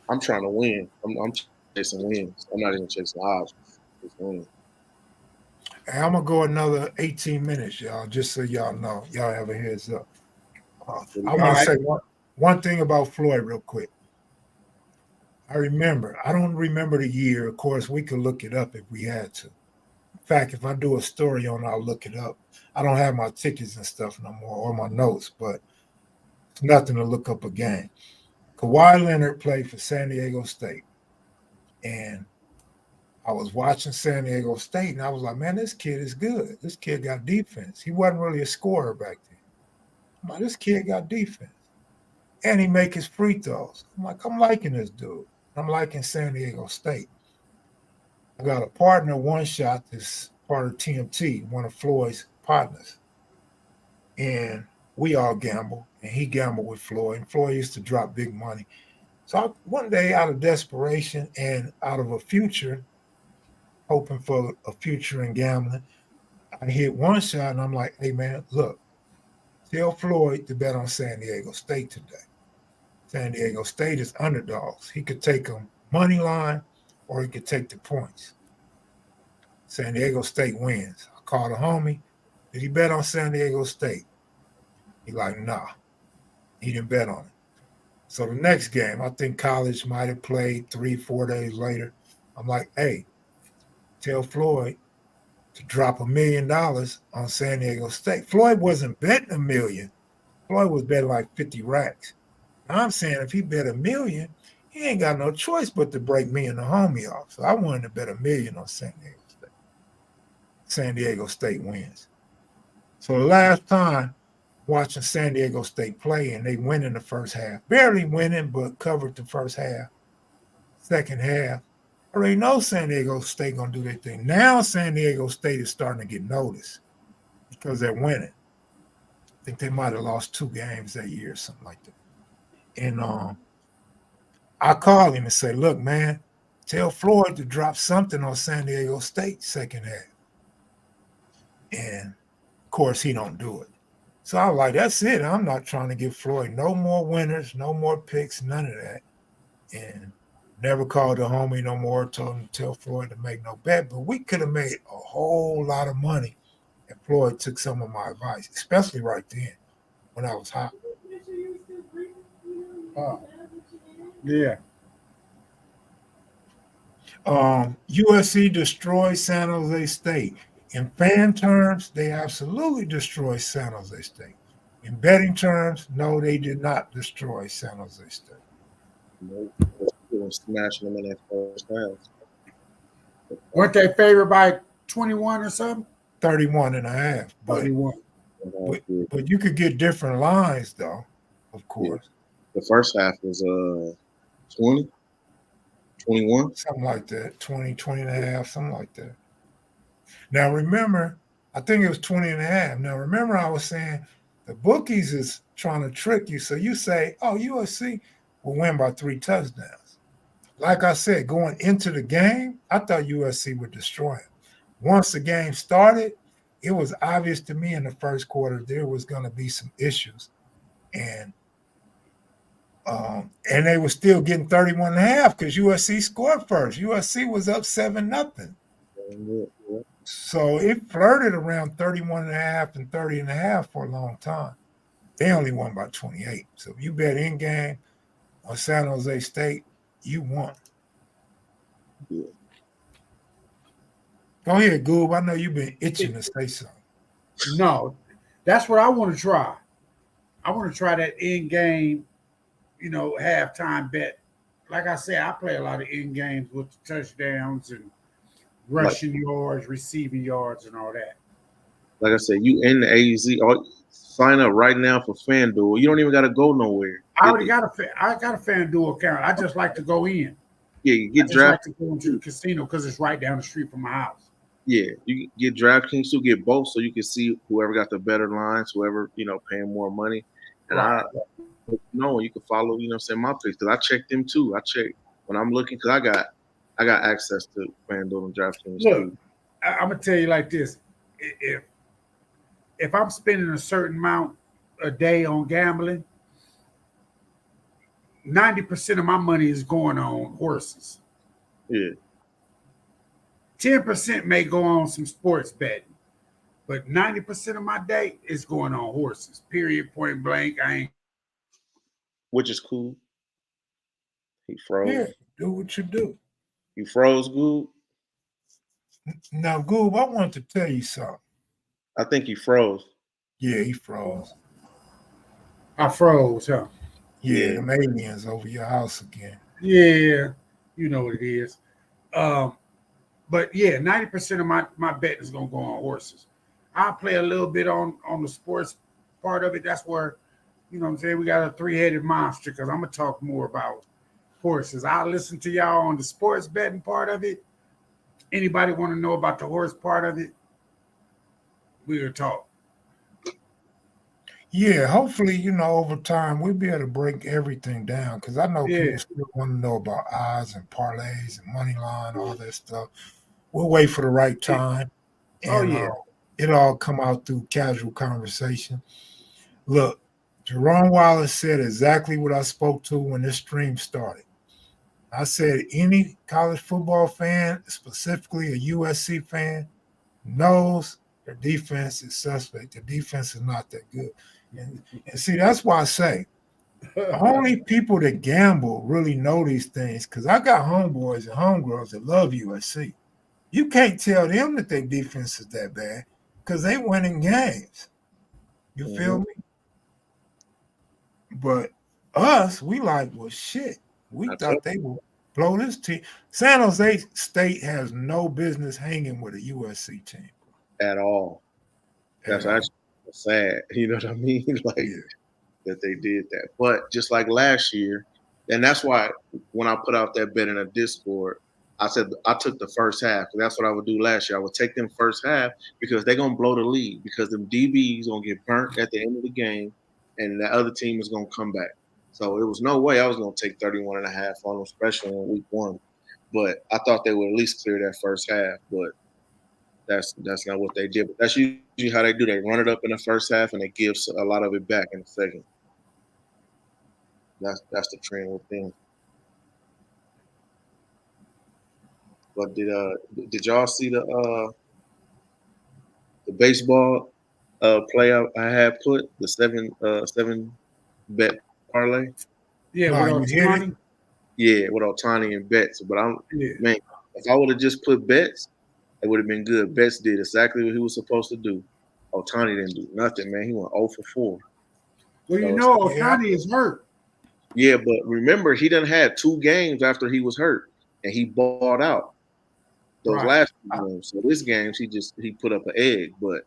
I'm trying to win. I'm chasing wins. I'm not even chasing odds. Just win. And I'm gonna go another 18 minutes, y'all, just so y'all know. Y'all have a heads up. I want to say one thing about Floyd real quick. I don't remember the year. Of course, we could look it up if we had to. In fact, if I do a story on it, I'll look it up. I don't have my tickets and stuff no more or my notes, but it's nothing to look up again. Kawhi Leonard played for San Diego State. And I was watching San Diego State, and I was like, man, this kid is good. This kid got defense. He wasn't really a scorer back then. I'm like, this kid got defense. And he make his free throws. I'm liking this dude. I'm liking San Diego State. I got a partner, One Shot, that's part of TMT, one of Floyd's partners. And we all gamble, and he gambled with Floyd. And Floyd used to drop big money. So one day, out of desperation and out of a future, hoping for a future in gambling, I hit One Shot, and I'm like, hey, man, look, tell Floyd to bet on San Diego State today. San Diego State is underdogs. He could take them money line or he could take the points. San Diego State wins. I called a homie. Did he bet on San Diego State? He like, nah. He didn't bet on it. So the next game, I think college might have played 3-4 days later. I'm like, hey, tell Floyd to drop $1 million on San Diego State. Floyd wasn't betting $1 million. Floyd was betting like 50 racks. Now I'm saying if he bet $1 million, he ain't got no choice but to break me and the homie off. So I wanted to bet $1 million on San Diego State. San Diego State wins. So the last time watching San Diego State play, and they win in the first half, barely winning, but covered the first half. Second half, I already know San Diego State gonna do their thing. Now San Diego State is starting to get noticed because they're winning. I think they might have lost 2 games that year or something like that. And I call him and say, look, man, tell Floyd to drop something on San Diego State second half. And of course, he don't do it. So I was like, that's it. I'm not trying to give Floyd no more winners, no more picks, none of that. And never called the homie no more, told him to tell Floyd to make no bet. But we could have made a whole lot of money if Floyd took some of my advice, especially right then when I was hot. Yeah. USC destroyed San Jose State. In fan terms, they absolutely destroyed San Jose State. In betting terms, no, they did not destroy San Jose State. Nope. They were smashing them in that first half. Weren't they favored by 21 or something? 31 and a half. But 31. But you could get different lines, though, of course. The first half was 20, 21. Something like that, 20, 20 and a half, something like that. Now, remember, I think it was 20 and a half. Now, remember I was saying the bookies is trying to trick you. So you say, oh, USC will win by 3 touchdowns. Like I said, going into the game, I thought USC would destroy them. Once the game started, it was obvious to me in the first quarter there was going to be some issues. And they were still getting 31 and a half because USC scored first. USC was up 7-0. So it flirted around 31 and a half and 30 and a half for a long time. They only won by 28. So if you bet in game on San Jose State, you won. Yeah. Go ahead, Goob. I know you've been itching to say something. No, that's what I want to try. I want to try that in-game, halftime bet. Like I said, I play a lot of in-games with the touchdowns and rushing yards, receiving yards, and all that. Like I said, you in the AZ, or sign up right now for FanDuel. You don't even got to go nowhere. I already got a FanDuel account. I just like to go in. Yeah, you get I just like drafted. to go into the casino because it's right down the street from my house. Yeah, you get DraftKings to get both, so you can see whoever got the better lines, whoever paying more money. And Right. you can follow, my picks because I check them too. I check when I'm looking because I got access to FanDuel and DraftKings Look, too. I'm gonna tell you like this: if I'm spending a certain amount a day on gambling, 90% of my money is going on horses. Yeah. 10% may go on some sports betting, but 90% of my day is going on horses. Period. Point blank. Which is cool. He froze. Yeah, do what you do. You froze, Goob? Now, Goob, I wanted to tell you something. I think he froze. Yeah, he froze. I froze, huh? Yeah, them aliens over your house again. Yeah, you know what it is. But yeah, 90% of my bet is gonna go on horses. I'll play a little bit on the sports part of it. That's where, you know what I'm saying, we got a 3-headed monster because I'm gonna talk more about horses. I'll listen to y'all on the sports betting part of it. Anybody want to know about the horse part of it? We'll talk. Yeah, hopefully, over time we'll be able to break everything down because I know people still want to know about odds and parlays and money line, all that stuff. We'll wait for the right time. And it'll all come out through casual conversation. Look, Jerome Wallace said exactly what I spoke to when this stream started. I said any college football fan, specifically a USC fan, knows their defense is suspect. The defense is not that good. And see, that's why I say only people that gamble really know these things because I got homeboys and homegirls that love USC. You can't tell them that their defense is that bad because they winning games. You feel me? But us, we like, well, shit. We thought they would blow this team. San Jose State has no business hanging with a USC team. At all. That's actually sad. You know what I mean? That they did that. But just like last year, and that's why when I put out that bet in a Discord, I said I took the first half. That's what I would do last year. I would take them first half because they're gonna blow the lead because them DBs gonna get burnt at the end of the game, and the other team is gonna come back. So it was no way I was gonna take 31 and a half on them, especially in week 1. But I thought they would at least clear that first half, but that's not what they did. But that's usually how they do. They run it up in the first half and they give a lot of it back in the second. That's the trend with them. But did y'all see the baseball play I had put the seven bet parlay? Yeah, No, with you hit it? Otani. Yeah, with Otani and Betts. But man, if I would have just put Betts, it would have been good. Betts did exactly what he was supposed to do. Otani didn't do nothing, man. He went 0 for 4. Well, you So, know, Otani is hurt. Yeah, but remember, he done had 2 games after he was hurt, and he balled out those last 2 games. So this game, he put up an egg. But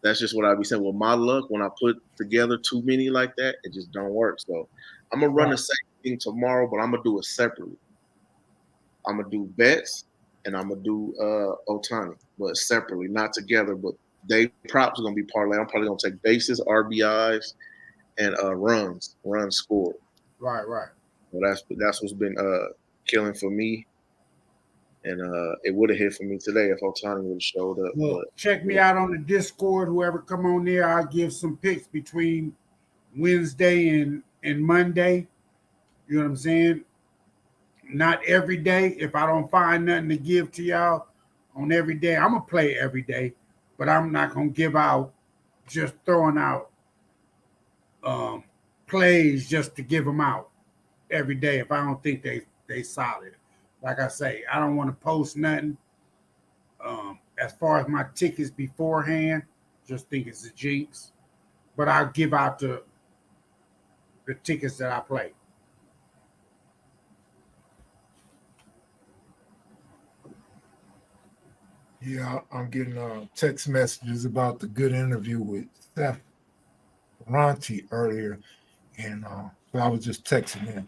that's just what I be saying. With my luck, when I put together too many like that, it just don't work. So I'm gonna run the same thing tomorrow, but I'm gonna do it separately. I'm gonna do Betts and I'm gonna do Otani, but separately, not together. But they props are gonna be parlay. I'm probably gonna take bases, RBIs, and runs scored. Right. Well, that's what's been killing for me, and it would have hit for me today if Otani would have showed up. Well, but check me out on the Discord. Whoever come on there, I'll give some picks between Wednesday and Monday. You know what I'm saying? Not every day. If I don't find nothing to give to y'all on every day, I'm gonna play every day, but I'm not gonna give out just throwing out plays just to give them out every day if I don't think they solid. Like I say, I don't want to post nothing. As far as my tickets beforehand, just think it's a jinx. But I'll give out the tickets that I play. Yeah, I'm getting text messages about the good interview with Steph Ronti earlier, and so I was just texting him.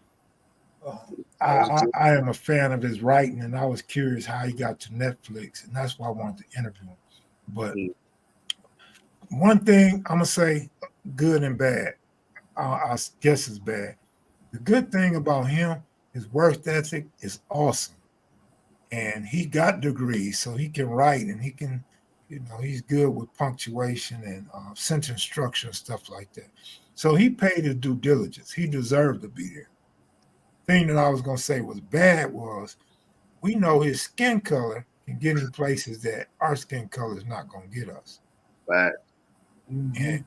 I am a fan of his writing, and I was curious how he got to Netflix, and that's why I wanted to interview him. But one thing I'm gonna say, good and bad. I guess it's bad. The good thing about him, his work ethic is awesome, and he got degrees, so he can write, and he can, he's good with punctuation and sentence structure and stuff like that. So he paid his due diligence. He deserved to be there. Thing that I was gonna say was bad was we know his skin color can get in places that our skin color is not gonna get us. Right. And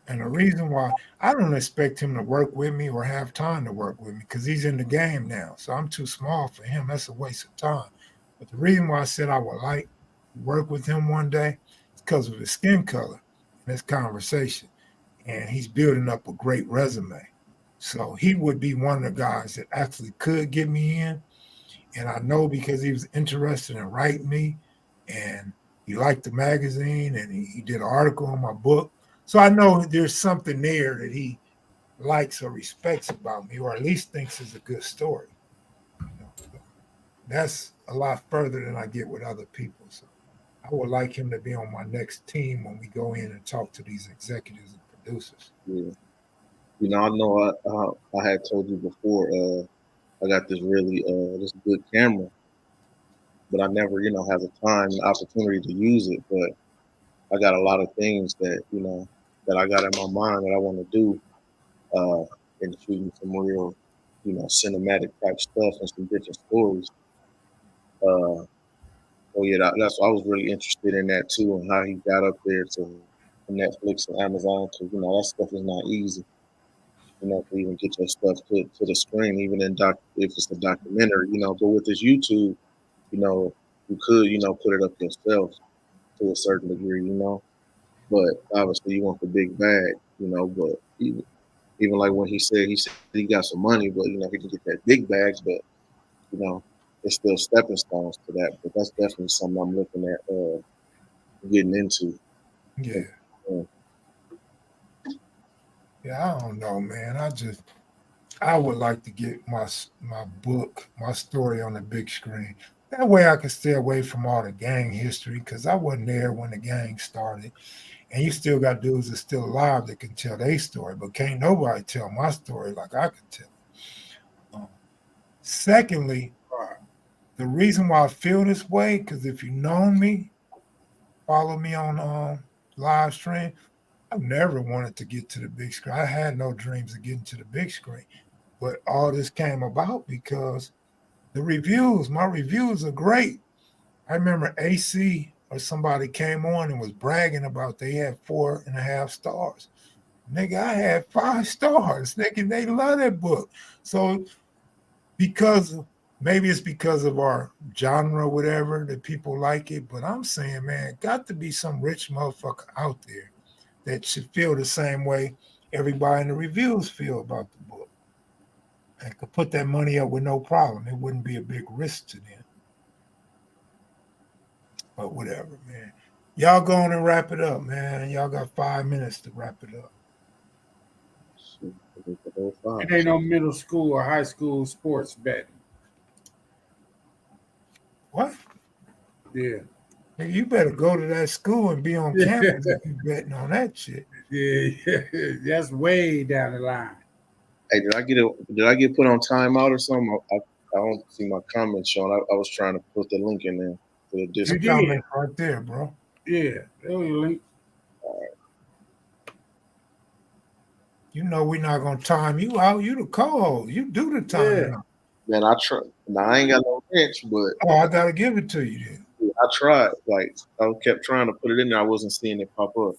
the reason why I don't expect him to work with me or have time to work with me because he's in the game now. So I'm too small for him. That's a waste of time. But the reason why I said I would like to work with him one day is because of his skin color and his conversation. And he's building up a great resume. So he would be one of the guys that actually could get me in. And I know because he was interested in writing me and he liked the magazine and he did an article on my book. So I know there's something there that he likes or respects about me, or at least thinks is a good story. That's a lot further than I get with other people. So I would like him to be on my next team when we go in and talk to these executives and producers. Yeah. I know I had told you before, I got this really this good camera, but I never, have the time and opportunity to use it. But I got a lot of things that, that I got in my mind that I want to do in shooting some real, cinematic type stuff and some different stories. So yeah, that's why I was really interested in that too, and how he got up there to Netflix and Amazon, because that stuff is not easy. To even get your stuff to the screen, even if it's a documentary, but with this YouTube, you could, put it up yourself to a certain degree, but obviously you want the big bag, but even like when he said he got some money, but he can get that big bags, but it's still stepping stones to that. But that's definitely something I'm looking at getting into. Yeah. Yeah, I don't know, man. I would like to get my book, my story on the big screen. That way I can stay away from all the gang history because I wasn't there when the gang started. And you still got dudes that's still alive that can tell their story, but can't nobody tell my story like I can tell. Secondly, the reason why I feel this way, because if you known me, follow me on live stream, I've never wanted to get to the big screen. I had no dreams of getting to the big screen. But all this came about because the reviews, my reviews are great. I remember AC or somebody came on and was bragging about they had 4.5 stars. Nigga, I had 5 stars. Nigga, they love that book. So maybe it's because of our genre, whatever, that people like it. But I'm saying, man, got to be some rich motherfucker out there that should feel the same way everybody in the reviews feel about the book. And could put that money up with no problem. It wouldn't be a big risk to them. But whatever, man. Y'all go on and wrap it up, man. Y'all got 5 minutes to wrap it up. It ain't no middle school or high school sports betting. What? Yeah. Nigga, you better go to that school and be on campus if you betting on that shit. Yeah, that's way down the line. Hey, did I get put on timeout or something? I don't see my comments showing. I was trying to put the link in there for the Discord. Comment right there, bro. Yeah, there was a link. You know we're not gonna time you out. You the co-host. You do the time out. Man, I try. Now I ain't got no bench, but I gotta give it to you then. I tried. Like I kept trying to put it in there. I wasn't seeing it pop up.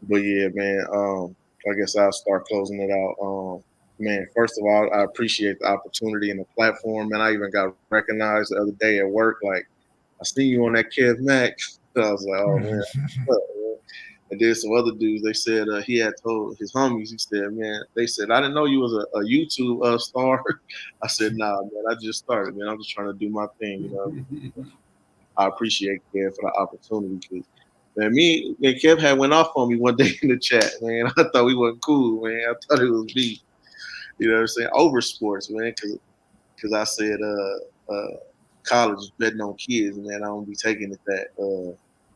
But yeah, man. I guess I'll start closing it out. Man, first of all, I appreciate the opportunity and the platform. Man, I even got recognized the other day at work. Like, I see you on that Kev Max. So I was like, oh man. And then some other dudes, they said he had told his homies, he said, man, they said, I didn't know you was a YouTube star. I said, nah, man, I just started, man. I'm just trying to do my thing, you know. I appreciate Kev for the opportunity. Cause, man, me and Kev had went off on me one day in the chat, man. I thought we wasn't cool, man. I thought it was me. You know what I'm saying? Over sports, man. Cause I said college is betting on kids, man. I don't be taking it that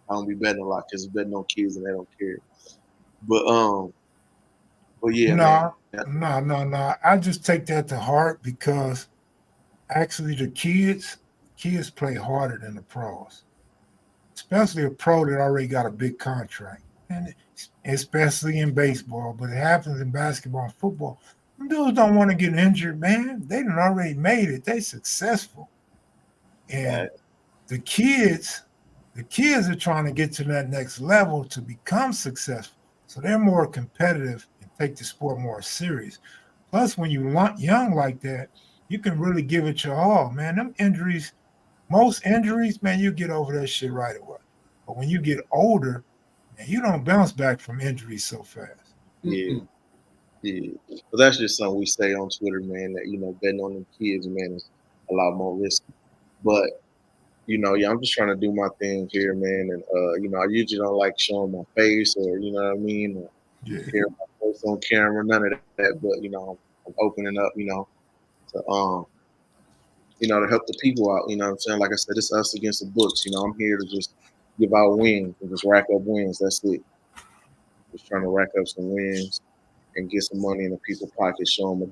I don't be betting a lot because it's betting on kids and they don't care. But yeah, man. No. I just take that to heart because actually the kids play harder than the pros. Especially a pro that already got a big contract. And especially in baseball, but it happens in basketball and football. Them dudes don't want to get injured, man. They done already made it. They successful. And the kids are trying to get to that next level to become successful. So they're more competitive and take the sport more serious. Plus, when you're young like that, you can really give it your all, man. Them injuries, most injuries, man, you get over that shit right away. But when you get older, man, you don't bounce back from injuries so fast. Yeah. Yeah. But that's just something we say on Twitter, man, that, you know, betting on them kids, man, is a lot more risky. But you know, I'm just trying to do my thing here, man. And, you know, I usually don't like showing my face or, you know what I mean, or hear my voice on camera, none of that. But, you know, I'm opening up, you know, to, you know, to help the people out. You know what I'm saying? Like I said, it's us against the books. You know, I'm here to just give out wins and just rack up wins. That's it. Just trying to rack up some wins and get some money in the people's pockets, show them a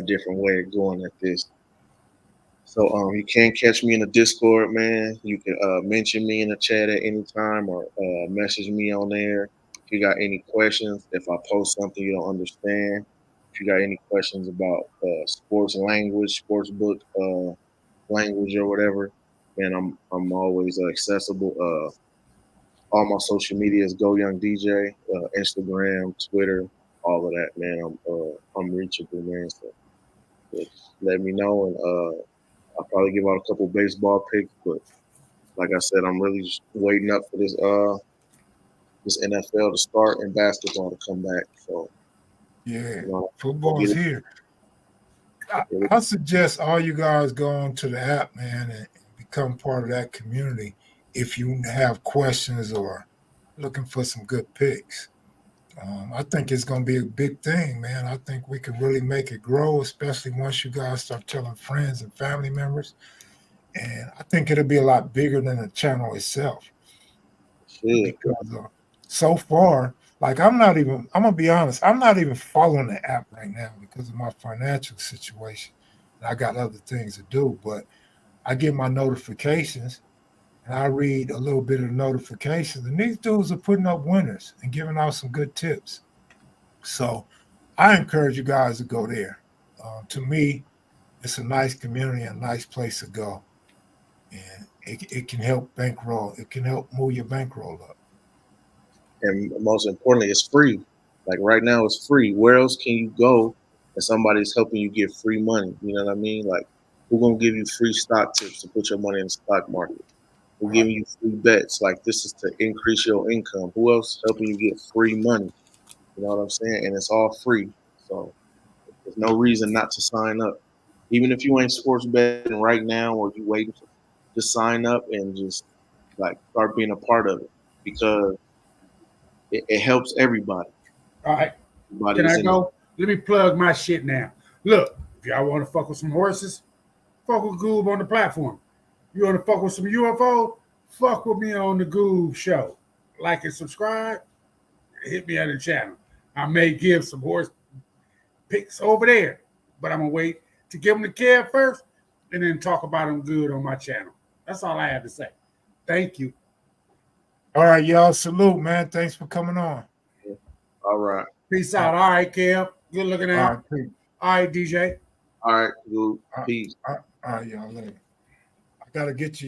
different way of going at this. So you can catch me in the Discord, man. You can mention me in the chat at any time or message me on there. If you got any questions, if I post something you don't understand, if you got any questions about sports language, sportsbook language or whatever, man, I'm always accessible. All my social media is GoYung DJ, Instagram, Twitter, all of that, man. I'm reachable, man. So just let me know and I'll probably give out a couple baseball picks, but like I said, I'm really just waiting up for this NFL to start and basketball to come back. So yeah, you know, football's here. I suggest all you guys go onto the app, man, and become part of that community if you have questions or looking for some good picks. I think it's going to be a big thing, man. I think we could really make it grow, especially once you guys start telling friends and family members. And I think it'll be a lot bigger than the channel itself. Because so far, like I'm going to be honest, I'm not even following the app right now because of my financial situation. and I got other things to do. But I get my notifications, and I read a little bit of the notifications, and these dudes are putting up winners and giving out some good tips. So I encourage you guys to go there. To me, it's a nice community, a nice place to go. And it can help bankroll. It can help move your bankroll up. And most importantly, it's free. Like right now, it's free. Where else can you go and somebody's helping you get free money? You know what I mean? Like, who's gonna give you free stock tips to put your money in the stock market? We're giving you free bets. Like, this is to increase your income. Who else helping you get free money? You know what I'm saying? And it's all free. So there's no reason not to sign up. Even if you ain't sports betting right now or you waiting to just sign up and just like start being a part of it, because it helps everybody. All right. Everybody's Can I in go? Let me plug my shit now. Look, if y'all want to fuck with some horses, fuck with Goob on the platform. You want to fuck with some UFO? Fuck with me on the Goob show. Like and subscribe. Hit me on the channel. I may give some horse picks over there, but I'm going to wait to give them the care first and then talk about them good on my channel. That's all I have to say. Thank you. All right, y'all. Salute, man. Thanks for coming on. All right. Peace out. All right, Kev. Good looking All out. right, All right, DJ. All right. Good. Peace. all right, y'all. Later. I gotta get you.